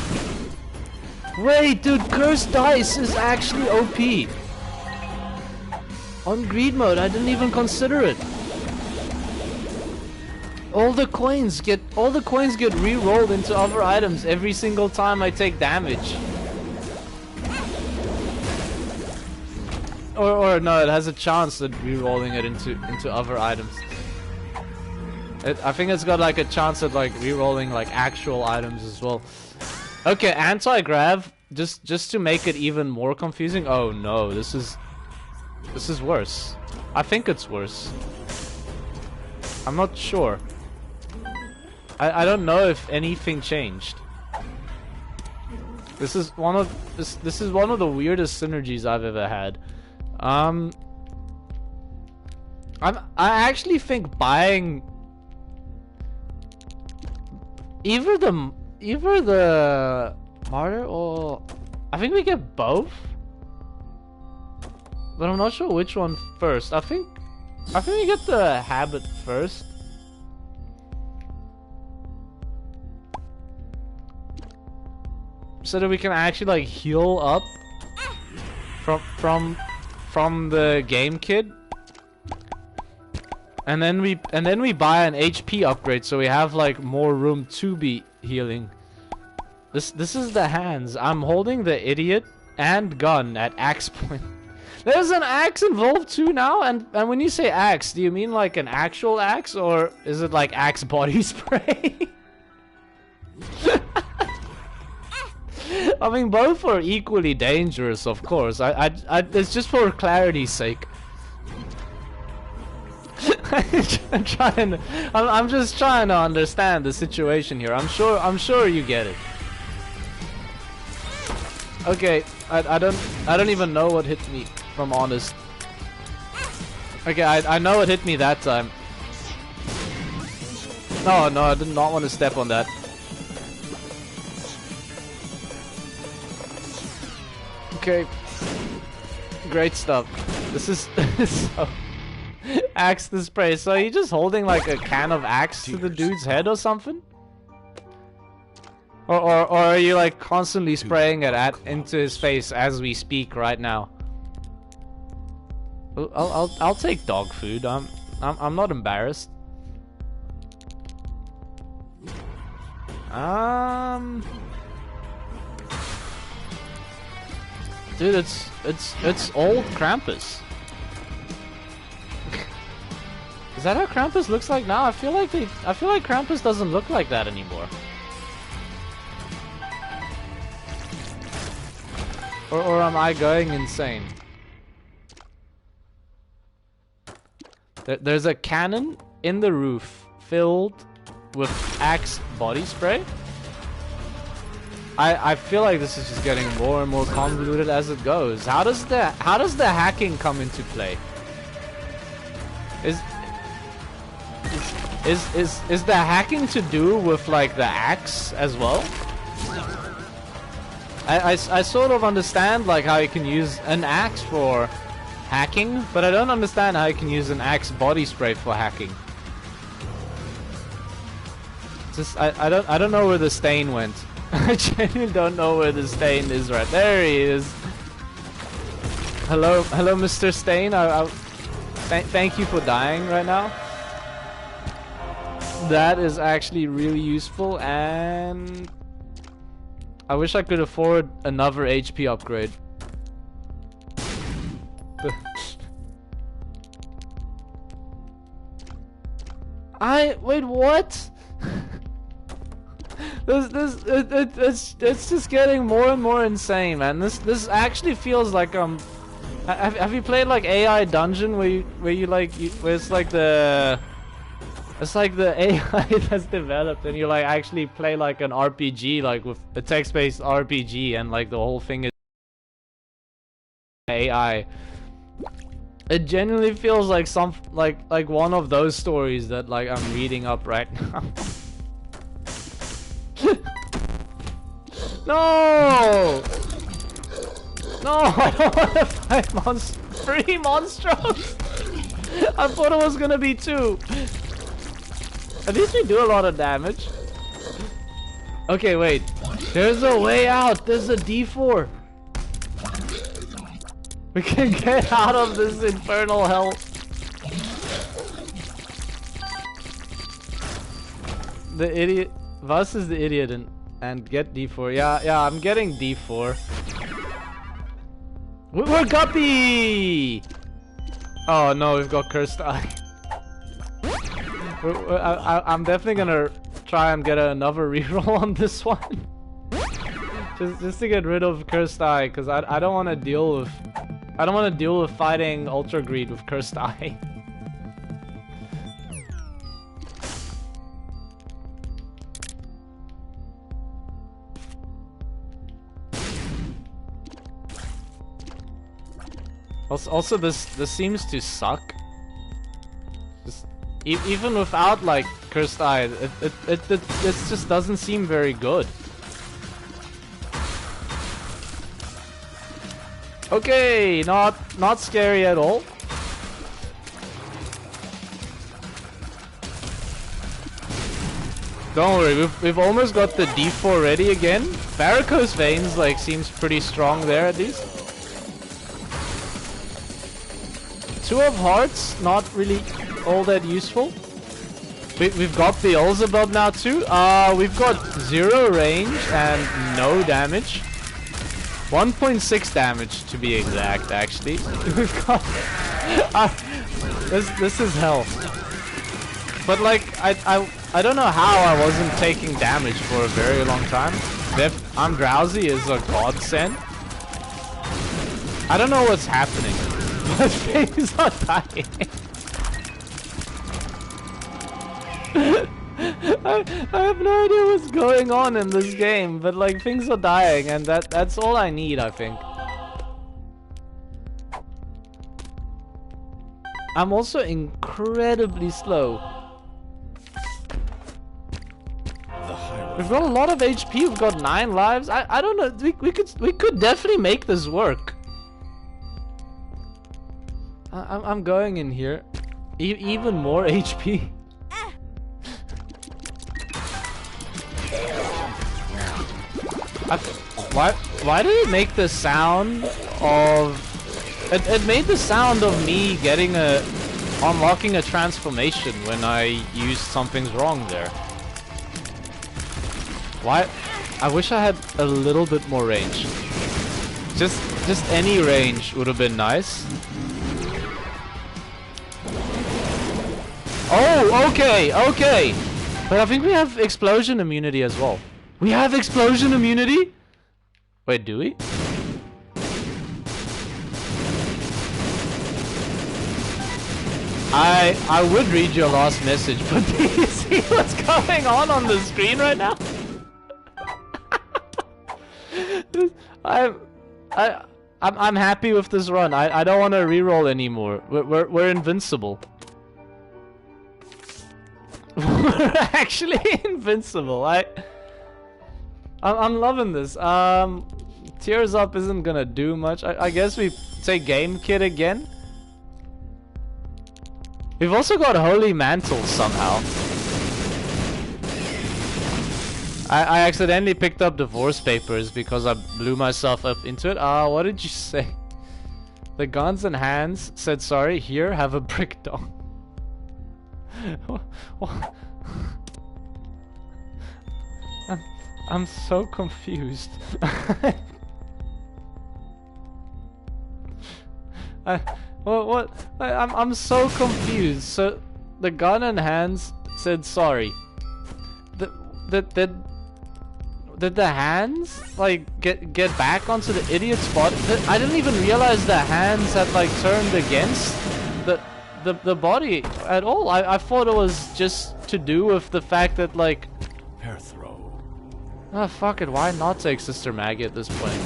Wait, dude, cursed dice is actually OP. On greed mode, I didn't even consider it. All the coins get re-rolled into other items every single time I take damage. Or no, it has a chance at re-rolling it into other items. I think it's got like a chance at like re-rolling like actual items as well. Okay, anti-grav, just to make it even more confusing. Oh no, this is worse. I think it's worse. I'm not sure. I don't know if anything changed. This is one of the weirdest synergies I've ever had. I actually think buying either the martyr or I think we get both, but I'm not sure which one first. I think we get the habit first. So that we can actually like heal up from the game kit. And then we buy an HP upgrade so we have like more room to be healing. This is the hands. I'm holding the idiot and gun at axe point. There's an axe involved too now, and when you say axe, do you mean like an actual axe, or is it like axe body spray? I mean, both are equally dangerous, of course. It's just for clarity's sake. I'm just trying to understand the situation here. I'm sure you get it. Okay, I don't even know what hit me, if I'm honest. Okay, I know it hit me that time. No, I did not want to step on that. Okay, great stuff. This is so axe the spray. So are you just holding like a can of axe to the dude's head or something? Or are you like constantly spraying it into his face as we speak right now? I'll take dog food. I'm not embarrassed. Dude, it's old Krampus. Is that how Krampus looks like now? I feel like Krampus doesn't look like that anymore. Or am I going insane? There's a cannon in the roof filled with axe body spray. I feel like this is just getting more and more convoluted as it goes. How does the hacking come into play? Is the hacking to do with like the axe as well? I sort of understand like how you can use an axe for hacking, but I don't understand how you can use an axe body spray for hacking. Just I don't know where the stain went. I genuinely don't know where the stain is right. There he is. Hello, Mr. Stain. Thank you for dying right now. That is actually really useful, and I wish I could afford another HP upgrade. Wait, what? It's just getting more and more insane, man. This actually feels like have you played like AI Dungeon where it's like the AI that's developed and you like actually play like an RPG, like with a text-based RPG, and like the whole thing is AI. It genuinely feels like like one of those stories that like I'm reading up right now. No! No, I don't want to fight 3 monstros! I thought it was gonna be 2. At least we do a lot of damage. Okay, wait. There's a way out. There's a D4. We can get out of this infernal hell. The idiot. Vas is the idiot and get D4. Yeah, I'm getting D4. We're guppy! Oh no, we've got cursed eye. I'm definitely gonna try and get another reroll on this one. just to get rid of cursed eye, because I don't want to deal with fighting Ultra Greed with cursed eye. Also, this seems to suck. Just even without like cursed eye, it just doesn't seem very good. Okay, not scary at all. Don't worry, we've almost got the D4 ready again. Varicose veins like seems pretty strong there at least. 2 of hearts, not really all that useful. We've got the Beelzebub now too. We've got 0 range and no damage. 1.6 damage to be exact, actually. We've got... this is hell. But like, I don't know how I wasn't taking damage for a very long time. I'm drowsy is a godsend. I don't know what's happening, but things are dying. I have no idea what's going on in this game, but like things are dying, and that's all I need, I think. I'm also incredibly slow. We've got a lot of HP. We've got 9 lives. I don't know. We could definitely make this work. I'm going in here. Even more HP. Why did it make the sound of... It made the sound of me getting unlocking a transformation when I used Something's Wrong there. Why? I wish I had a little bit more range. Just any range would have been nice. Oh, okay. But I think we have explosion immunity as well. We have explosion immunity? Wait, do we? I would read your last message, but do you see what's going on the screen right now? I'm happy with this run. I don't want to reroll anymore. We're invincible. We're actually invincible. I'm loving this. Tears Up isn't gonna do much. I guess we say Game Kit again. We've also got Holy Mantle somehow. I accidentally picked up divorce papers because I blew myself up into it. What did you say? The guns and hands said sorry. Here, have a brick dog. I'm so confused. I'm so confused. So the gun and hands said sorry. Did the hands like get back onto the idiot's body? I didn't even realize the hands had like turned against the body at all. I thought it was just to do with the fact that like... Pair throw. Oh, fuck it, why not take Sister Maggie at this point?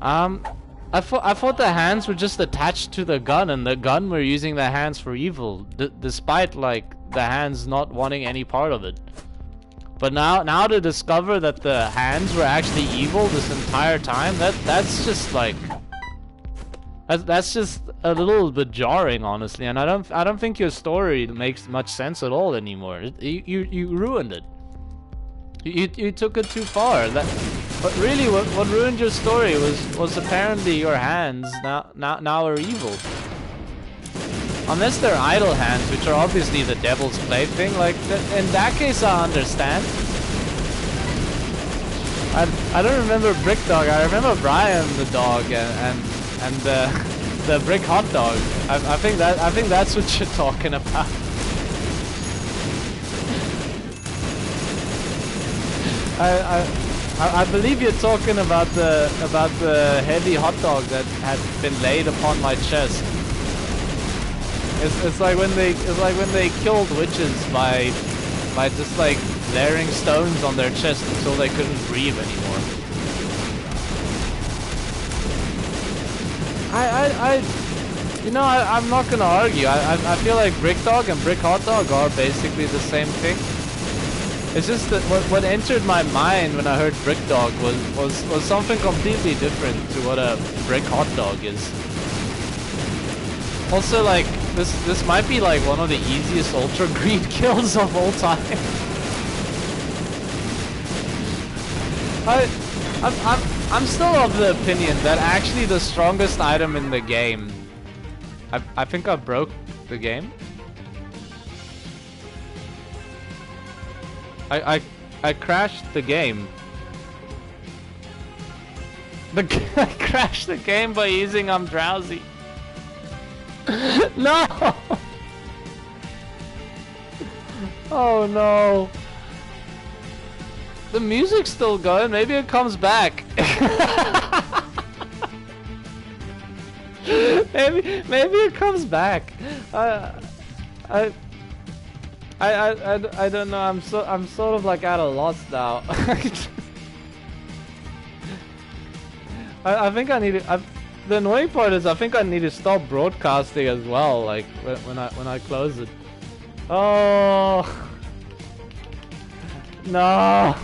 I thought the hands were just attached to the gun, and the gun were using the hands for evil, despite like the hands not wanting any part of it. But now to discover that the hands were actually evil this entire time, that's just like... That's just a little bit jarring, honestly, and I don't think your story makes much sense at all anymore. You ruined it. You took it too far. But really, what ruined your story was apparently your hands now are evil. Unless they're idle hands, which are obviously the devil's plaything. Like in that case, I understand. I don't remember Brick Dog. I remember Brian the dog and the brick hot dog. I think that's what you're talking about. I believe you're talking about the heavy hot dog that had been laid upon my chest. It's like when they killed witches by just like layering stones on their chest until they couldn't breathe anymore. I'm not gonna argue. I feel like Brick Dog and Brick Hot Dog are basically the same thing. It's just that what entered my mind when I heard Brick Dog was something completely different to what a Brick Hot Dog is. Also, like this might be like one of the easiest Ultra Greed kills of all time. I'm still of the opinion that actually the strongest item in the game... I think I broke the game. I crashed the game. I crashed the game by using I'm drowsy. No! Oh no. The music's still going, maybe it comes back. maybe it comes back. I don't know. I'm sort of like at a loss now. I think I need to. The annoying part is I think I need to stop broadcasting as well. Like when I close it. Oh no.